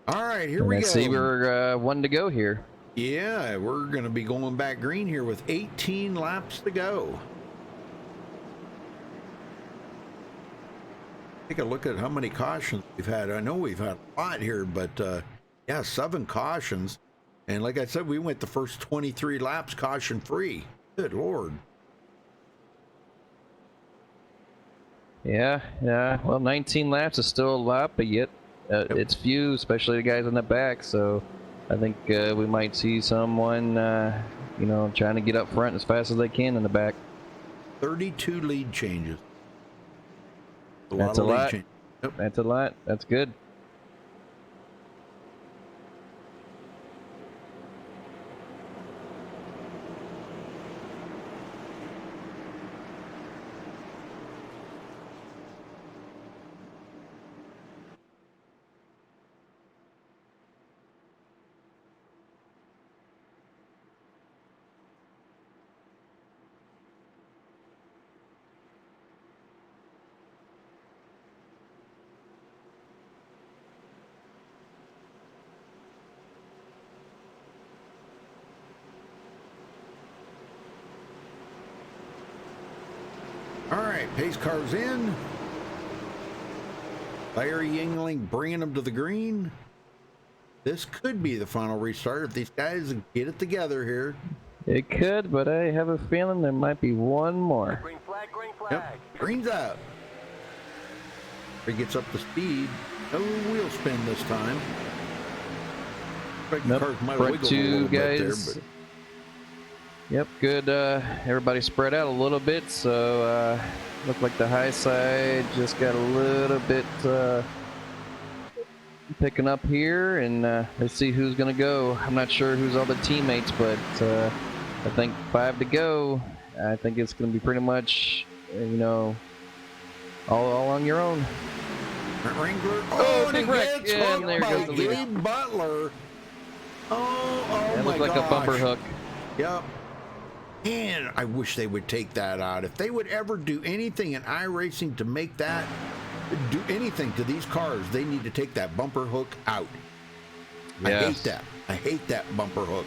All right, here we go. See, we're one to go here. Yeah, we're going to be going back green here with 18 laps to go. Take a look at how many cautions we've had. I know we've had a lot here, but yeah, 7 cautions. And like I said, we went the first 23 laps caution free. Good Lord. Yeah. Well, 19 laps is still a lot, but yet it's few, especially the guys in the back. So I think we might see someone, you know, trying to get up front as fast as they can in the back. 32 lead changes. That's a lot. Yep. That's a lot. That's good. All right, pace car's in. Larry Yingling bringing them to the green. This could be the final restart if these guys get it together here. It could, but I have a feeling there might be one more. Green flag, green flag. Yep, green's out. He gets up to speed. No wheel spin this time. Nope. Front two guys. Yep, good. Everybody spread out a little bit, so looked like the high side just got a little bit picking up here, and let's see who's gonna go. I'm not sure who's all the teammates, but I think 5 to go. I think it's gonna be pretty much, you know, all on your own. Wrangler. Oh, Big wreck! Yeah, and there goes the leader. Gabe Butler. Oh that my looked like gosh. a bumper hook. Yep. And I wish they would take that out. If they would ever do anything in iRacing to make that, do anything to these cars, they need to take that bumper hook out. Yes. I hate that. I hate that bumper hook.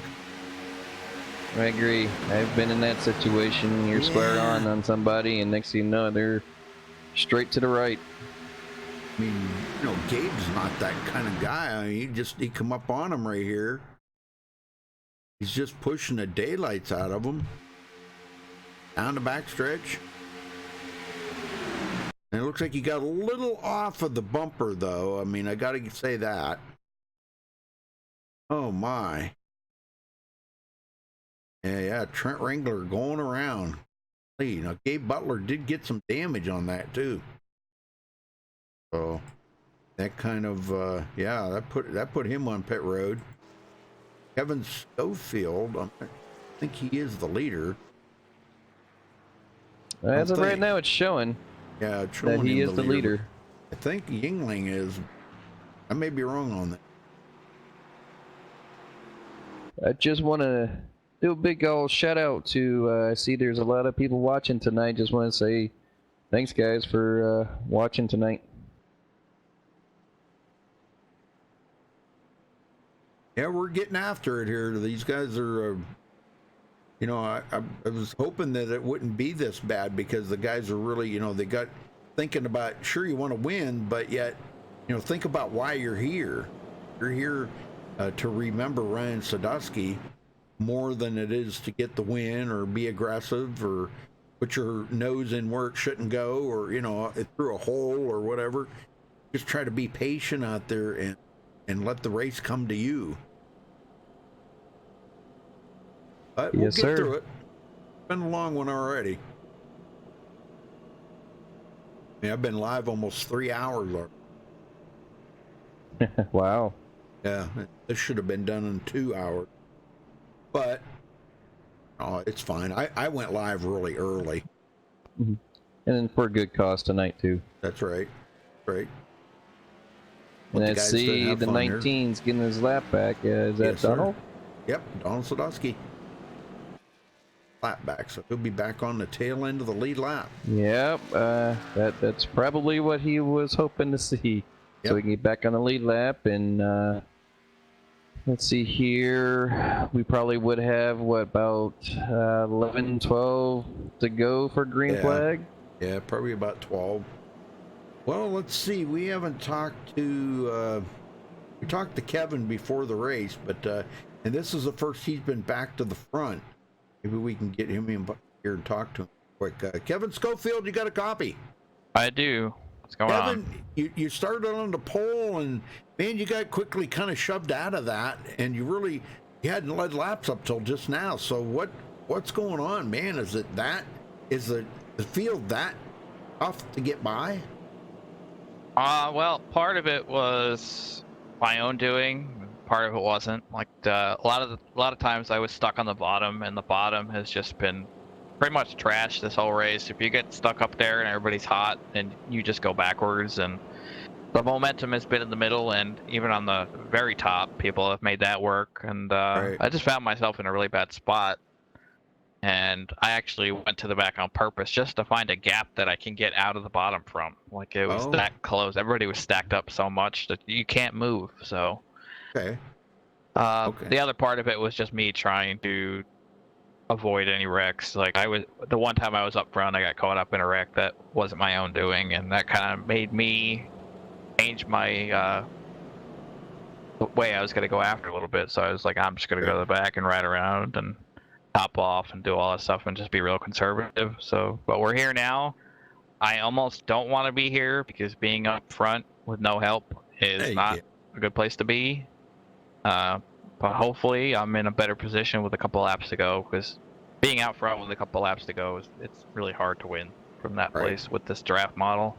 I agree. I've been in that situation. You're square on somebody, and next thing you know, they're straight to the right. I mean, you know, Gabe's not that kind of guy. I mean, he come up on him right here. He's just pushing the daylights out of him. Down the backstretch. And it looks like he got a little off of the bumper, though. I mean, I got to say that. Oh, my. Yeah, Trent Wrangler going around. Hey, now, Gabe Butler did get some damage on that, too. So, that kind of, that put him on pit road. Kevin Schofield, I think he is the leader. As of right now, it's showing. Yeah, it's showing that he is the leader. I think Yingling is. I may be wrong on that. I just want to do a big old shout out to. I see there's a lot of people watching tonight. Just want to say thanks, guys, for watching tonight. Yeah, we're getting after it here. These guys are, you know, I was hoping that it wouldn't be this bad because the guys are really, you know, they got thinking about, sure, you want to win, but yet, you know, think about why you're here. You're here to remember Ryan Sadowski more than it is to get the win or be aggressive or put your nose in where it shouldn't go or, you know, through a hole or whatever. Just try to be patient out there and let the race come to you. But we'll Yes, get sir. through it. It's been a long one already. I mean, I've been live almost 3 hours already. Wow. Yeah, this should have been done in 2 hours. But, it's fine. I went live really early. Mm-hmm. And then for a good cause tonight, too. That's right. Right. And let's see, the 19's getting his lap back. Is that Yes, Donald? Sir. Yep, Donald Sadowski. Lap back, so he'll be back on the tail end of the lead lap. Yep, that's probably what he was hoping to see. Yep. So he can get back on the lead lap, and let's see here. We probably would have, what, about 11, 12 to go for green flag? Yeah, probably about 12. Well, let's see. We haven't talked to we talked to Kevin before the race, but and this is the first he's been back to the front. Maybe we can get him in here and talk to him quick. Kevin Schofield, you got a copy? I do. What's going on? Kevin, you started on the pole, and man, you got quickly kind of shoved out of that, and you hadn't led laps up till just now. So what's going on, man? Is the field that tough to get by? Well, part of it was my own doing. Part of it wasn't. Like a lot of times I was stuck on the bottom, and the bottom has just been pretty much trash this whole race. If you get stuck up there and everybody's hot, and you just go backwards, and the momentum has been in the middle, and even on the very top, people have made that work. And I just found myself in a really bad spot. And I actually went to the back on purpose just to find a gap that I can get out of the bottom from. Like it was that close. Everybody was stacked up so much that you can't move. So, okay. The other part of it was just me trying to avoid any wrecks. Like the one time I was up front, I got caught up in a wreck that wasn't my own doing, and that kind of made me change my the way I was gonna go after a little bit. So I was like, I'm just gonna go to the back and ride around and top off and do all that stuff and just be real conservative. So, but we're here now. I almost don't want to be here because being up front with no help is not a good place to be. But hopefully I'm in a better position with a couple laps to go, because being out front with a couple laps to go it's really hard to win from that place with this draft model.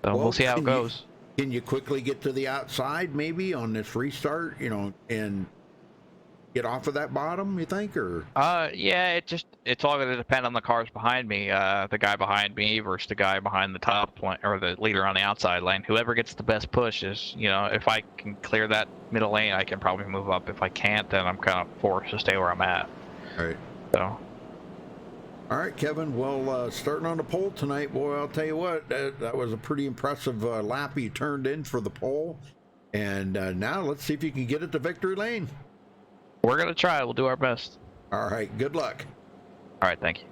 So we'll see how it goes. Can you quickly get to the outside maybe on this restart, and get off of that bottom, you think, or? Yeah, it's all gonna depend on the cars behind me. The guy behind me versus the guy behind the top lane, or the leader on the outside lane. Whoever gets the best push is, if I can clear that middle lane, I can probably move up. If I can't, then I'm kind of forced to stay where I'm at. All right. So. All right, Kevin. Well, starting on the pole tonight, boy, I'll tell you what, that was a pretty impressive lap you turned in for the pole. And now let's see if you can get it to victory lane. We're going to try. We'll do our best. All right. Good luck. All right. Thank you.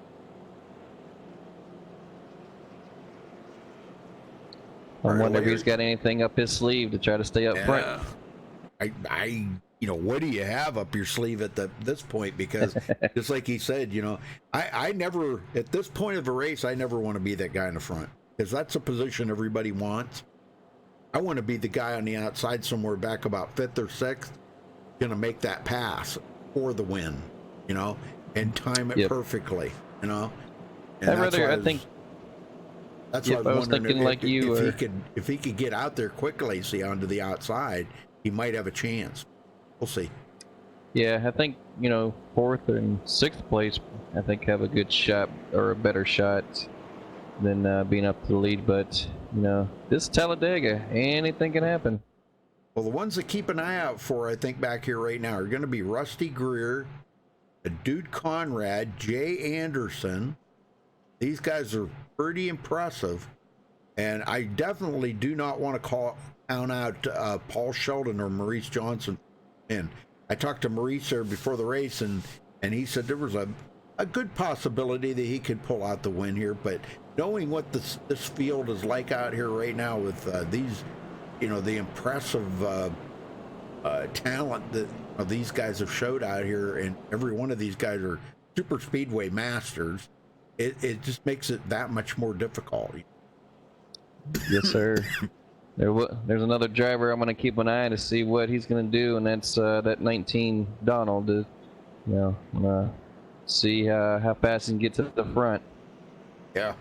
I wonder if he's got anything up his sleeve to try to stay up front. What do you have up your sleeve at this point? Because just like he said, I never, at this point of the race, I never want to be that guy in the front, because that's a position everybody wants. I want to be the guy on the outside somewhere back about 5th or 6th, going to make that pass for the win, and time it perfectly, And I think that's what I was thinking, if he could get out there quickly, see, onto the outside, he might have a chance. We'll see. Yeah, I think 4th and 6th place, I think, have a good shot, or a better shot than being up to the lead. But this Talladega, anything can happen. Well, the ones to keep an eye out for, I think, back here right now are going to be Rusty Greer, Dude Conrad, Jay Anderson. These guys are pretty impressive, and I definitely do not want to count out Paul Sheldon or Maurice Johnson. And I talked to Maurice there before the race, and he said there was a good possibility that he could pull out the win here. But knowing what this field is like out here right now with these, the impressive talent that these guys have showed out here, and every one of these guys are super speedway masters, it just makes it that much more difficult. Yes, sir. There's another driver I'm going to keep an eye to see what he's going to do, and that's that 19 Donald. See how fast he can get to the front. Yeah.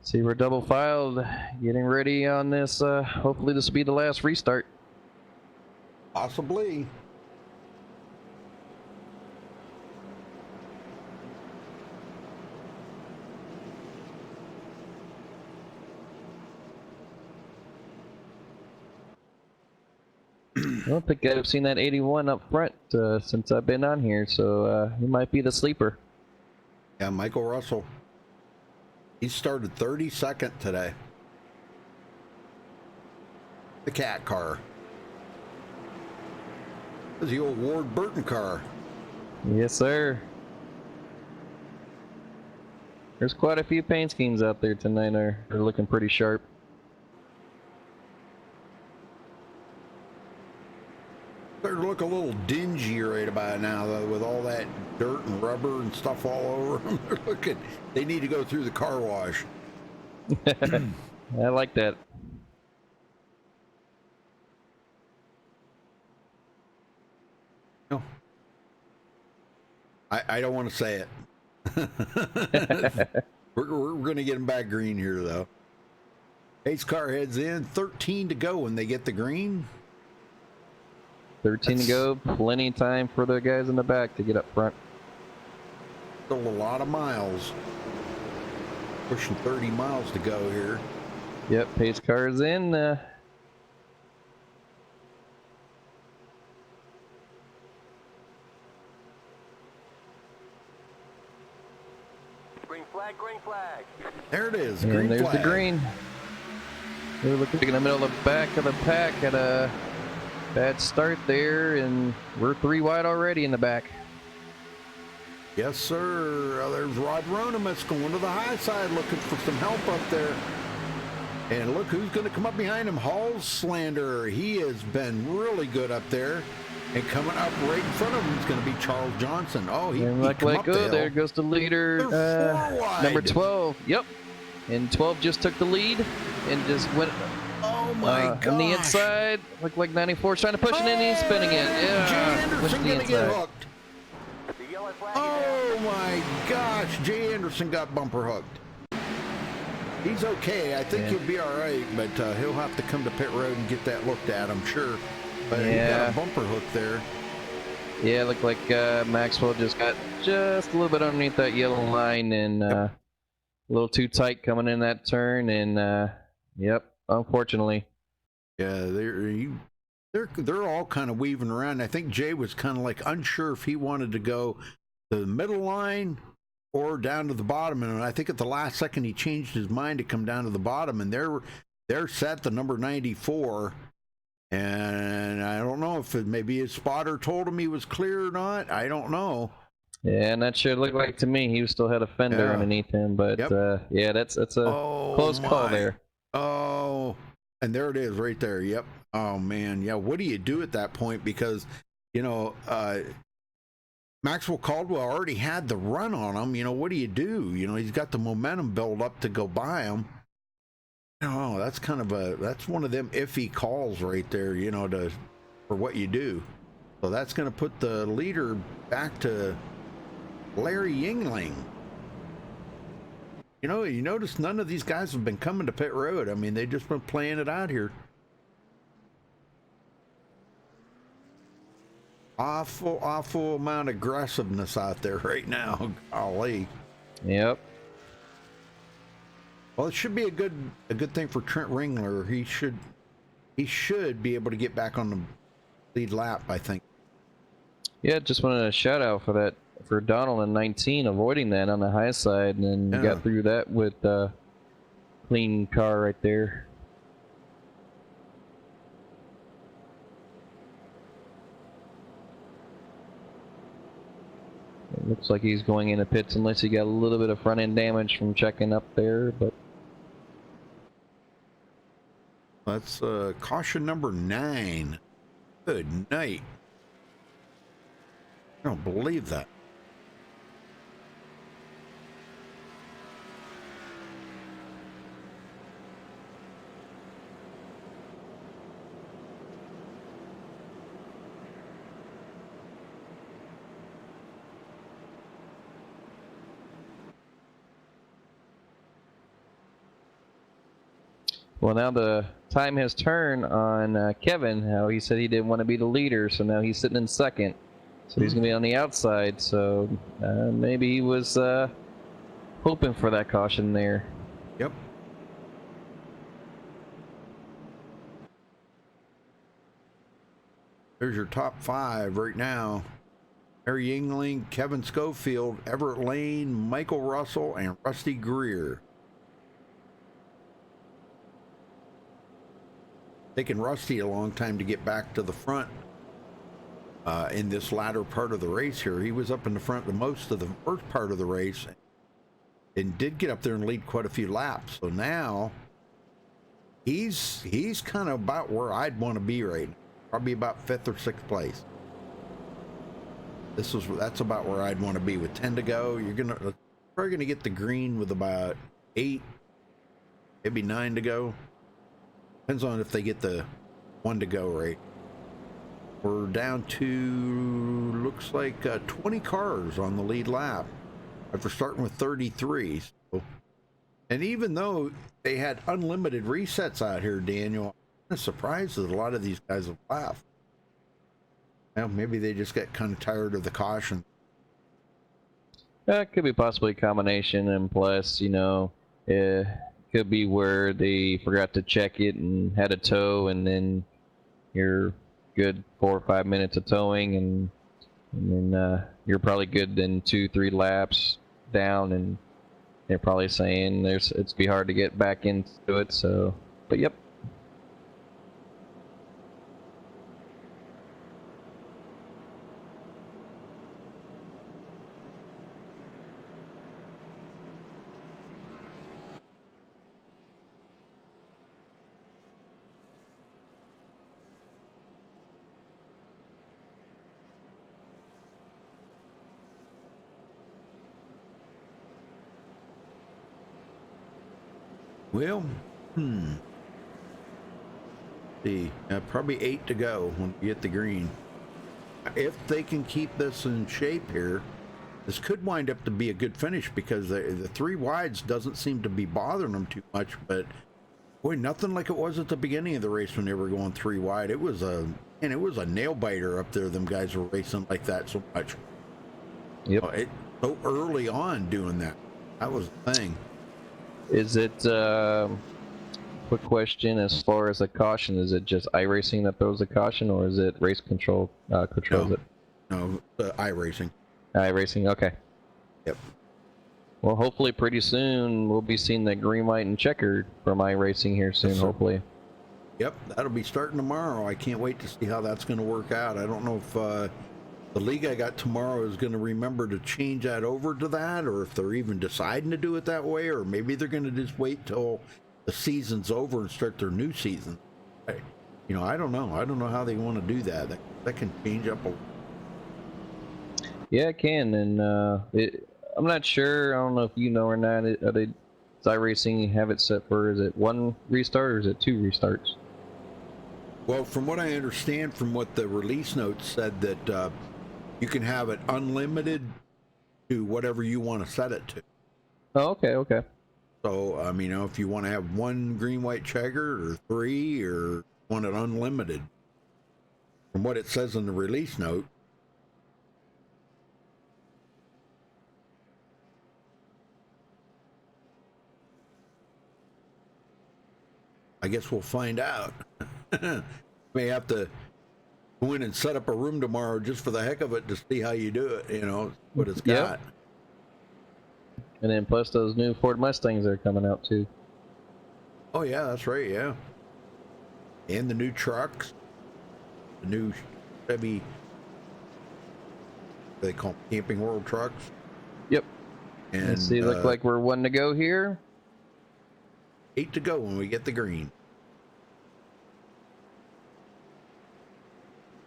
See, we're double filed, getting ready on this. Hopefully this will be the last restart. Possibly. I don't think I've seen that 81 up front since I've been on here, so he might be the sleeper. Yeah, Michael Russell. He started 32nd today. The cat car. That's the old Ward Burton car. Yes, sir. There's quite a few paint schemes out there tonight. Are looking pretty sharp. rubber and stuff all over them. They're looking. They need to go through the car wash. I like that. No. I don't want to say it. we're going to get them back green here, though. Pace car heads in. 13 to go when they get the green. 13 to go. Plenty of time for the guys in the back to get up front. Still a lot of miles. Pushing 30 miles to go here. Yep, pace car is in. Green flag, green flag. There it is. And Green there's flag. the green. They're looking in the middle of the back of the pack at a bad start there, and we're 3 wide already in the back. Yes, sir. There's Rod Ronimus going to the high side looking for some help up there. And look who's going to come up behind him. Hallslander. He has been really good up there. And coming up right in front of him is going to be Charles Johnson. Oh, he come up the hill. There goes the leader. Number 12. Yep. And 12 just took the lead and just went. Oh my gosh. On the inside. Looked like 94 trying to push it in. He's spinning it. Yeah. Jay Anderson going to get hooked. The yellow flag Oh my gosh. Jay Anderson got bumper hooked. He's okay. I think he'll be all right, but he'll have to come to pit road and get that looked at, I'm sure. But he got a bumper hook there. Yeah, looked like Maxwell just got just a little bit underneath that yellow line and a little too tight coming in that turn. And yep, unfortunately. Yeah, they're all kind of weaving around. I think Jay was kind of like unsure if he wanted to go to the middle line or down to the bottom, and I think at the last second he changed his mind to come down to the bottom, and they're set the number 94, and I don't know if maybe his spotter told him he was clear or not. I don't know. Yeah, and that sure looked like to me he still had a fender underneath him, but yeah, that's a close call there. Oh, and there it is right there. Yep. Oh man, yeah. What do you do at that point? Because Maxwell Caldwell already had the run on him. What do? He's got the momentum build up to go by him. Oh, that's that's one of them iffy calls right there, for what you do. So that's going to put the leader back to Larry Yingling. You notice none of these guys have been coming to pit road. I mean, they've just been playing it out here. Awful amount of aggressiveness out there right now. Golly. Yep. Well, it should be a good thing for Trent Ringler. He should be able to get back on the lead lap, I think. Yeah, just wanted a shout out for Donald in 19 avoiding that on the high side, and then got through that with a clean car right there. It looks like he's going into pits unless he got a little bit of front end damage from checking up there, but that's caution number 9. Good night. I don't believe that. well, now the time has turned on Kevin, how he said he didn't want to be the leader, so now he's sitting in second. So he's going to be on the outside, so maybe he was hoping for that caution there. Yep. There's your top 5 right now. Harry Yingling, Kevin Schofield, Everett Lane, Michael Russell, and Rusty Greer. Taking Rusty a long time to get back to the front in this latter part of the race here. He was up in the front the most of the first part of the race and did get up there and lead quite a few laps. So now he's kind of about where I'd want to be right now. Probably about 5th or 6th place. That's about where I'd want to be with 10 to go. You're probably gonna get the green with about 8, maybe 9 to go. Depends on if they get the 1 to go right. We're down to looks like 20 cars on the lead lap after starting with 33. So, and even though they had unlimited resets out here, Daniel, I'm surprised that a lot of these guys have laughed. Well, maybe they just got kind of tired of the caution. It could be possibly a combination, and plus, it could be where they forgot to check it and had a tow, and then you're good 4 or 5 minutes of towing, and then you're probably good in 2-3 laps down, and they're probably saying it's be hard to get back into it. So, but yep. Well, see, probably 8 to go when we get the green. If they can keep this in shape here, this could wind up to be a good finish, because the 3 wides doesn't seem to be bothering them too much. But boy, nothing like it was at the beginning of the race when they were going 3 wide. It was a nail biter up there. Them guys were racing like that so much. Yep. So early on doing that. That was the thing. Is it, quick question, as far as the caution, is it just iRacing that throws the caution, or is it race control controls it? No, iRacing. iRacing, okay. Yep. Well, hopefully pretty soon we'll be seeing the green, white, and checkered from iRacing here soon, hopefully. Yep, that'll be starting tomorrow. I can't wait to see how that's going to work out. I don't know if the league I got tomorrow is going to remember to change that over to that, or if they're even deciding to do it that way, or maybe they're going to just wait till the season's over and start their new season. I don't know. I don't know how they want to do that. That can change up a lot. Yeah, it can, and I'm not sure. I don't know if you know or not. Does iRacing have it set for, is it 1 restart or is it 2 restarts? Well, from what I understand from what the release notes said, that you can have it unlimited to whatever you want to set it to. Oh, okay. So, if you want to have 1 green, white, checker, or 3, or want it unlimited, from what it says in the release note. I guess we'll find out. May have to go in and set up a room tomorrow just for the heck of it to see how you do it, what it's got. And then plus those new Ford Mustangs are coming out too. Oh yeah, that's right, yeah. And the new trucks, the new Chevy, they call them Camping World trucks. Yep. And let's see, look like we're 1 to go here. 8 to go when we get the green.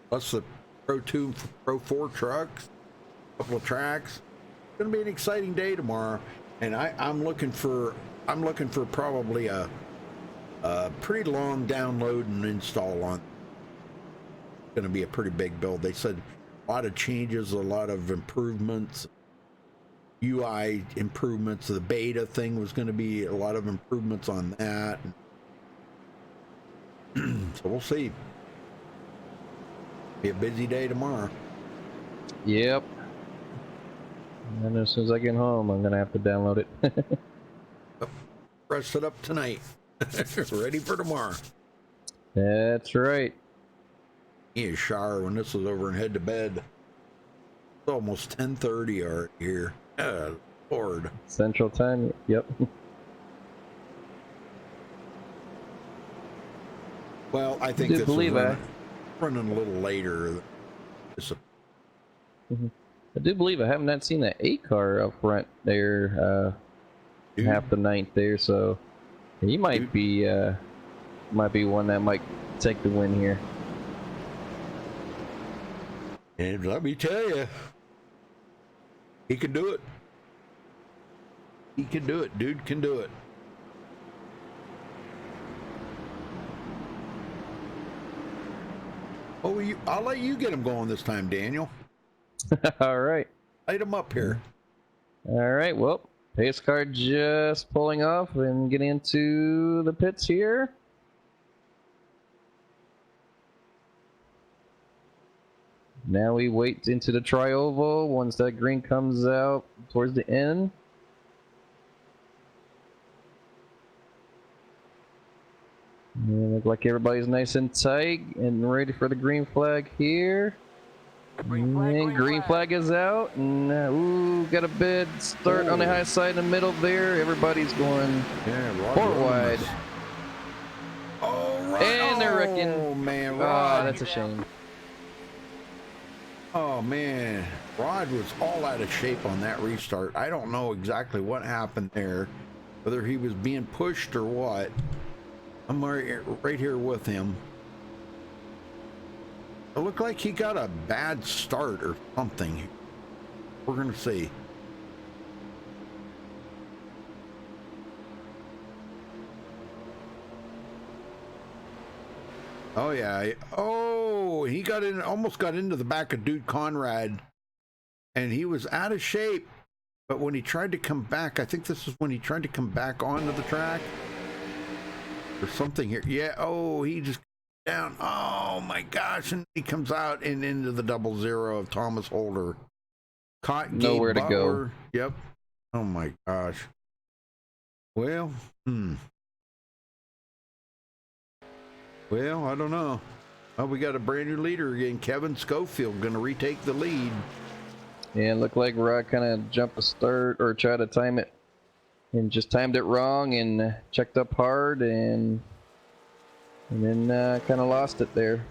Plus the Pro 2, Pro 4 trucks, a couple of tracks. It's going to be an exciting day tomorrow, and I'm looking for probably a pretty long download and install on. It's going to be a pretty big build. They said a lot of changes, a lot of improvements, UI improvements. The beta thing was going to be a lot of improvements on that. So we'll see. Be a busy day tomorrow. Yep. And as soon as I get home, I'm gonna have to download it. Press it up tonight. Ready for tomorrow. That's right. Need a shower when this is over and head to bed. It's almost 10:30 already here. Lord. Central Time. Yep. Well, I think this is running a little later. I do believe I haven't not seen that 8 car up front there, half the ninth there, so he might be one that might take the win here. And let me tell you, He can do it. He can do it. Dude can do it. Oh, I'll let you get him going this time, Daniel. All right. Light him up here. All right. Well, pace car just pulling off and getting into the pits here. Now we wait into the tri-oval once that green comes out towards the end. And look like everybody's nice and tight and ready for the green flag here. Green flag is out, and ooh, got a bid start on the high side in the middle there. Everybody's going port wide. Oh, right. And they're wrecking. Oh, man. Oh, Rod. that's a shame. Oh, man. Rod was all out of shape on that restart. I don't know exactly what happened there, whether he was being pushed or what. I'm right here with him. It looked like he got a bad start or something. We're going to see. Oh, yeah. Oh, he got in, almost got into the back of Dude Conrad. And he was out of shape. But when he tried to come back, I think this is when he tried to come back onto the track. Or something here. Yeah. Oh, he just down. Oh my gosh. And he comes out and into the 00 of Thomas Holder. Caught nowhere to go. Yep. Oh my gosh. Well, Well, I don't know. Oh, we got a brand new leader again. Kevin Schofield going to retake the lead. Yeah, it looked like Rod kind of jumped the start or tried to time it and just timed it wrong and checked up hard and then kind of lost it there.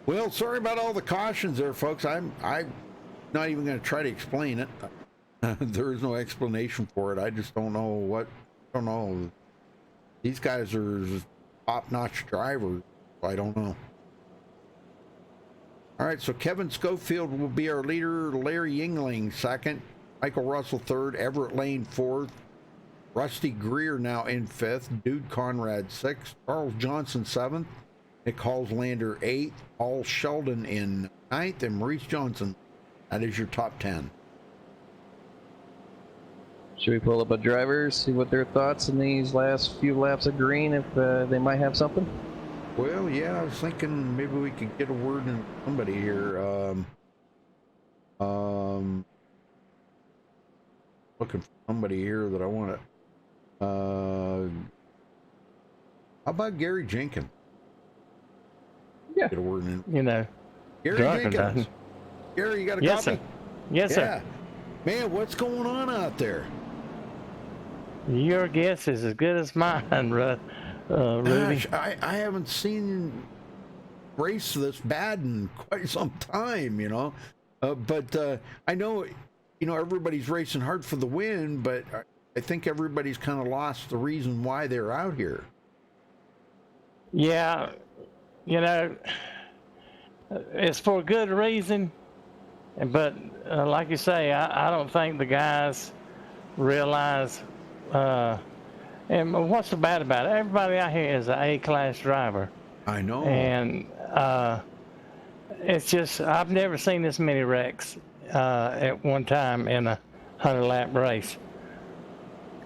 Well, sorry about all the cautions there, folks. I'm not even going to try to explain it. There is no explanation for it. I just don't know what. I don't know. These guys are top-notch drivers. I don't know. All right, so Kevin Schofield will be our leader. Larry Yingling second. Michael Russell third. Everett Lane fourth. Rusty Greer now in fifth. Dude Conrad sixth. Charles Johnson seventh. Nick Halslander 8th, Paul Sheldon in 9th, and Maurice Johnson. That is your top 10. Should we pull up a driver, see what their thoughts in these last few laps of green, if they might have something? Well, yeah, I was thinking maybe we could get a word in somebody here. Looking for somebody here that I want to. How about Gary Jenkins? Yeah. Get a word in. You know, Gary Jenkins. Gary, you got a yes, copy? sir. Yes, yeah. sir. Man, what's going on out there? Your guess is as good as mine, Rudy. Gosh, I haven't seen race this bad in quite some time, you know. But I know, you know, everybody's racing hard for the win, but I think everybody's kind of lost the reason why they're out here. Yeah. You know, it's for a good reason, but like you say, I don't think the guys realize, and what's so bad about it? Everybody out here is an A-class driver. I know. And it's just, I've never seen this many wrecks at one time in a 100-lap race.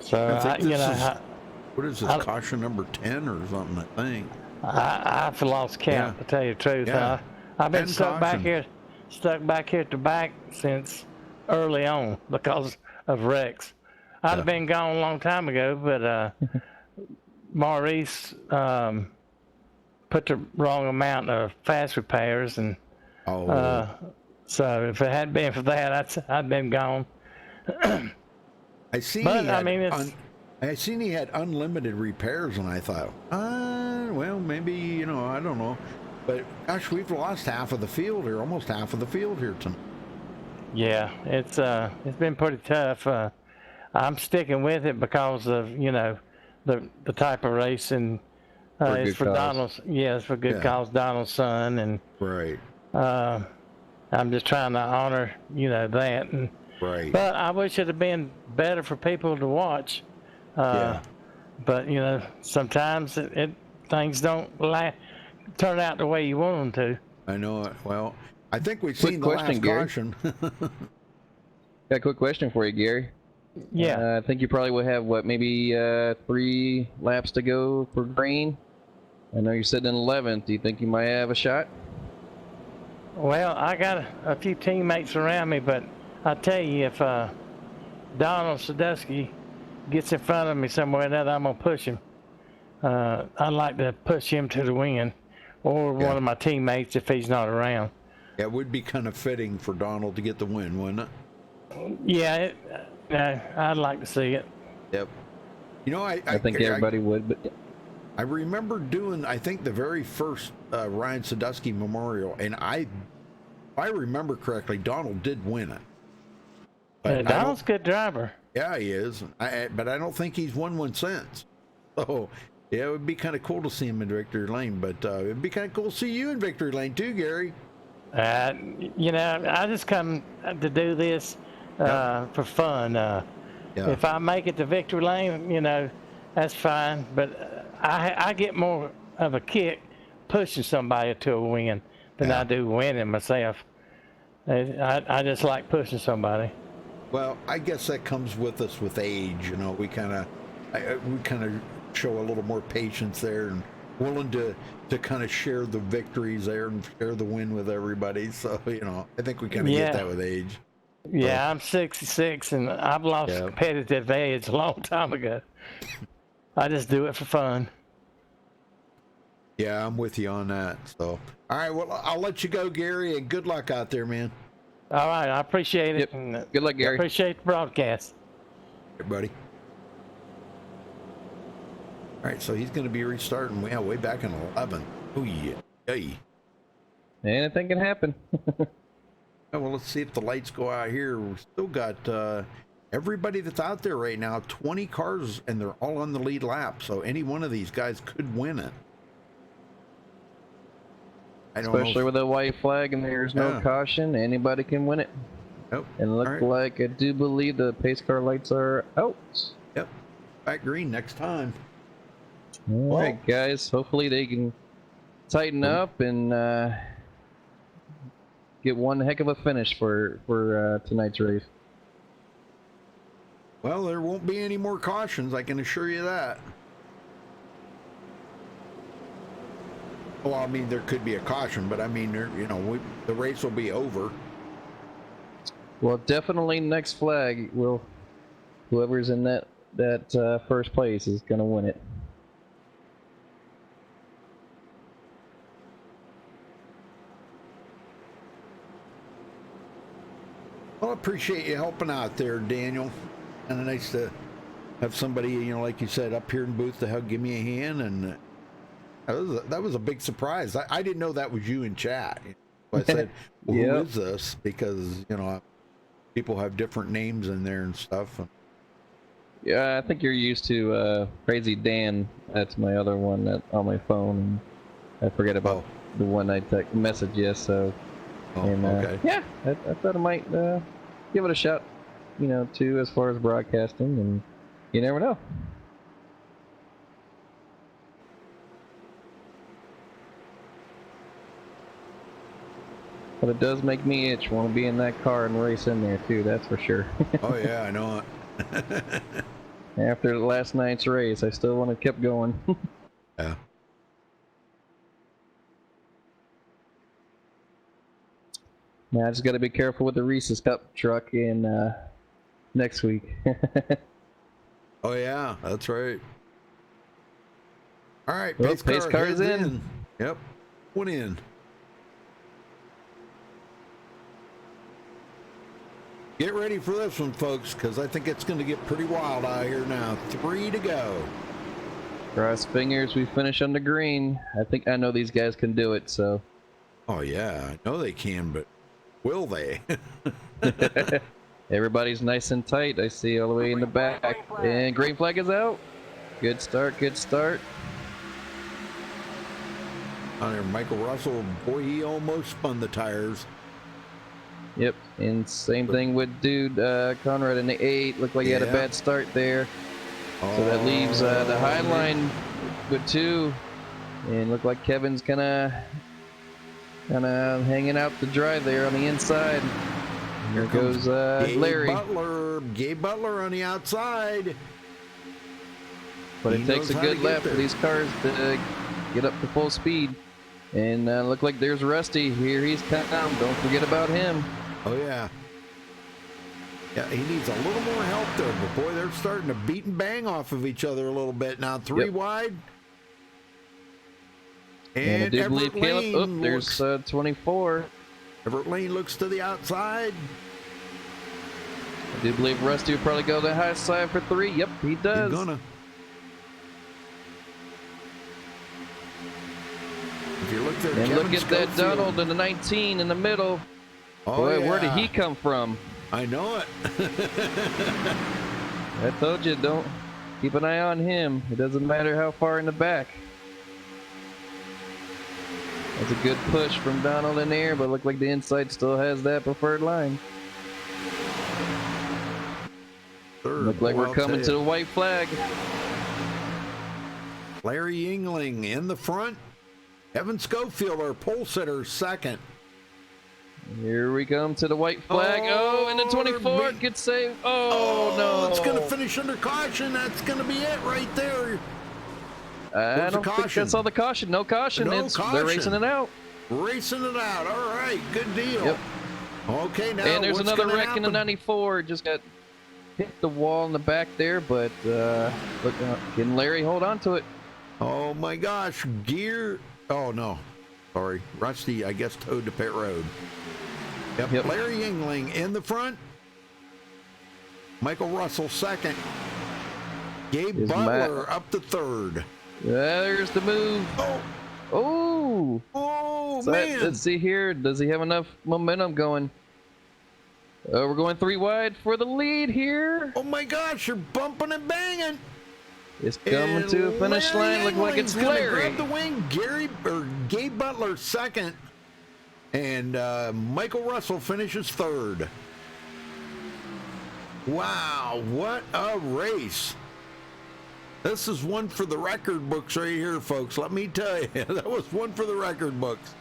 So what is this, caution number 10 or something? I think I've lost count, to tell you the truth. Yeah. I've been stuck back caution. here at the back since early on because of wrecks. I'd have been gone a long time ago, but Maurice put the wrong amount of fast repairs, and so if it hadn't been for that, I'd been gone. I seen he had unlimited repairs, and I thought, well, maybe, I don't know. But gosh, we've lost half of the field here, almost half of the field here tonight. Yeah, it's been pretty tough. I'm sticking with it because of the type of racing. It's for Donald's. Yeah, it's for good cause, Donald's son, and right. I'm just trying to honor that. And, right. But I wish it had been better for people to watch. But sometimes things don't turn out the way you want them to. I know it. Well, I think we've seen the last caution. Got a quick question for you, Gary. Yeah. I think you probably will have, maybe 3 laps to go for green? I know you're sitting in 11th. Do you think you might have a shot? Well, I got a few teammates around me, but I tell you, if Donald Sadusky gets in front of me somewhere or another, I'm going to push him. I'd like to push him to the win, or one of my teammates if he's not around. Yeah, it would be kind of fitting for Donald to get the win, wouldn't it? Yeah, I'd like to see it. Yep. I think everybody would, but I remember doing, I think, the very first Ryan Sadusky Memorial, and I remember correctly, Donald did win it. But Donald's a good driver. Yeah, he is. But I don't think he's won one since. So, yeah, it would be kind of cool to see him in victory lane, but it'd be kind of cool to see you in victory lane too, Gary. I just come to do this for fun. If I make it to victory lane, that's fine. But I get more of a kick pushing somebody to a win than I do winning myself. I just like pushing somebody. Well, I guess that comes with us with age. We kind of show a little more patience there and willing to kind of share the victories there and share the win with everybody. So, I think we kind of get that with age. Yeah, I'm 66 and I've lost competitive edge a long time ago. I just do it for fun. Yeah, I'm with you on that. So, all right, well, I'll let you go, Gary, and good luck out there, man. All right, I appreciate it. And, good luck, Gary. I appreciate the broadcast. Hey, buddy. All right, so he's going to be restarting way back in 11. Oh, yeah. Hey. Anything can happen. Well, let's see if the lights go out here. We've still got everybody that's out there right now, 20 cars, and they're all on the lead lap. So any one of these guys could win it. Especially with a white flag and there's no caution, anybody can win it. Yep. And look like I do believe the pace car lights are out. Yep. Back green next time. All right, guys. Hopefully they can tighten up and get one heck of a finish for tonight's race. Well, there won't be any more cautions, I can assure you that. Well, I mean, there could be a caution, but I mean, the race will be over. Well, definitely next flag will, whoever's in that first place is going to win it. Well, I appreciate you helping out there, Daniel. And nice to have somebody, like you said, up here in booth to help give me a hand. And that was a big surprise. I didn't know that was you in chat. I said, well, who is this? Because, people have different names in there and stuff. Yeah, I think you're used to Crazy Dan. That's my other one on my phone. I forget about the one I messaged you, so... okay. Yeah, I thought I might give it a shot, too, as far as broadcasting, and you never know. But it does make me itch. Want to be in that car and race in there too. That's for sure. Oh yeah, I know it. After last night's race, I still want to keep going. Yeah. Now I just got to be careful with the Reese's Cup truck in next week. Oh yeah, that's right. All right, Well, pace car's in. Yep, one in. Get ready for this one, folks, because I think it's going to get pretty wild out here now. 3 to go. Cross fingers, we finish on the green. I think I know these guys can do it, so. Oh yeah, I know they can, but will they? Everybody's nice and tight. I see all the way in the back. And green flag is out. Good start, good start. On there, Michael Russell, boy, he almost spun the tires. Yep, and same thing with dude Conrad in the 8. Looked like he had a bad start there. So that leaves the high line with 2. And looked like Kevin's kind of hanging out the drive there on the inside. Here goes Larry. Gabe Butler on the outside. But it takes a good lap for these cars to get up to full speed. And look like there's Rusty. Here he's cut down. Don't forget about him. Oh, yeah. Yeah, he needs a little more help there. But, boy, they're starting to beat and bang off of each other a little bit. Now, 3 wide. And I do believe Caleb. Oh, there's 24. Everett Lane looks to the outside. I do believe Rusty will probably go the high side for 3. Yep, he does. He's gonna. If you look there, and look at that Donald in the 19 in the middle. Oh, boy, yeah. Where did he come from? I know it. I told you, don't keep an eye on him. It doesn't matter how far in the back. That's a good push from Donald in there, but look like the inside still has that preferred line. Look like we're coming to the white flag. Larry Yingling in the front. Evan Schofield, our pole sitter, second. Here we come to the white flag. Oh, and the 24. Good save. Oh, no. It's going to finish under caution. That's going to be it right there. I don't think that's all the caution. No caution. No caution. They're racing it out. Racing it out. All right. Good deal. Yep. Okay, now and there's another wreck in the 94. Just got hit the wall in the back there, but look, can Larry hold on to it? Oh, my gosh. Gear. Oh, no. Sorry. Rusty, I guess, towed to pit road. Yep. Larry Yingling in the front. Michael Russell second. Gabe Butler up to third. There's the move. Oh, so man. Let's see here. Does he have enough momentum going? We're going 3 wide for the lead here. Oh my gosh, you're bumping and banging. It's coming to a finish line. Look like it's Larry. Grab the wing. Gabe Butler second. And Michael Russell finishes third. Wow, what a race. This is one for the record books right here, folks. Let me tell you, that was one for the record books.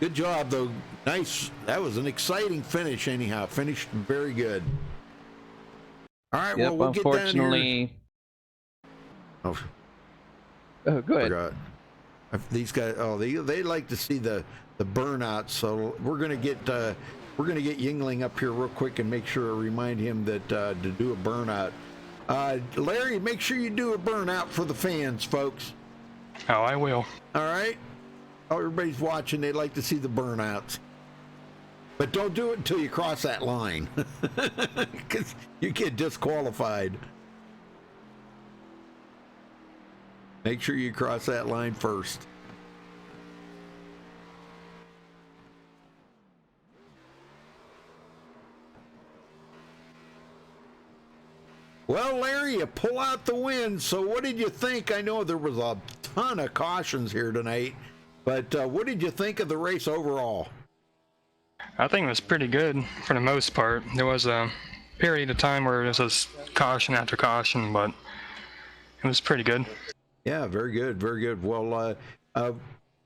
Good job, though. Nice. That was an exciting finish, anyhow. Finished very good. All right, well, we'll get down here. Oh, go ahead. These guys, they like to see the burnout, so we're gonna get Yingling up here real quick and make sure I remind him that to do a burnout. Larry, make sure you do a burnout for the fans, folks. Oh, I will. All right. Oh, everybody's watching. They like to see the burnouts, but don't do it until you cross that line, because you get disqualified. Make sure you cross that line first. Well, Larry, you pull out the win. So what did you think? I know there was a ton of cautions here tonight, but what did you think of the race overall? I think it was pretty good for the most part. There was a period of time where it was caution after caution, but it was pretty good. Yeah, very good, very good. Well,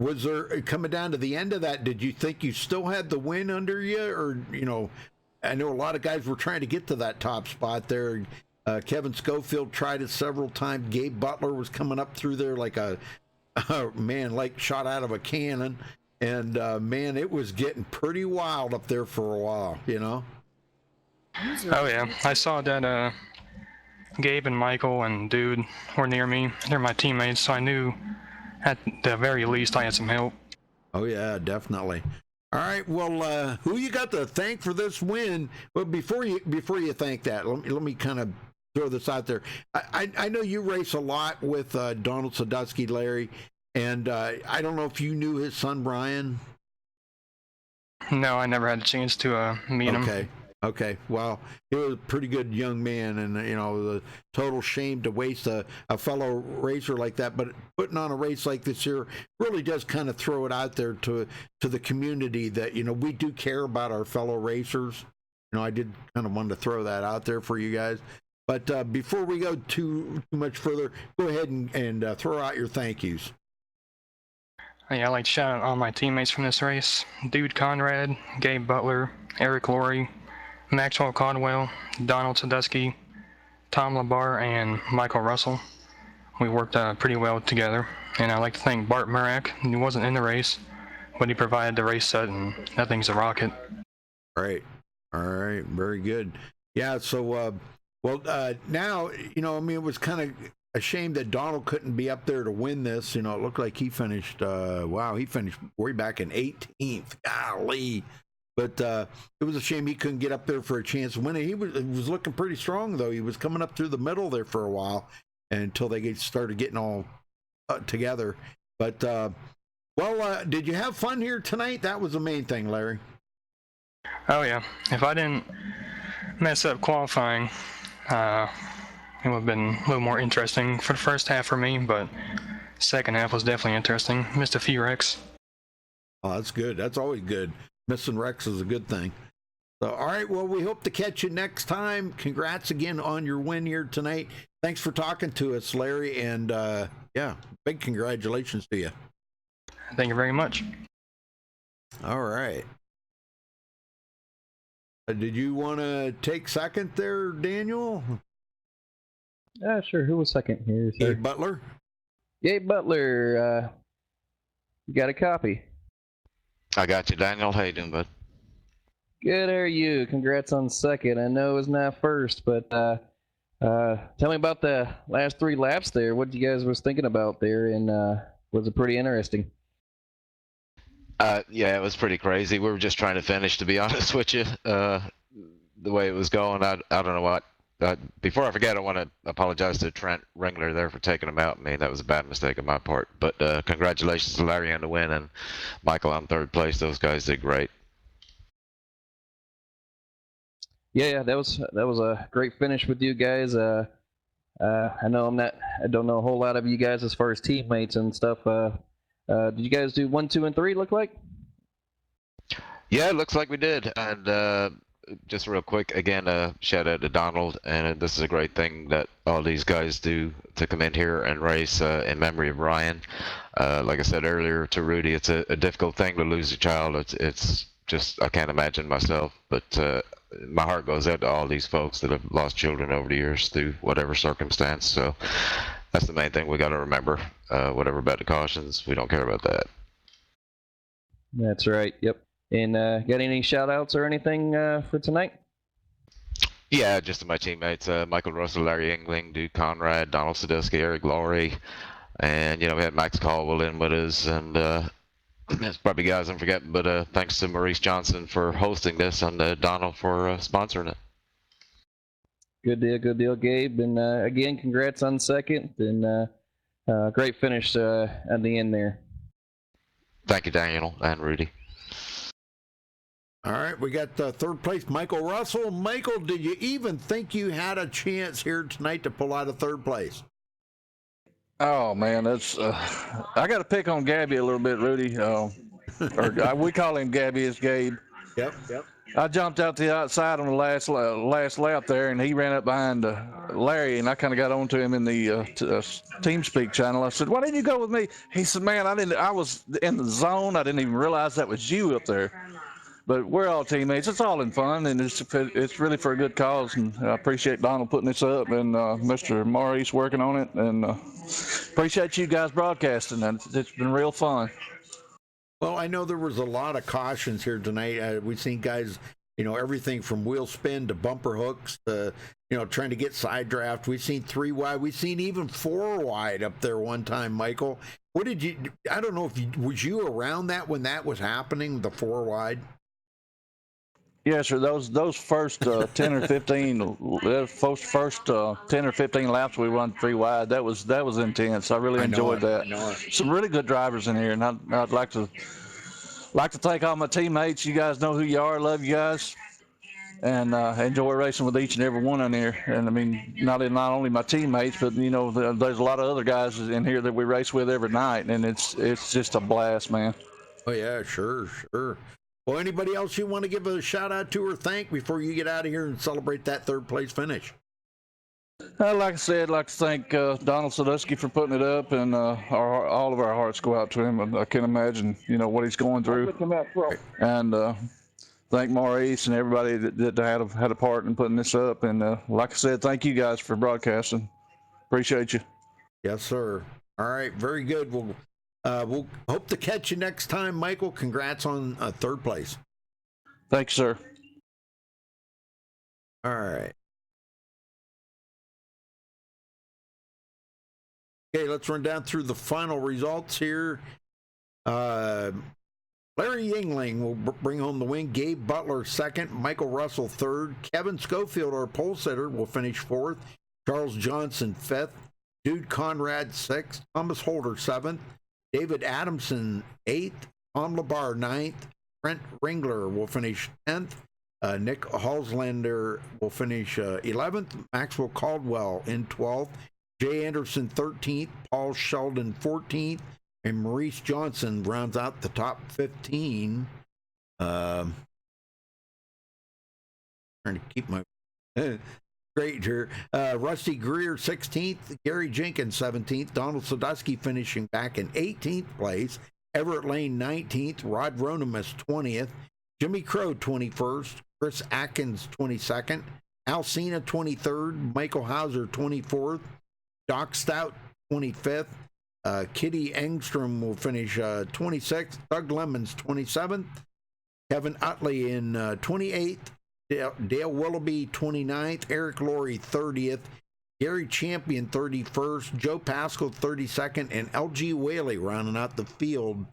was there, coming down to the end of that, did you think you still had the win under you? Or, I know a lot of guys were trying to get to that top spot there. Kevin Schofield tried it several times. Gabe Butler was coming up through there like like shot out of a cannon. And, man, it was getting pretty wild up there for a while, Oh, yeah. I saw that Gabe and Michael and Dude were near me. They're my teammates, so I knew at the very least I had some help. Oh, yeah, definitely. All right, well, who you got to thank for this win? Well, before you thank that, let me kind of throw this out there. I know you race a lot with Donald Sadusky, Larry, and I don't know if you knew his son, Brian. No, I never had a chance to meet him. Okay. Well, he was a pretty good young man, and the total shame to waste a fellow racer like that. But putting on a race like this here really does kind of throw it out there to the community that we do care about our fellow racers. I did kind of want to throw that out there for you guys. But before we go too much further, go ahead and throw out your thank yous. Yeah, I'd like to shout out all my teammates from this race: Dude Conrad, Gabe Butler, Eric Laurie, Maxwell Caldwell, Donald Sadusky, Tom Labar, and Michael Russell. We worked pretty well together, and I'd like to thank Bart Murak. He wasn't in the race, but he provided the race set, and that thing's a rocket. All right, very good. Yeah, so, now, it was kind of a shame that Donald couldn't be up there to win this. It looked like he finished, he finished way back in 18th. Golly. But it was a shame he couldn't get up there for a chance of winning. He was looking pretty strong, though. He was coming up through the middle there for a while until they started getting all together. But, did you have fun here tonight? That was the main thing, Larry. Oh, yeah. If I didn't mess up qualifying, it would have been a little more interesting for the first half for me, but second half was definitely interesting. Missed a few wrecks. Oh, that's good. That's always good. Missing wrecks is a good thing. So, all right, well, we hope to catch you next time. Congrats again on your win here tonight. Thanks for talking to us, Larry, and big congratulations to you. Thank you very much. All right. Did you want to take second there, Daniel? Sure. Who was second here, sir? Gabe Butler. Gabe Butler, you got a copy? I got you, Daniel. How you doing, bud? Good, how are you? Congrats on second. I know it was not first, but tell me about the last 3 laps there. What you guys was thinking about there, and was it pretty interesting? Yeah, it was pretty crazy. We were just trying to finish, to be honest with you. The way it was going, I don't know what. Before I forget, I want to apologize to Trent Ringler there for taking him out. I mean, that was a bad mistake on my part. But congratulations to Larry on the win and Michael on 3rd place. Those guys did great. Yeah, that was a great finish with you guys. I know I don't know a whole lot of you guys as far as teammates and stuff. Did you guys do 1, 2, and 3? Look like? Yeah, it looks like we did. And just real quick, again, shout out to Donald. And this is a great thing that all these guys do to come in here and race in memory of Ryan. Like I said earlier to Rudy, it's a difficult thing to lose a child. It's just, I can't imagine myself. But my heart goes out to all these folks that have lost children over the years through whatever circumstance. So that's the main thing we got to remember. Whatever about the cautions, we don't care about that. That's right. Yep. And got any shout outs or anything for tonight? Yeah, just to my teammates, Michael Russell, Larry Engling, Duke Conrad, Donald Sadusky, Eric Laurie, and we had Max Caldwell in with us, and there's probably guys I'm forgetting, but thanks to Maurice Johnson for hosting this, and Donald for sponsoring it. Good deal, Gabe. And again, congrats on second, and great finish at the end there. Thank you, Daniel and Rudy. All right, we got 3rd place, Michael Russell. Michael, did you even think you had a chance here tonight to pull out of 3rd place? Oh man, that's I got to pick on Gabby a little bit, Rudy. Or we call him Gabby. It's Gabe. Yep. I jumped out the outside on the last lap there, and he ran up behind Larry, and I kind of got onto him in the TeamSpeak channel. I said, "Why didn't you go with me?" He said, "Man, I was in the zone. I didn't even realize that was you up there." But we're all teammates. It's all in fun, and it's really for a good cause. And I appreciate Donald putting this up, and Mr. Maurice working on it, and appreciate you guys broadcasting. And it's been real fun. Well, I know there was a lot of cautions here tonight. We've seen guys, everything from wheel spin to bumper hooks to, trying to get side draft. We've seen 3 wide. We've seen even 4 wide up there one time, Michael. What did you, I don't know if was you around that when that was happening, the 4 wide? Yes, sir. Those first 10 or 15, first 10 or 15 laps we run 3 wide. That was intense. I really enjoyed that. Some really good drivers in here, and I'd like to thank all my teammates. You guys know who you are. Love you guys, and enjoy racing with each and every one in here. And I mean, not only my teammates, but there's a lot of other guys in here that we race with every night, and it's just a blast, man. Oh yeah, sure. Well, anybody else you want to give a shout out to or thank before you get out of here and celebrate that 3rd place finish? Like I said, I'd like to thank Donald Sadusky for putting it up, and all of our hearts go out to him. I can't imagine, what he's going through. And thank Maurice and everybody that had a part in putting this up. And like I said, thank you guys for broadcasting. Appreciate you. Yes, sir. All right, very good. We'll hope to catch you next time, Michael. Congrats on 3rd place. Thanks, sir. All right. Okay, let's run down through the final results here. Larry Yingling will bring home the win. Gabe Butler 2nd. Michael Russell 3rd. Kevin Schofield, our pole sitter, will finish 4th. Charles Johnson 5th. Dude Conrad 6th. Thomas Holder 7th. David Adamson 8th. Tom Labar 9th. Trent Ringler will finish 10th. Nick Halslander will finish 11th. Maxwell Caldwell in 12th. Jay Anderson 13th. Paul Sheldon 14th. And Maurice Johnson rounds out the top 15. Trying to keep my great here. Rusty Greer 16th. Gary Jenkins 17th. Donald Sadusky finishing back in 18th place. Everett Lane 19th. Rod Ronimus 20th. Jimmy Crow 21st. Chris Atkins 22nd. Alcina 23rd. Michael Hauser 24th. Doc Stout 25th. Kitty Engstrom will finish 26th. Doug Lemons 27th. Kevin Utley in 28th. Dale Willoughby 29th. Eric Laurie 30th. Gary Champion 31st. Joe Pascal 32nd. And LG Whaley rounding out the field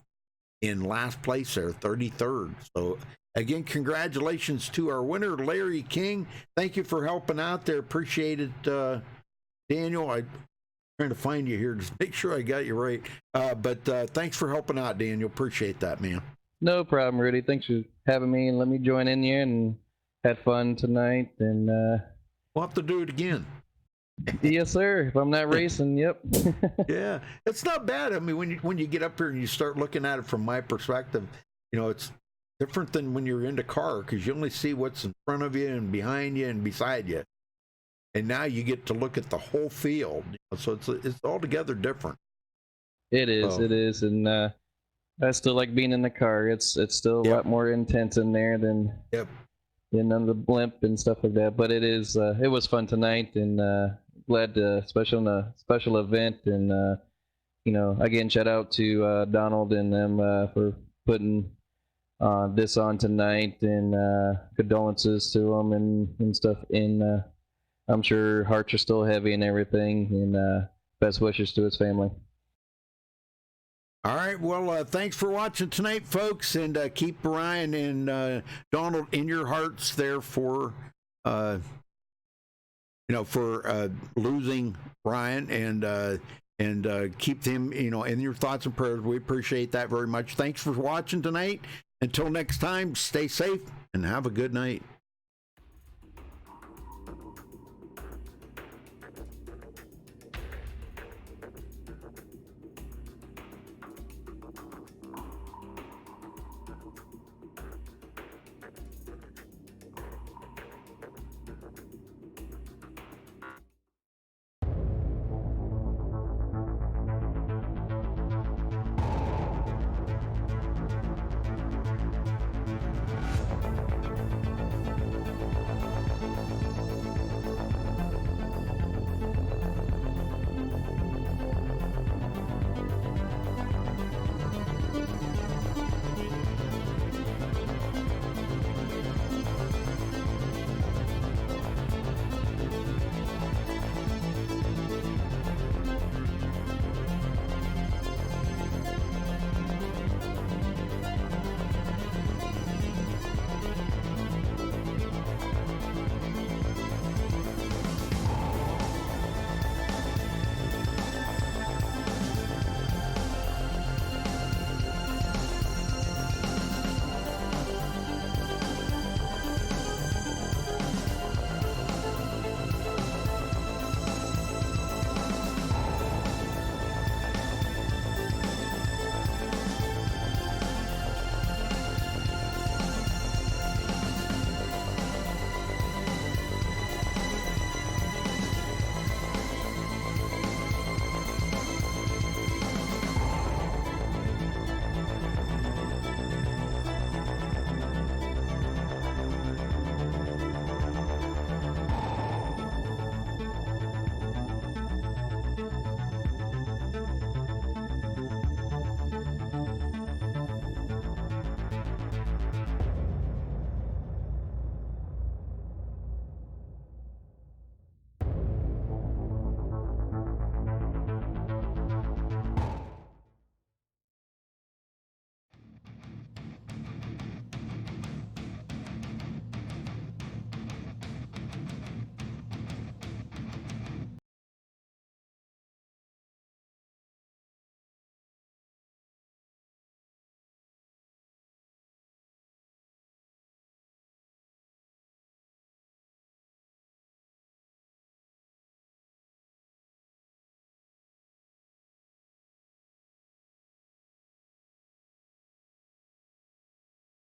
in last place there, 33rd. So again, congratulations to our winner, Larry King. Thank you for helping out there. Appreciate it, Daniel. I'm trying to find you here. Just make sure I got you right. But thanks for helping out, Daniel. Appreciate that, man. No problem, Rudy. Thanks for having me and let me join in here and had fun tonight. And we'll have to do it again. Yes, sir. If I'm not racing, yep. Yeah, it's not bad. I mean, when you get up here and you start looking at it from my perspective, it's different than when you're in the car because you only see what's in front of you and behind you and beside you. And now you get to look at the whole field, so it's altogether different. It is, and I still like being in the car. It's still a lot more intense in there than on the blimp and stuff like that. But it was fun tonight, and glad to, especially on a special event, and again, shout out to Donald and them for putting this on tonight, and condolences to them and stuff. And I'm sure hearts are still heavy and everything, and best wishes to his family. All right. Well, thanks for watching tonight, folks, and keep Ryan and Donald in your hearts there for, for losing Ryan, and keep him, in your thoughts and prayers. We appreciate that very much. Thanks for watching tonight. Until next time, stay safe and have a good night.